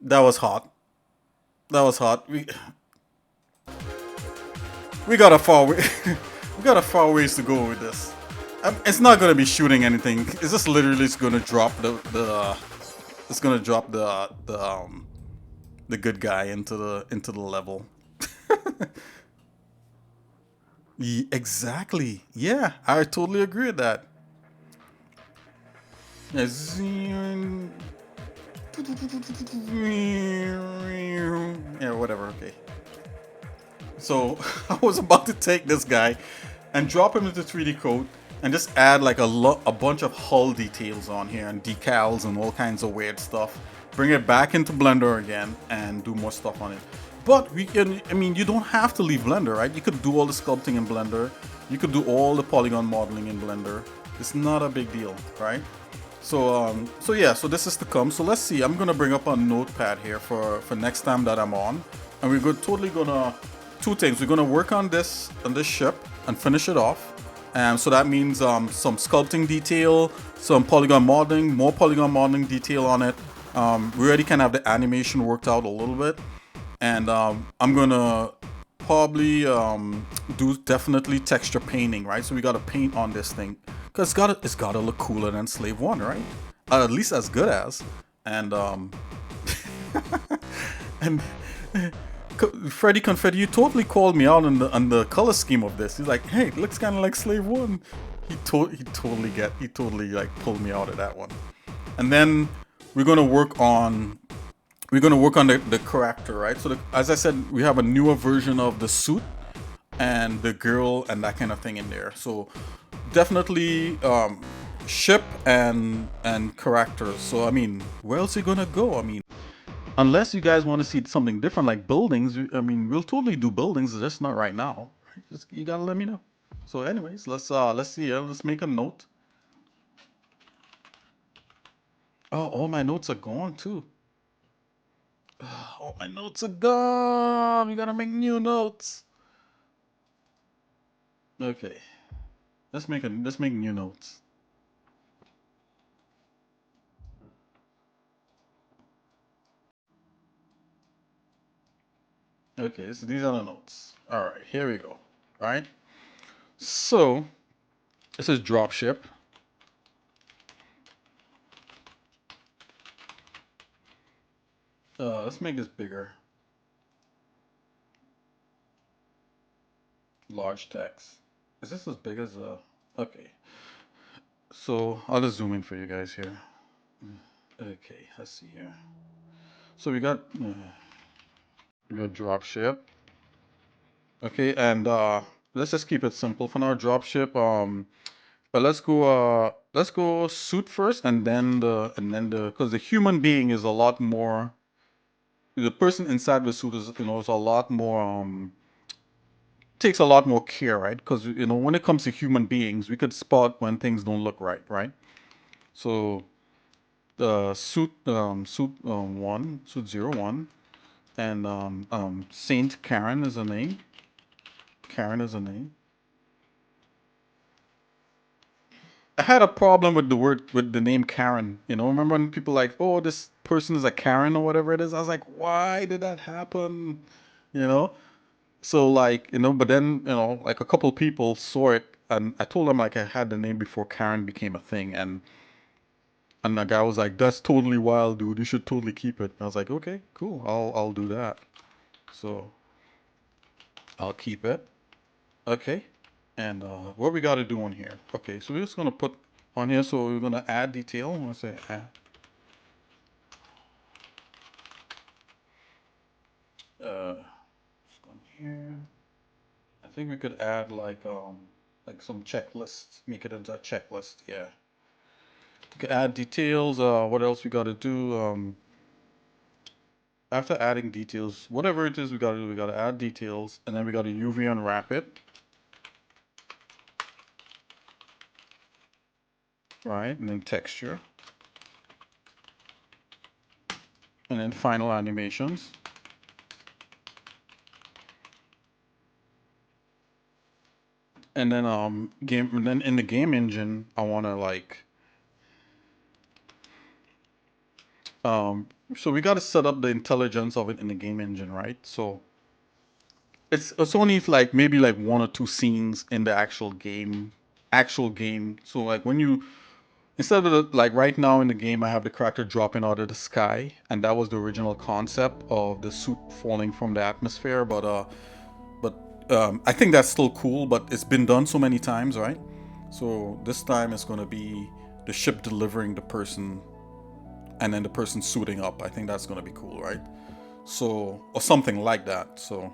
That was hot. We got a far way. We got a far ways to go with this. It's not gonna be shooting anything. It's just literally gonna drop it's gonna drop the good guy into the level. Exactly. Yeah, I totally agree with that. Yeah, whatever. Okay. So I was about to take this guy and drop him into 3D code and just add like a bunch of hull details on here and decals and all kinds of weird stuff. Bring it back into Blender again and do more stuff on it. But we can, I mean, you don't have to leave Blender, right? You could do all the sculpting in Blender. You could do all the polygon modeling in Blender. It's not a big deal, right? So yeah, so this is to come. So let's see. I'm gonna bring up a notepad here for next time that I'm on, and we're totally gonna two things. We're gonna work on this ship and finish it off. So that means some sculpting detail, some polygon modeling, more polygon modeling detail on it. We already kind of have the animation worked out a little bit, and I'm gonna probably do definitely texture painting, right? So we gotta paint on this thing because it's gotta look cooler than Slave 1, right? At least as good as. And and Freddy Confetti, you totally called me out on the color scheme of this. He's like, hey, it looks kind of like Slave 1. He totally like pulled me out of that one. And then we're gonna work on the character, right? So as I said, we have a newer version of the suit and the girl and that kind of thing in there. So definitely ship and characters. So I mean, where else are you gonna go? I mean, unless you guys want to see something different like buildings, I mean, we'll totally do buildings, just not right now. Just, you gotta let me know. So anyways, let's see. Let's make a note. Oh, all my notes are gone too. All my notes are gone. We gotta make new notes. Okay, let's make new notes. Okay, so these are the notes. All right, here we go. All right. So this is dropship. Let's make this bigger. Large text. Is this as big as okay. So I'll just zoom in for you guys here. Okay, let's see here. So we got dropship. Okay, and let's just keep it simple for now. Dropship. But let's go suit first, and then because the human being is a lot more. The person inside the suit is is a lot more takes a lot more care, right? Because when it comes to human beings, we could spot when things don't look right, right? So the suit 01, and Saint Karen is a name. Karen is a name. I had a problem with the name Karen. Remember when people like, oh, this person is a Karen or whatever it is? I was like, why did that happen? You know? So like, but then, like a couple people saw it and I told them like I had the name before Karen became a thing, and the guy was like, that's totally wild, dude. You should totally keep it. I was like, okay, cool. I'll do that. So I'll keep it. Okay. And what we got to do on here? Okay, so we're just gonna put on here. So we're gonna add detail. I'm gonna say add. Just on here. I think we could add like some checklists. Make it into a checklist. Yeah. We could add details. What else we got to do? After adding details, whatever it is we got to do, we got to add details, and then we got to UV unwrap it. Right, and then texture. And then final animations. And then in the game engine, I want to like so we got to set up the intelligence of it in the game engine, right? So it's only like maybe like one or two scenes in the actual game. So like when you instead of like right now in the game, I have the character dropping out of the sky, and that was the original concept of the suit falling from the atmosphere. But I think that's still cool. But it's been done so many times, right? So this time it's gonna be the ship delivering the person, and then the person suiting up. I think that's gonna be cool, right? So or something like that. So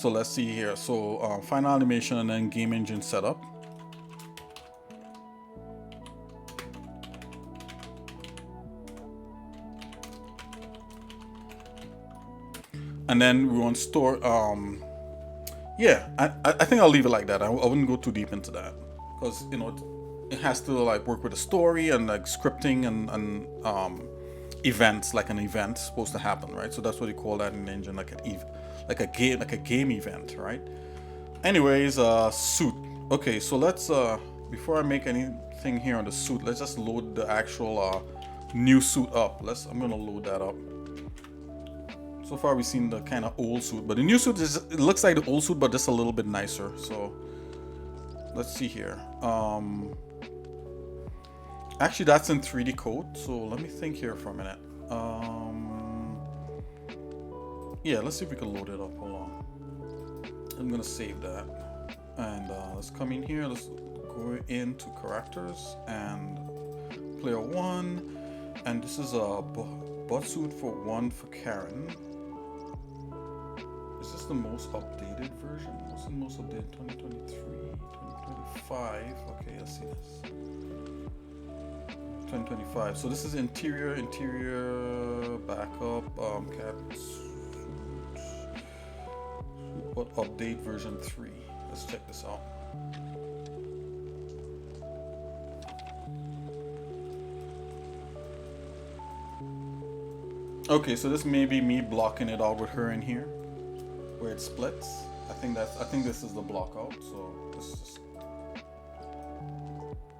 let's see here. So final animation and then game engine setup. And then we want store. Yeah, I think I'll leave it like that. I wouldn't go too deep into that because you know it has to like work with the story and like scripting and events, like an event supposed to happen, right? So that's what you call that in the engine, like like a game event, right? Anyways, suit. Okay, so let's before I make anything here on the suit, let's just load the actual new suit up. I'm gonna load that up. So far we've seen the kind of old suit, but the new suit it looks like the old suit, but just a little bit nicer. So let's see here. Actually that's in 3D code, so let me think here for a minute. Yeah, let's see if we can load it up. Hold on. I'm gonna save that. And let's come in here. Let's go into characters and player 1. And this is a butt suit for 1 for Karen. Is this the most updated version? What's the most updated? 2023, 2025. Okay, let's see this. 2025. So this is interior backup, cat suit. What update version 3? Let's check this out. Okay, so this may be me blocking it out with her in here, where it splits. I think this is the block out. So this is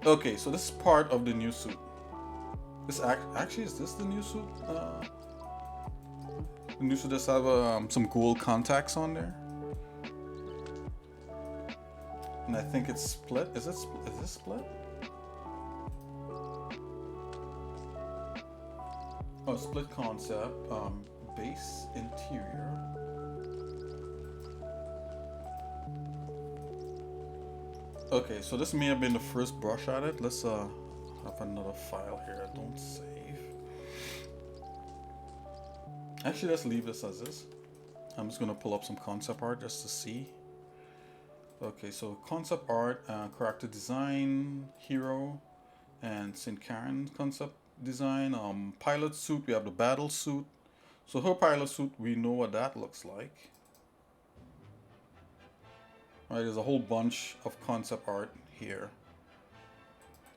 okay. So this is part of the new suit. This actually is this the new suit? The new suit does have some gold contacts on there, and I think it's split. Is this split? Oh, split concept. Base interior. Okay, so this may have been the first brush at it. Let's have another file here. Don't save. Actually, let's leave this as is. I'm just gonna pull up some concept art just to see. Okay, so concept art, character design, hero, and St. Karen concept design. Pilot suit, we have the battle suit. So her pilot suit, we know what that looks like. Right, there's a whole bunch of concept art here.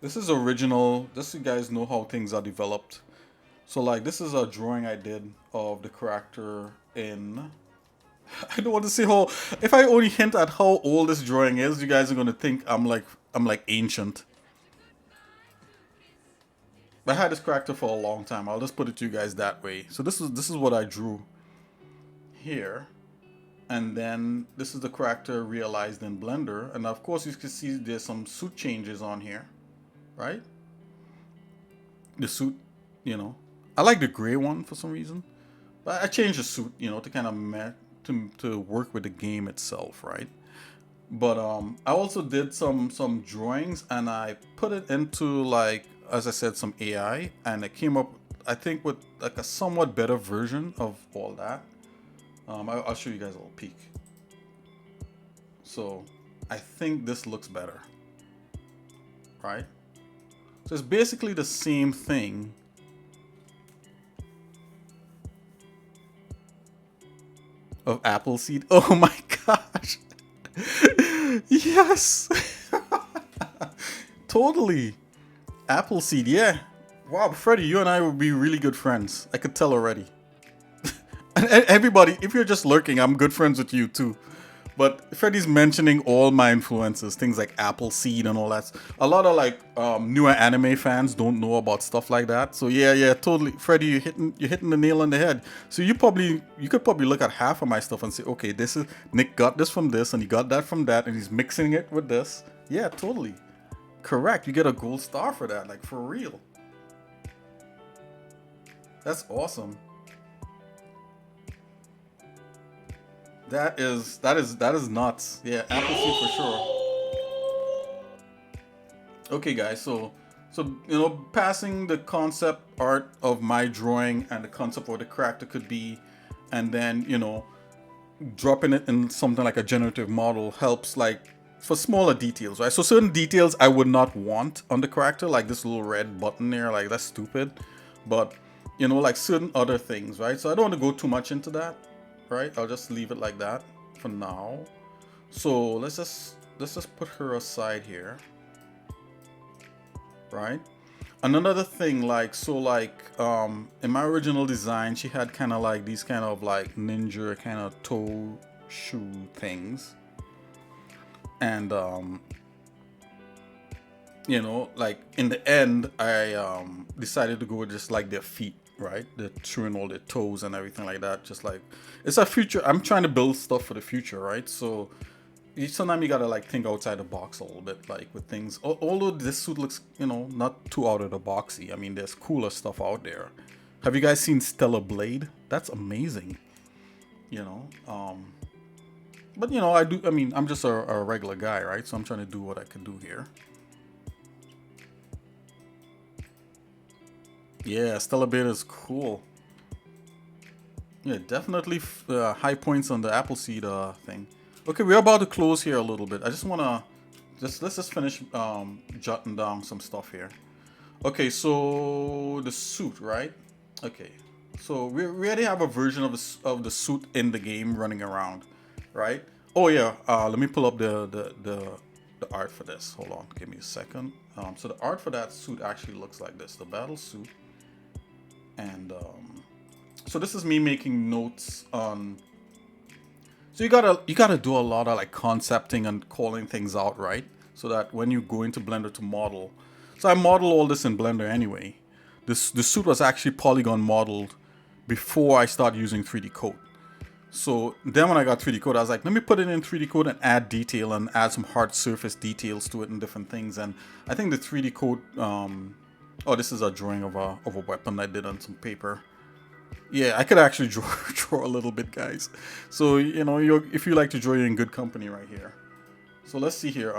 This is original, just so you guys know how things are developed. So like this is a drawing I did of the character in I don't want to say how, if I only hint at how old this drawing is, you guys are gonna think I'm like ancient. But I had this character for a long time. I'll just put it to you guys that way. So this is what I drew here. And then this is the character realized in Blender. And of course you can see there's some suit changes on here, right? The suit, you know, I like the gray one for some reason, but I changed the suit, you know, to kind of to work with the game itself, right? But I also did some drawings and I put it into, like, as I said, some AI, and it came up, I think, with like a somewhat better version of all that. I'll show you guys a little peek. So I think this looks better, right? So it's basically the same thing. Of Appleseed. Oh my gosh. Yes. Totally. Appleseed, yeah. Wow, Freddy, you and I would be really good friends. I could tell already. And everybody, if you're just lurking, I'm good friends with you too. But Freddie's mentioning all my influences, things like Appleseed and all that. A lot of like newer anime fans don't know about stuff like that. So yeah, totally, Freddie, you're hitting the nail on the head. So you could probably look at half of my stuff and say, okay, this is Nick got this from this, and he got that from that, and he's mixing it with this. Yeah, totally. Correct. You get a gold star for that, like for real. That's awesome. That is nuts. Yeah, Appleseed for sure. Okay, guys. So passing the concept art of my drawing and the concept of what the character could be, and then dropping it in something like a generative model helps, like for smaller details, right? So certain details I would not want on the character, like this little red button there, like that's stupid. But like certain other things, right? So I don't want to go too much into that. Right, I'll just leave it like that for now. So let's just put her aside here. Right. And another thing, in my original design, she had kind of like these kind of like ninja kind of toe shoe things, and like in the end, I decided to go with just like their feet. Right, they're showing all their toes and everything like that. Just like it's a future. I'm trying to build stuff for the future, right? So sometimes you gotta like think outside the box a little bit, like with things. Although this suit looks, not too out of the boxy. I mean, there's cooler stuff out there. Have you guys seen Stellar Blade? That's amazing. But I do. I mean, I'm just a regular guy, right? So I'm trying to do what I can do here. Yeah, Stellar Beta is cool. Yeah, definitely high points on the Appleseed thing. Okay, we're about to close here a little bit. I just wanna let's just finish jotting down some stuff here. Okay, so the suit, right? Okay, so we already have a version of the suit in the game running around, right? Oh yeah, let me pull up the art for this. Hold on, give me a second. So the art for that suit actually looks like this: the battle suit. And so this is me making notes on. So you gotta do a lot of like concepting and calling things out, right? So that when you go into Blender to model. So I model all this in Blender anyway. The suit was actually polygon modeled before I started using 3D Code. So then when I got 3D Code, I was like, let me put it in 3D Code and add detail and add some hard surface details to it and different things. And I think the 3D Code. Oh, this is a drawing of a weapon I did on some paper. Yeah, I could actually draw a little bit, guys. So if you like to draw, you're in good company right here. So let's see here.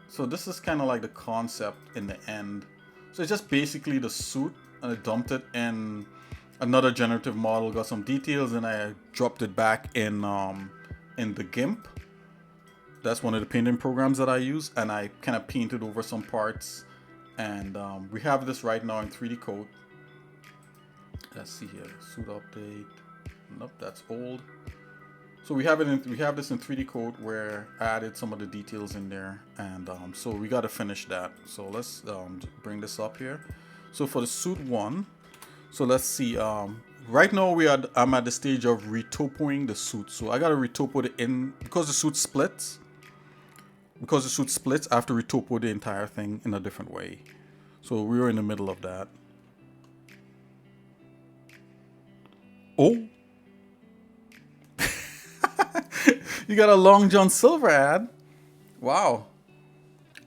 So this is kind of like the concept in the end. So it's just basically the suit, and I dumped it in another generative model, got some details, and I dropped it back in the GIMP. That's one of the painting programs that I use, and I kind of painted over some parts. And we have this right now in 3D Code. Let's see here, suit update. Nope, that's old. So we have this in 3D Code where I added some of the details in there, and so we got to finish that. So let's bring this up here. So for the suit one, so let's see. Right now I'm at the stage of retopoing the suit. So I got to retopo it in because the suit splits. Because the suit splits, I have to retopo the entire thing in a different way. So we were in the middle of that. Oh. You got a Long John Silver ad. Wow.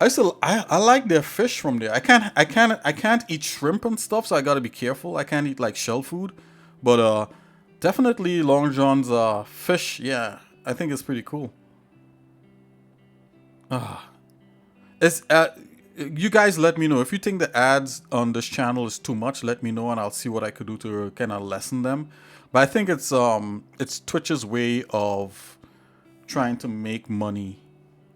I like their fish from there. I can't eat shrimp and stuff, so I gotta be careful. I can't eat like shell food. But definitely Long John's fish, yeah, I think it's pretty cool. It's you guys let me know if you think the ads on this channel is too much. Let me know and I'll see what I could do to kind of lessen them. But I think it's Twitch's way of trying to make money,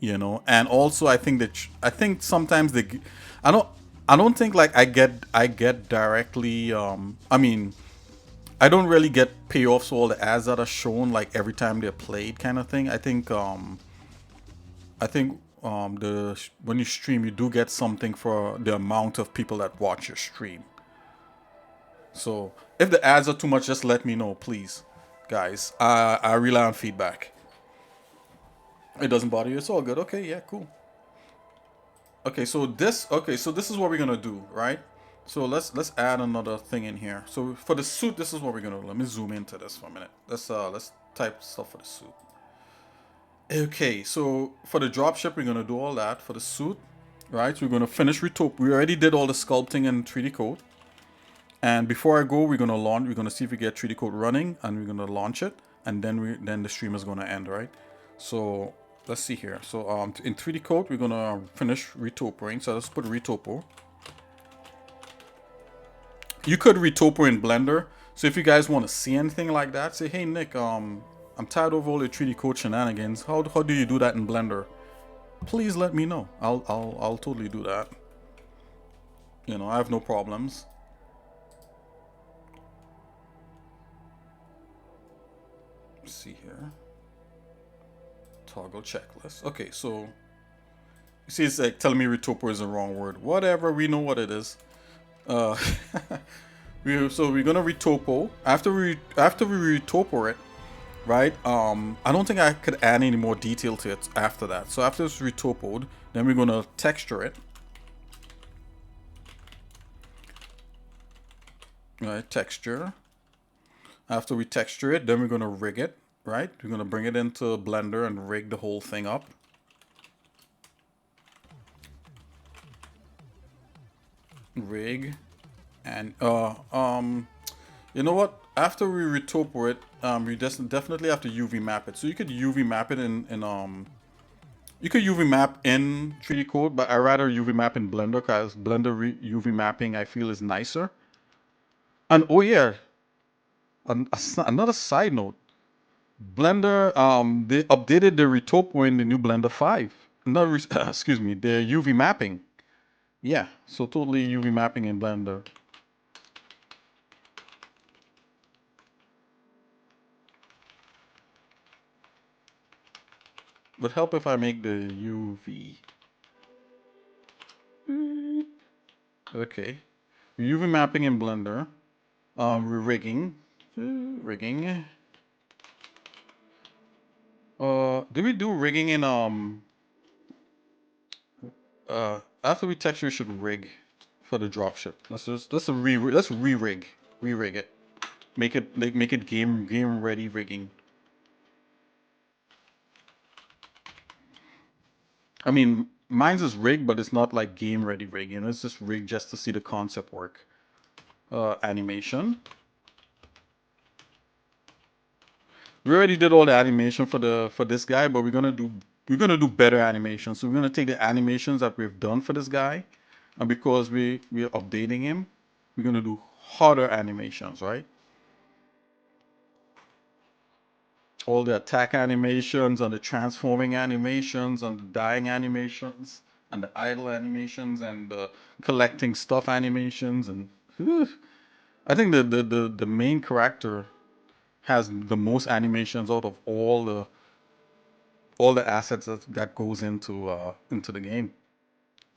and also I think sometimes I don't think like I get directly I mean I don't really get payoffs for all the ads that are shown like every time they're played kind of thing. I think when you stream, you do get something for the amount of people that watch your stream. So if the ads are too much, just let me know, please, guys. I rely on feedback. It doesn't bother you. It's all good. Okay, yeah, cool. Okay, so this is what we're gonna do, right? So let's add another thing in here. So for the suit, this is what we're gonna do. Let me zoom into this for a minute. Let's type stuff for the suit. Okay, so for the dropship, we're gonna do all that. For the suit, right? We're gonna finish retop. We already did all the sculpting in 3D code. And before I go, we're gonna see if we get 3D code running, and we're gonna launch it, and then the stream is gonna end, right? So let's see here. So in 3D code, we're gonna finish retopoing. So let's put retopo. You could retopo in Blender. So if you guys want to see anything like that, say, hey Nick, I'm tired of all the 3D code shenanigans. How do you do that in Blender? Please let me know. I'll totally do that. You know, I have no problems. Let's see here. Toggle checklist. Okay, so you see, it's like telling me retopo is the wrong word. Whatever, we know what it is. So we're gonna retopo. After we retopo it, right? I don't think I could add any more detail to it after that. So after it's retopoed, then we're gonna texture it. Right, texture. After we texture it, then we're gonna rig it, right? We're gonna bring it into Blender and rig the whole thing up. Rig. And you know what? After we retopo it, we just definitely have to UV map it. So you could UV map it in you could UV map in 3D code, but I rather UV map in Blender because Blender UV mapping I feel is nicer. And oh yeah, another side note. Blender, they updated the retopo in the new Blender 5. No, excuse me, the UV mapping. Yeah, so totally UV mapping in Blender. Would help if I make the UV. Okay. UV mapping in Blender. We're rigging. Rigging. Did we do rigging in after we texture, we should rig for the dropship. Let's re-rig it. Make it game ready rigging. I mean, mine's is rigged, but it's not like game ready rig. You know, it's just rigged just to see the concept work. Animation. We already did all the animation for this guy, but we're gonna do better animation. So we're gonna take the animations that we've done for this guy, and because we're updating him, we're gonna do harder animations, right? All the attack animations and the transforming animations and the dying animations and the idle animations and the collecting stuff animations and I think the main character has the most animations out of all the assets that goes into the game.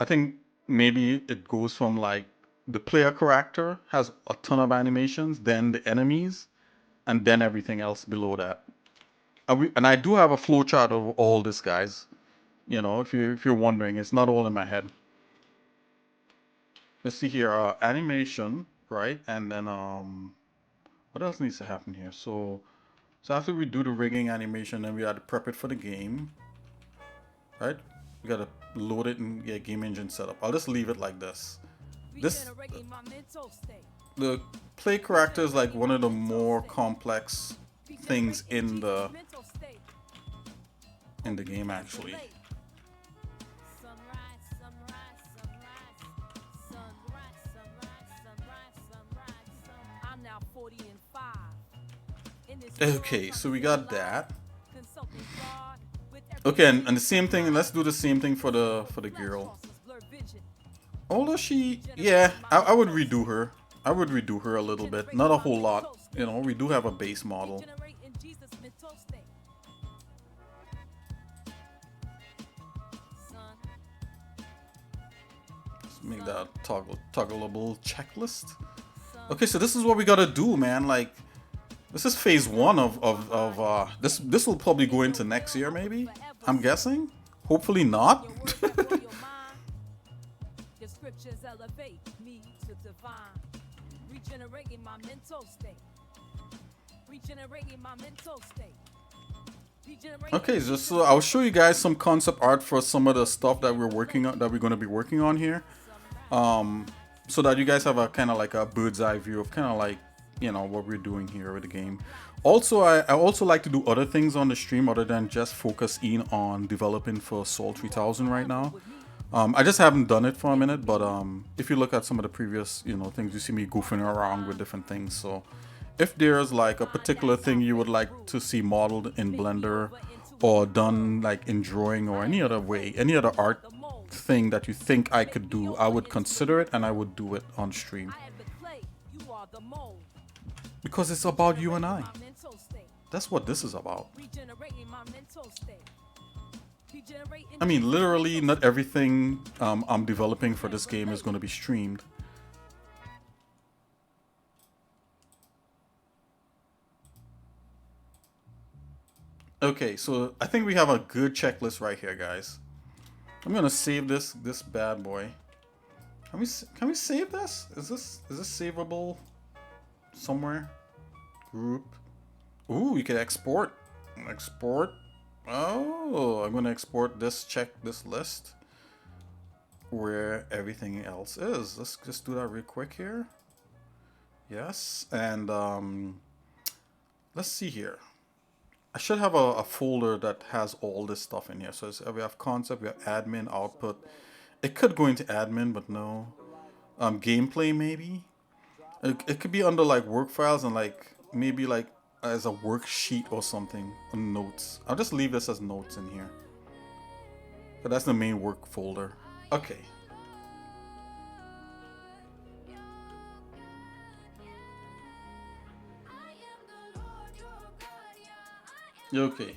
I think maybe it goes from like the player character has a ton of animations, then the enemies, and then everything else below that. And I do have a flowchart of all this, guys. You know, if you're wondering, it's not all in my head. Let's see here, animation, right? And then what else needs to happen here? So after we do the rigging animation, then we have to prep it for the game, right? We gotta load it and get game engine set up. I'll just leave it like this. The play character is like one of the more complex things in the game actually. Okay, so we got that. Okay, and the same thing. Let's do the same thing for the girl. Although she, yeah, I would redo her. I would redo her a little bit, not a whole lot. You know, we do have a base model. Let's make that toggleable checklist. Okay, so this is what we gotta do, man. Like, This is phase one of this. This will probably go into next year, maybe. I'm guessing. Hopefully not. The scriptures elevate me to divine, regenerating my mental state. Regenerating my mental state. Okay, so I'll show you guys some concept art for some of the stuff that we're working on, that we're going to be working on here, so that you guys have a kind of like a bird's eye view of kind of like, you know, what we're doing here with the game. Also, I also like to do other things on the stream other than just focus in on developing for Soul 3000 right now. I just haven't done it for a minute, but if you look at some of the previous, you know, things, you see me goofing around with different things. So if there's like a particular thing you would like to see modeled in Blender or done like in drawing or any other way, any other art thing that you think I could do, I would consider it and I would do it on stream. Because it's about you and I. That's what this is about. I mean, literally not everything I'm developing for this game is going to be streamed. Okay, so I think we have a good checklist right here, guys. I'm gonna save this bad boy. Can we save this? Is this savable somewhere? Group. Ooh, we can export. Export. Oh, I'm gonna export this. Check this list where everything else is. Let's just do that real quick here. Yes, and let's see here. I should have a folder that has all this stuff in here. So we have concept, we have admin, output. It could go into admin, but no. Gameplay maybe. It could be under like work files and like maybe like as a worksheet or something. Notes. I'll just leave this as notes in here. But that's the main work folder. Okay. Okay.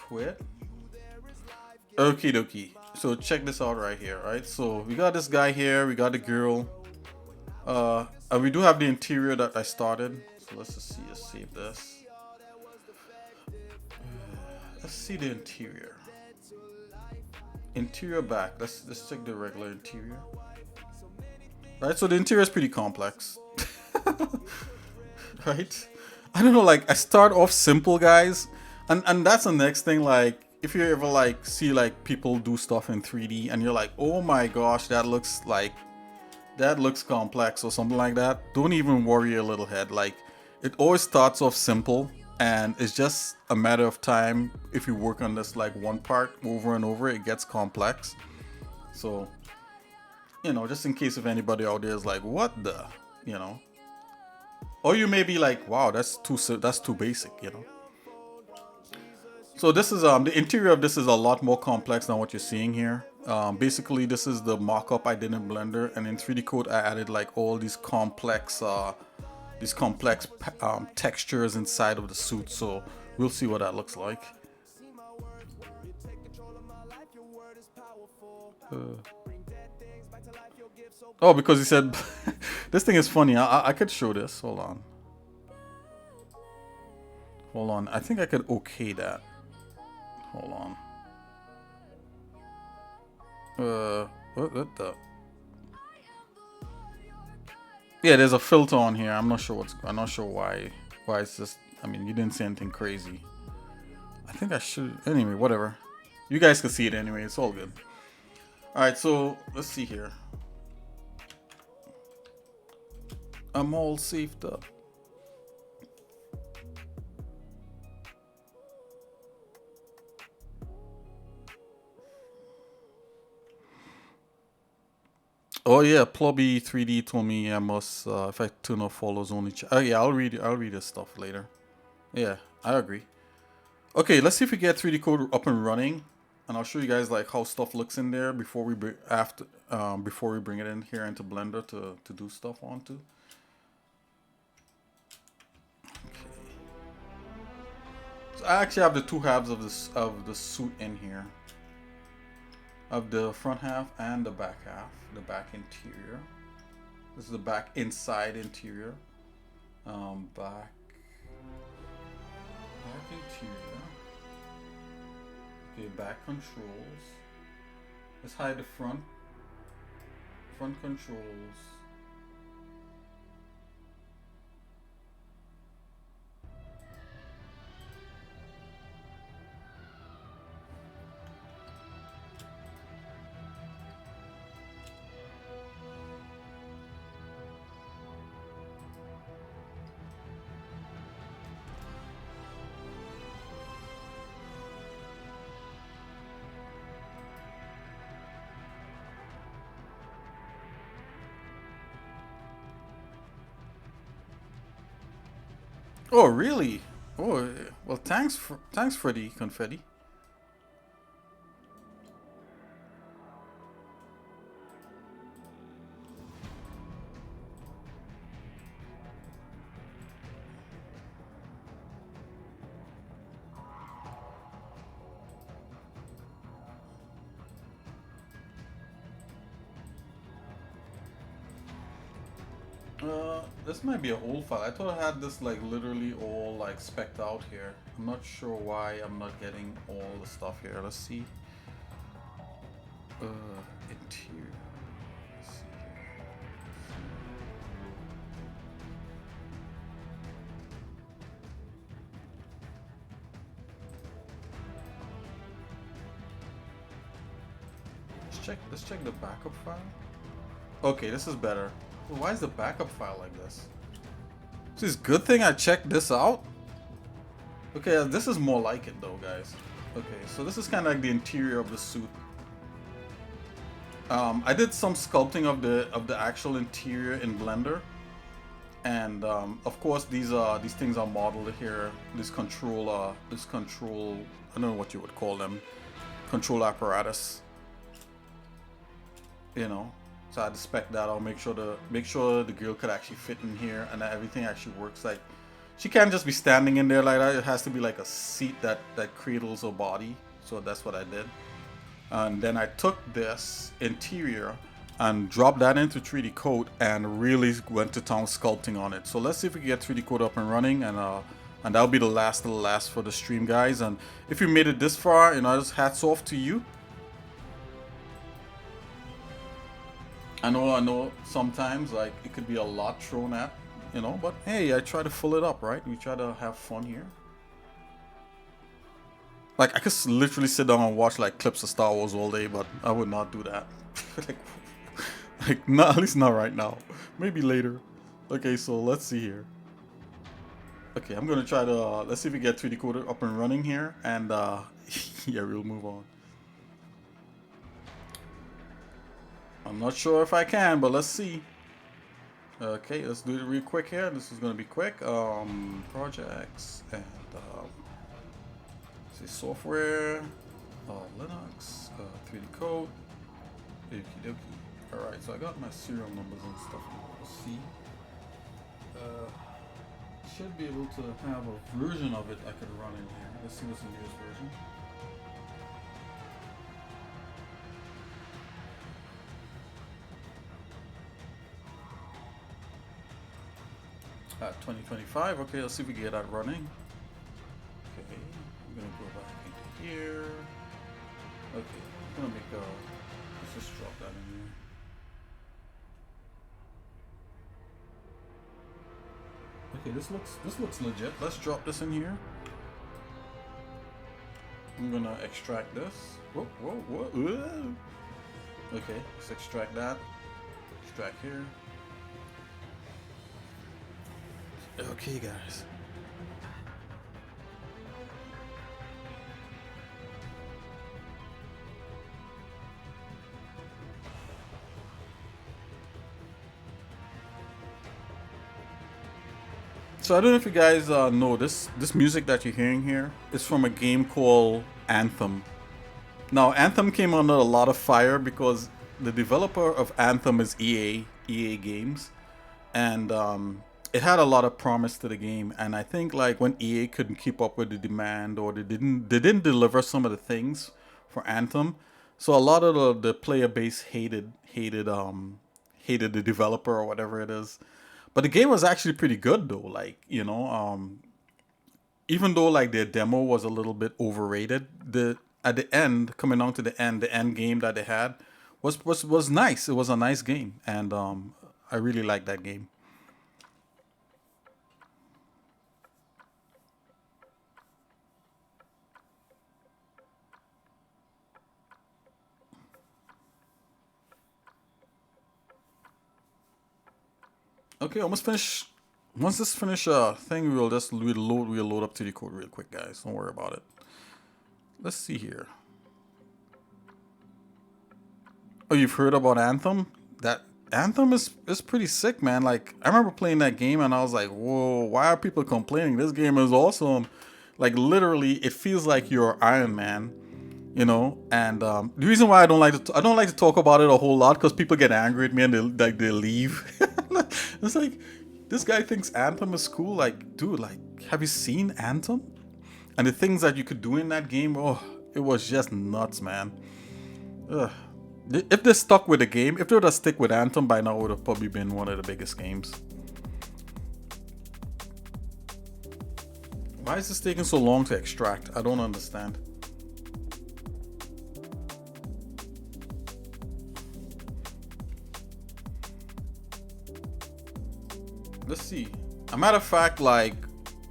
Quit. Okie dokie. So check this out right here, right? So we got this guy here, we got the girl. And we do have the interior that I started. So let's just see, let's save this. Let's see the interior. Interior back. Let's check the regular interior. Right, so the interior is pretty complex. Right? I don't know, like I start off simple, guys. And that's the next thing, like if you ever like see like people do stuff in 3D and you're like, oh my gosh, that looks complex or something like that. Don't even worry your little head. Like it always starts off simple. And it's just a matter of time. If you work on this like one part over and over, it gets complex. So, you know, just in case if anybody out there is like, what the, you know, or you may be like, wow, that's too basic, you know. So this is the interior of this is a lot more complex than what you're seeing here. Basically, this is the mock-up I did in Blender, and in 3D Code I added like all these complex textures inside of the suit, so we'll see what that looks like. Oh, because he said this thing is funny. I could show this. Hold on. I think I could okay that. Hold on. What the? Yeah, there's a filter on here. I'm not sure why it's just, I mean, you didn't say anything crazy. I think I should, anyway, whatever. You guys can see it anyway, it's all good. Alright, so let's see here. I'm all saved up. Oh yeah, Plobby 3D told me I must if I turn off follows only. Oh yeah, I'll read this stuff later. Yeah, I agree. Okay, let's see if we get 3D Code up and running, and I'll show you guys like how stuff looks in there before we bring it in here into Blender to do stuff onto. Okay. So I actually have the two halves of the suit in here. of the front half and the back half, the back interior. This is the back inside interior. Back interior. Okay, back controls. Let's hide the front controls. Oh, really? Oh, well, thanks for the confetti. This might be an old file. I thought I had this like literally all like specced out here. I'm not sure why I'm not getting all the stuff here. Let's see. Interior. Let's see here. Let's check the backup file. Okay, this is better. Why is the backup file like this? It's a good thing I checked this out. Okay, this is more like it though, guys. Okay, so this is kind of like the interior of the suit. I did some sculpting of the actual interior in Blender, and of course these things are modeled here. This control, I don't know what you would call them, control apparatus. You know. So I had to spec that out, make sure the girl could actually fit in here and that everything actually works. Like, she can't just be standing in there like that. It has to be like a seat that cradles her body. So that's what I did. And then I took this interior and dropped that into 3D Code and really went to town sculpting on it. So let's see if we can get 3D Code up and running, and that'll be the last for the stream, guys. And if you made it this far, you know, just hats off to you. I know sometimes like it could be a lot thrown at, you know, but hey, I try to fill it up, right? We try to have fun here. Like, I could literally sit down and watch like clips of Star Wars all day, but I would not do that. like not, at least not right now. Maybe later. Okay, so let's see here. Okay, I'm gonna try to let's see if we get 3D Coder up and running here, and yeah, we'll move on. I'm not sure if I can, but let's see. Okay, let's do it real quick here. This is going to be quick. Projects and see software, Linux, 3D Code. Okie dokie. All right, so I got my serial numbers and stuff. Let's see. Should be able to have a version of it I could run in here. Let's see what's the newest version. 2025. Okay, let's see if we can get that running. Okay, I'm gonna go back into here. Okay, I'm gonna make a. Let's just drop that in here. Okay, this looks legit. Let's drop this in here. I'm gonna extract this. Whoa. Okay, let's extract that. Extract here. Okay, guys. So I don't know if you guys know this music that you're hearing here is from a game called Anthem. Now, Anthem came under a lot of fire because the developer of Anthem is EA Games, and it had a lot of promise to the game. And I think like when EA couldn't keep up with the demand, or they didn't deliver some of the things for Anthem, So a lot of the player base hated the developer or whatever it is. But the game was actually pretty good though. Like, even though like their demo was a little bit overrated, the at the end, coming down to the end game that they had was nice. It was a nice game, and I really liked that game. Okay, almost finished. Once this finish thing, we'll load up to the code real quick, guys. Don't worry about it. Let's see here. Oh, you've heard about Anthem? That Anthem is pretty sick, man. Like, I remember playing that game and I was like, whoa, why are people complaining? This game is awesome. Like, literally, it feels like you're Iron Man, And the reason why I don't like to talk about it a whole lot, because people get angry at me and they leave. It's like, this guy thinks Anthem is cool. Like, dude, like, have you seen Anthem? And the things that you could do in that game, oh, it was just nuts, man. Ugh. If they stuck with the game, if they would have stick with Anthem by now, it would have probably been one of the biggest games. Why is this taking so long to extract? I don't understand. Let's see. A matter of fact, like,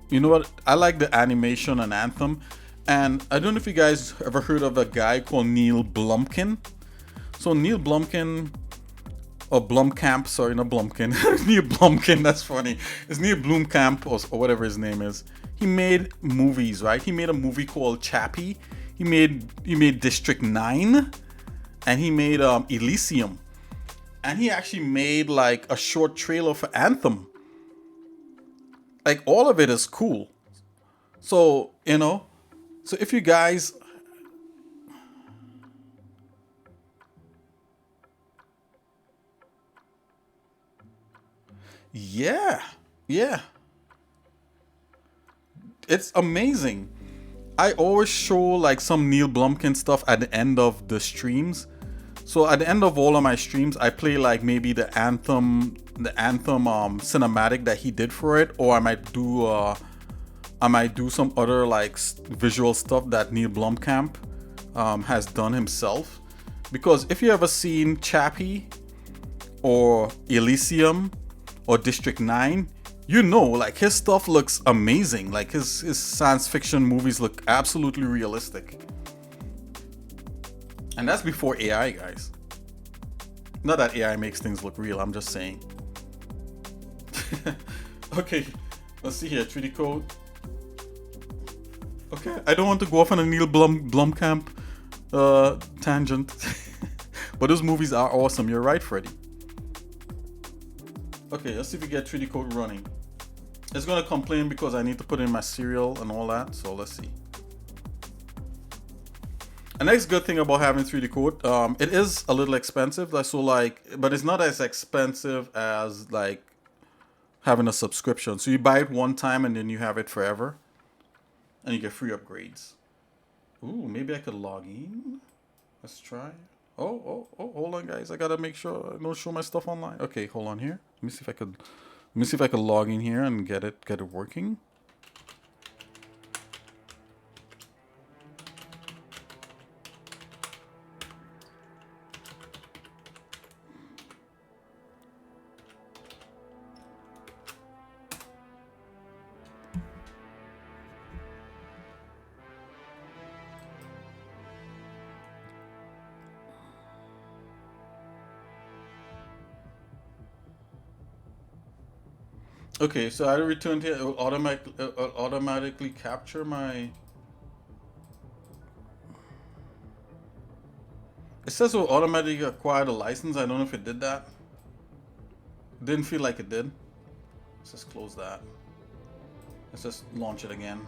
you know what? I like the animation on Anthem. And I don't know if you guys ever heard of a guy called Neil Blumkin. So Neil Blumkin, or Blumkamp, sorry, not Blumkin. Neil Blumkin, that's funny. It's Neil Blomkamp or whatever his name is. He made movies, right? He made a movie called Chappie. He made District 9, and he made Elysium. And he actually made like a short trailer for Anthem. Like, all of it is cool. So, so if you guys... Yeah. It's amazing. I always show like some Neil Blumkin stuff at the end of the streams. So at the end of all of my streams, I play like maybe the Anthem cinematic that he did for it, or I might do some other like visual stuff that Neil Blomkamp has done himself. Because if you ever seen Chappie or Elysium or District 9, like his stuff looks amazing. Like his science fiction movies look absolutely realistic. And that's before AI, guys. Not that AI makes things look real, I'm just saying. Okay, let's see here, 3D code. Okay, I don't want to go off on a Neil Blomkamp tangent. But those movies are awesome, you're right, Freddy. Okay, let's see if we get 3D code running. It's gonna complain because I need to put in my serial and all that, so let's see. The next good thing about having 3D code, it is a little expensive, but it's not as expensive as like having a subscription. So you buy it one time and then you have it forever, and you get free upgrades. Ooh, maybe I could log in. Let's try. Oh, hold on, guys. I gotta make sure I don't show my stuff online. Okay, hold on here. Let me see if I could log in here and get it working. Okay, so I returned here. It will automatically capture my... It says it will automatically acquire the license. I don't know if it did that. Didn't feel like it did. Let's just close that. Let's just launch it again.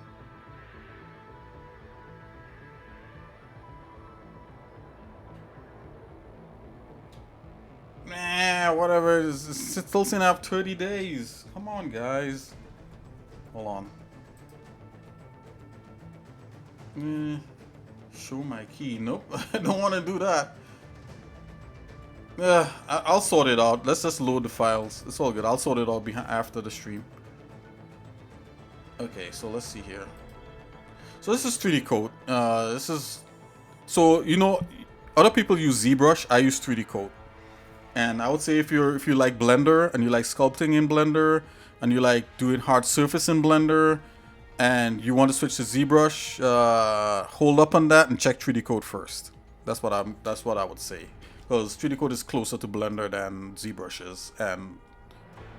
Nah, whatever. It's still saying I have 30 days. Come on, guys. Hold on. Show my key. Nope, I don't want to do that. Yeah, I'll sort it out. Let's just load the files. It's all good. I'll sort it out behind after the stream. Okay, so let's see here. So this is 3D Code. This is so you know, other people use ZBrush. I use 3D Code, and I would say if you like Blender and you like sculpting in Blender and you like doing hard surface in Blender, and you want to switch to ZBrush, hold up on that and check 3D Code first. That's what I would say, because 3D Code is closer to Blender than ZBrush is, and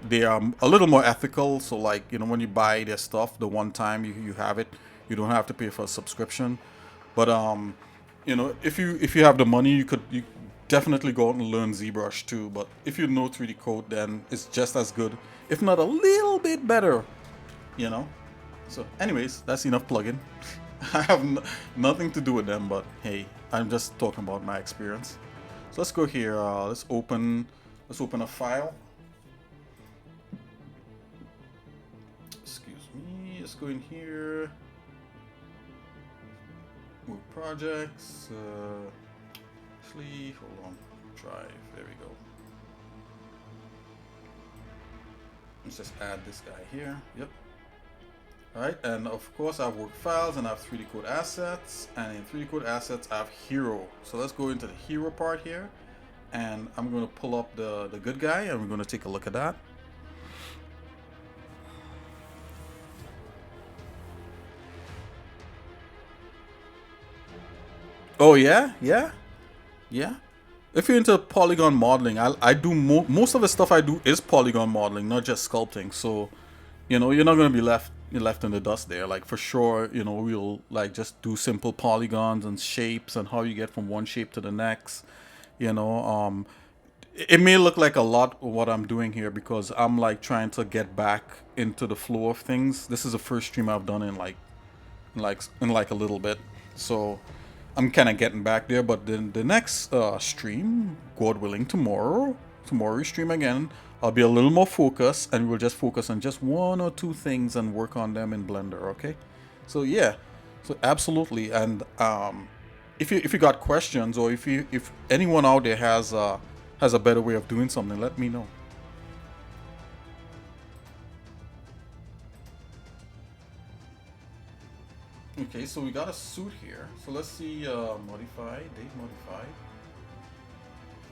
they are a little more ethical. So like, you know, when you buy their stuff the one time you have it, you don't have to pay for a subscription. But you know, if you have the money, you definitely go out and learn ZBrush too. But if you know 3D Code, then it's just as good, if not a little bit better, you know. So anyways, that's enough plugging. I have nothing to do with them, but hey, I'm just talking about my experience. So let's go here. Let's open a file. Excuse me. Let's go in here. Move projects. Actually, hold on. Drive. There we go. Let's just add this guy here. Yep. Alright, and of course I have work files and I have 3D Code assets, and in 3D Code assets I have hero. So let's go into the hero part here, and I'm going to pull up the good guy and we're going to take a look at that. Oh yeah, yeah. If you're into polygon modeling, I do most of the stuff I do is polygon modeling, not just sculpting. So, you know, you're not gonna be left in the dust there. Like for sure, you know, we'll like just do simple polygons and shapes and how you get from one shape to the next. You know, it may look like a lot of what I'm doing here because I'm like trying to get back into the flow of things. This is the first stream I've done in like a little bit, so I'm kind of getting back there. But then the next stream, God willing, tomorrow we stream again. I'll be a little more focused, and we'll just focus on just one or two things and work on them in Blender. Okay, so yeah, so absolutely. And if you got questions, or if anyone out there has a better way of doing something, let me know. Okay, so we got a suit here. So let's see, modify, date modify.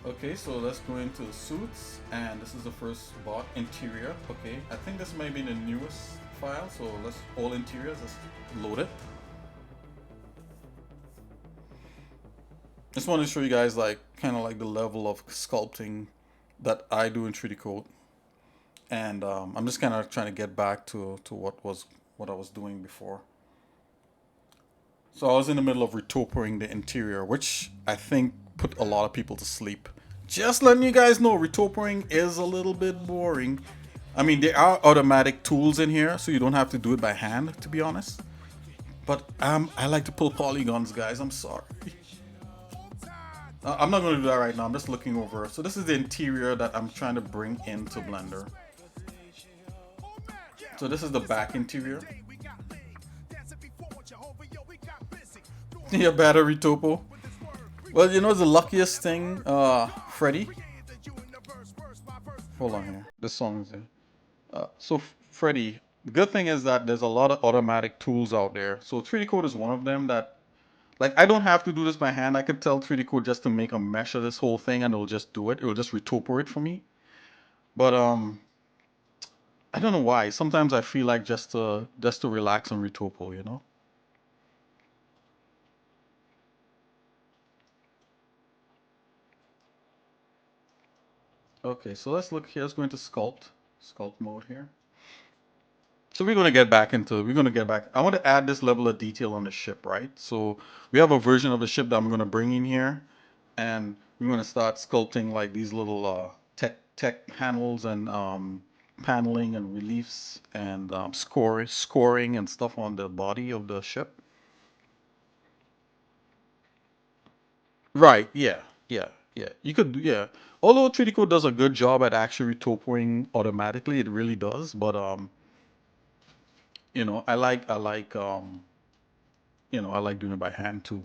Okay, so let's go into the suits, and this is the first bot, interior. Okay, I think this might be the newest file, so let's all interiors, let's load it. Just want to show you guys like kind of like the level of sculpting that I do in 3D Code, and I'm just kind of trying to get back to what I was doing before. So I was in the middle of retopering the interior, which I think put a lot of people to sleep. Just letting you guys know, retopering is a little bit boring. I mean, there are automatic tools in here, so you don't have to do it by hand, to be honest. But I like to pull polygons, guys. I'm sorry. I'm not going to do that right now. I'm just looking over. So this is the interior that I'm trying to bring into Blender. So this is the back interior. Yeah, battery topo. Well, you know the luckiest thing, Freddy. Hold on here. This song is there. So Freddy, the good thing is that there's a lot of automatic tools out there. So 3D Code is one of them that, like, I don't have to do this by hand. I could tell 3D Code just to make a mesh of this whole thing, and it'll just do it. It'll just retopo it for me. But I don't know why. Sometimes I feel like just to relax and retopo, you know. Okay, so let's look here. Let's go into sculpt mode here. So we're gonna get back. I want to add this level of detail on the ship, right? So we have a version of the ship that I'm gonna bring in here, and we're gonna start sculpting like these little tech panels and paneling and reliefs and scoring and stuff on the body of the ship. Right, yeah. You could, yeah. Although 3D Code does a good job at actually retopoing automatically, it really does. But you know, I like doing it by hand too.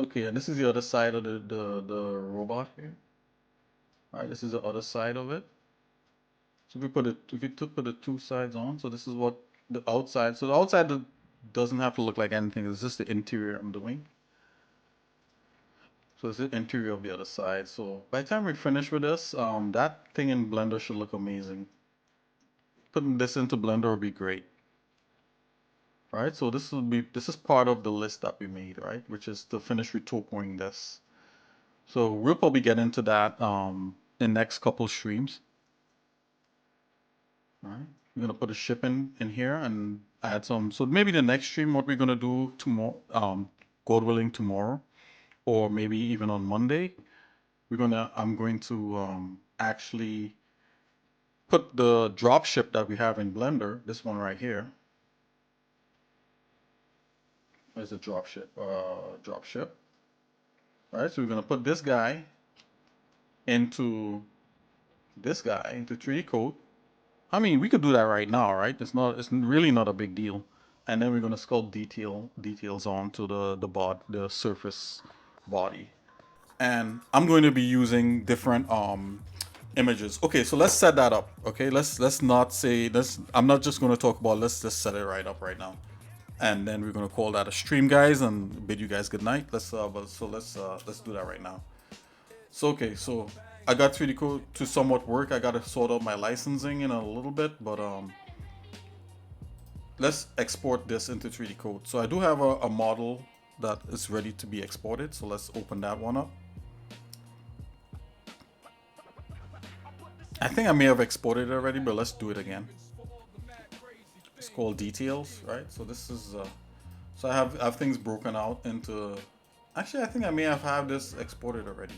Okay, and this is the other side of the robot here. All right, this is the other side of it. So if we put the two sides on, so this is what the outside. So the outside doesn't have to look like anything. It's just the interior I'm doing. So it's the interior of the other side. So by the time we finish with this, that thing in Blender should look amazing. Putting this into Blender would be great. Right, so this is part of the list that we made, right? Which is to finish retouring this. So we'll probably get into that in next couple streams. All right, we're gonna put a ship in here and add some. So maybe the next stream, what we're gonna do tomorrow, God willing, tomorrow, or maybe even on Monday, I'm going to actually put the drop ship that we have in Blender, this one right here. Where's the drop ship? Drop ship. All right, so we're gonna put this guy into 3D code. I mean, we could do that right now, right? It's really not a big deal. And then we're gonna sculpt details onto the surface body. And I'm going to be using different images. Okay, so let's set that up. Okay, let's not say this. I'm not just gonna talk about. Let's just set it right up right now. And then we're gonna call that a stream, guys, and bid you guys good night. Let's do that right now. So okay, so I got 3D code to somewhat work. I gotta sort out my licensing in a little bit, but let's export this into 3D code. So I do have a model that is ready to be exported. So let's open that one up. I think I may have exported it already, but let's do it again. It's called details, right? So this is so I have things broken out into. Actually, I think I may have had this exported already.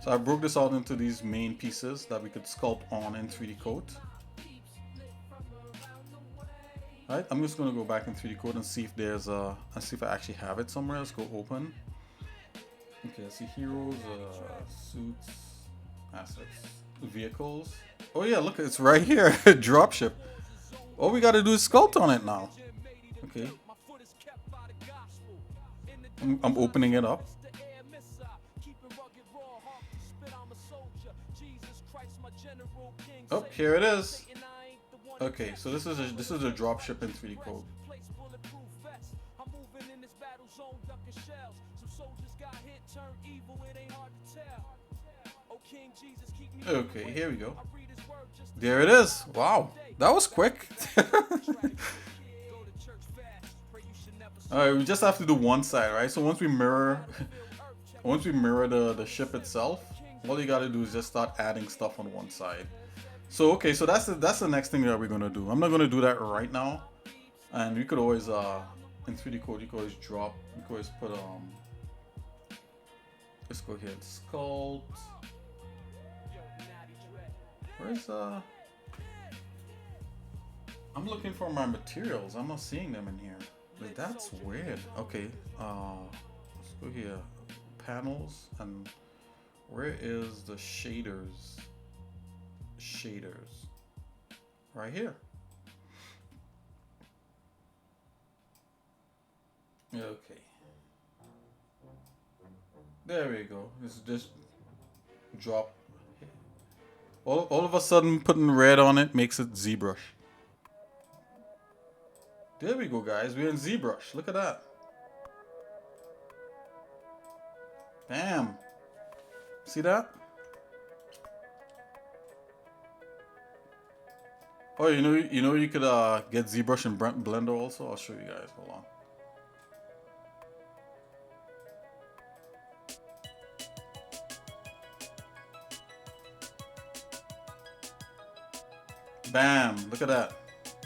So I broke this out into these main pieces that we could sculpt on in 3D code. Right, I'm just gonna go back in 3D code and see if there's see if I actually have it somewhere. Let's go open. Okay, let's see heroes, suits, assets, vehicles. Oh yeah, look, it's right here. Dropship. All we gotta do is sculpt on it now. Okay. I'm opening it up. Oh, here it is. Okay, so this is a dropship in 3D code. Okay, here we go. There it is. Wow, that was quick. Alright, we just have to do one side, right? So once we mirror the ship itself, all you gotta do is just start adding stuff on one side. So okay, so that's the next thing that we're gonna do. I'm not gonna do that right now, and we could always in 3D code you could always drop. You could always put let's go ahead sculpt. Where's I'm looking for my materials. I'm not seeing them in here. That's weird. Okay, let's go here. Panels, and where is the shaders? Shaders. Right here. Okay. There we go. It's just drop. All of a sudden, putting red on it makes it ZBrush. There we go, guys. We're in ZBrush. Look at that. Bam. See that? Oh, you know you could get ZBrush in Blender also. I'll show you guys. Hold on. Bam! Look at that.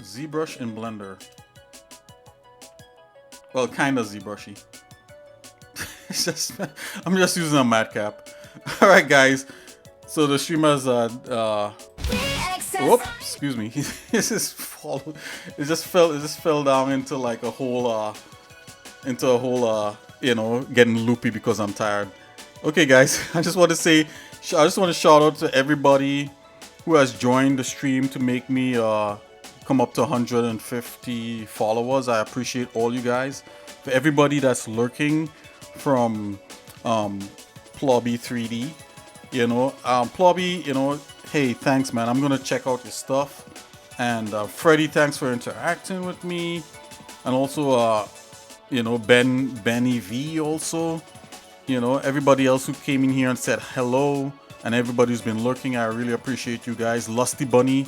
ZBrush in Blender. Well, kind of ZBrushy. It's just I'm just using a madcap. All right, guys. So the streamers whoop, excuse me. It just fell down into like a whole you know, getting loopy because I'm tired. Okay, guys. I just want to shout out to everybody who has joined the stream to make me come up to 150 followers. I appreciate all you guys. For everybody that's lurking, from Plobby 3D. You know, Plobby, you know, hey, thanks, man. I'm gonna check out your stuff. And Freddie, thanks for interacting with me. And also, you know, Benny V also. You know, everybody else who came in here and said hello, and everybody who's been lurking, I really appreciate you guys. Lusty Bunny,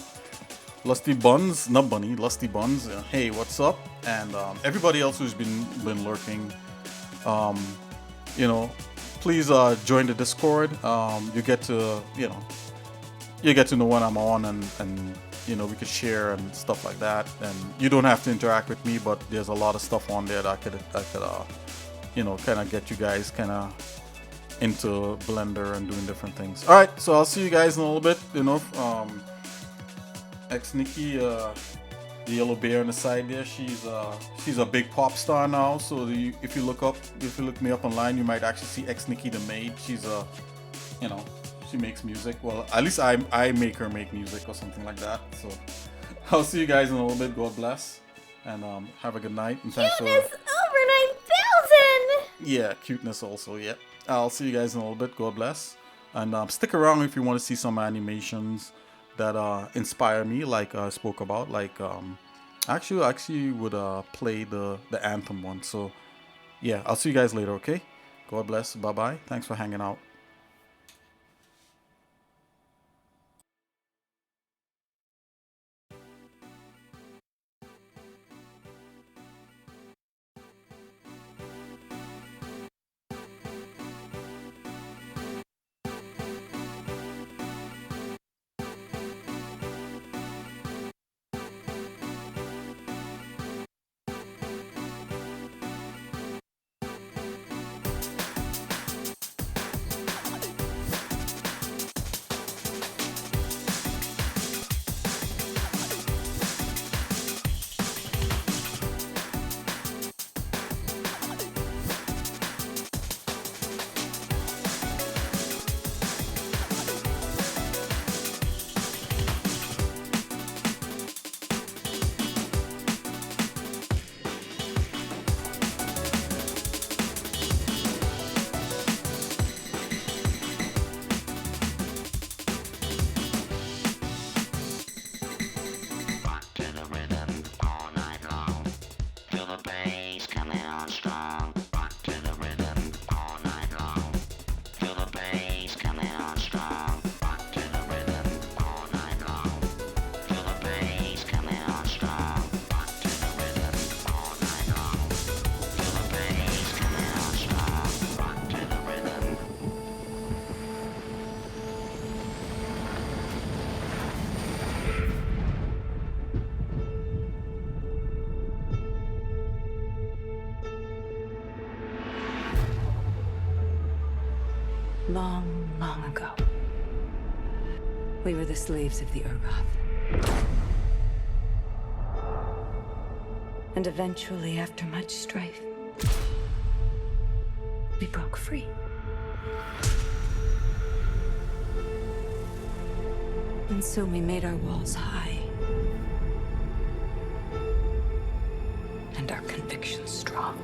Lusty Buns, not Bunny, Lusty Buns. Hey, what's up? And everybody else who's been lurking, you know, please join the Discord. You get to, you know when I'm on, and you know, we could share and stuff like that. And you don't have to interact with me, but there's a lot of stuff on there that I could you know, kind of get you guys kind of into Blender and doing different things. All right, so I'll see you guys in a little bit. You know, xsinick, the yellow bear on the side there, she's a big pop star now. So if you look me up online, you might actually see xsinick the maid. She's you know, she makes music. Well, at least I make her make music or something like that. So I'll see you guys in a little bit. God bless, and have a good night. And thanks for. Yeah, cuteness also, yeah. I'll see you guys in a little bit. God bless. And stick around if you want to see some animations that inspire me, like I spoke about. Like, actually would play the anthem one. So, yeah, I'll see you guys later, okay? God bless. Bye-bye. Thanks for hanging out. Long, long ago, we were the slaves of the Urgoth. And eventually, after much strife, we broke free. And so we made our walls high. And our convictions strong.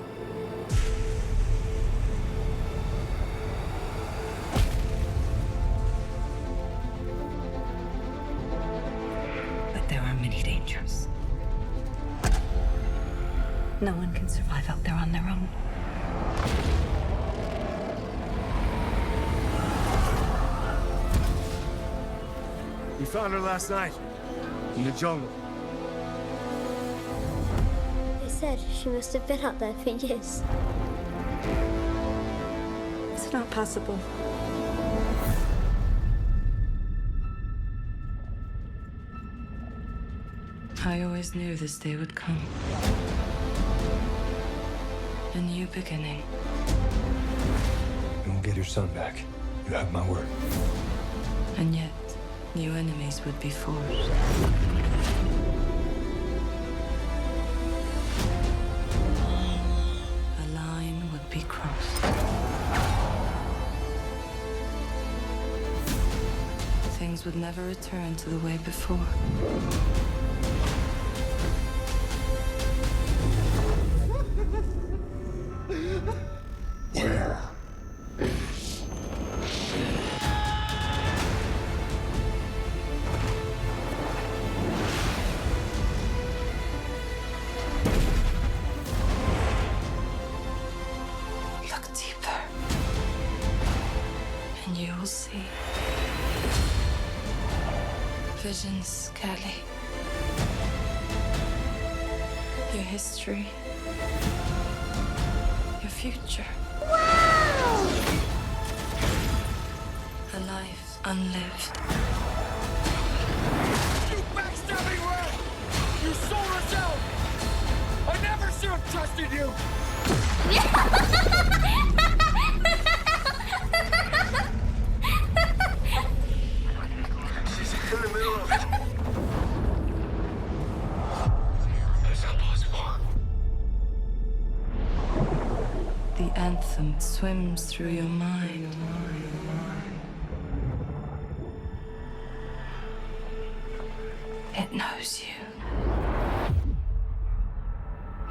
There are many dangers. No one can survive out there on their own. We found her last night, in the jungle. They said she must have been out there for years. It's not possible. I always knew this day would come. A new beginning. You won't get your son back. You have my word. And yet, new enemies would be forged. A line would be crossed. Things would never return to the way before. Where visions, Kelly. Your history. Your future. Wow! A life unlived. You backstabbing rat! You sold us out! I never should have trusted you! She's in the middle of it. It's impossible. The anthem swims through your mind. It knows you.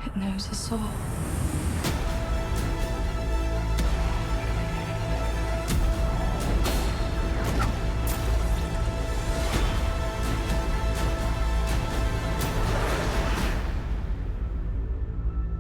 It knows us all.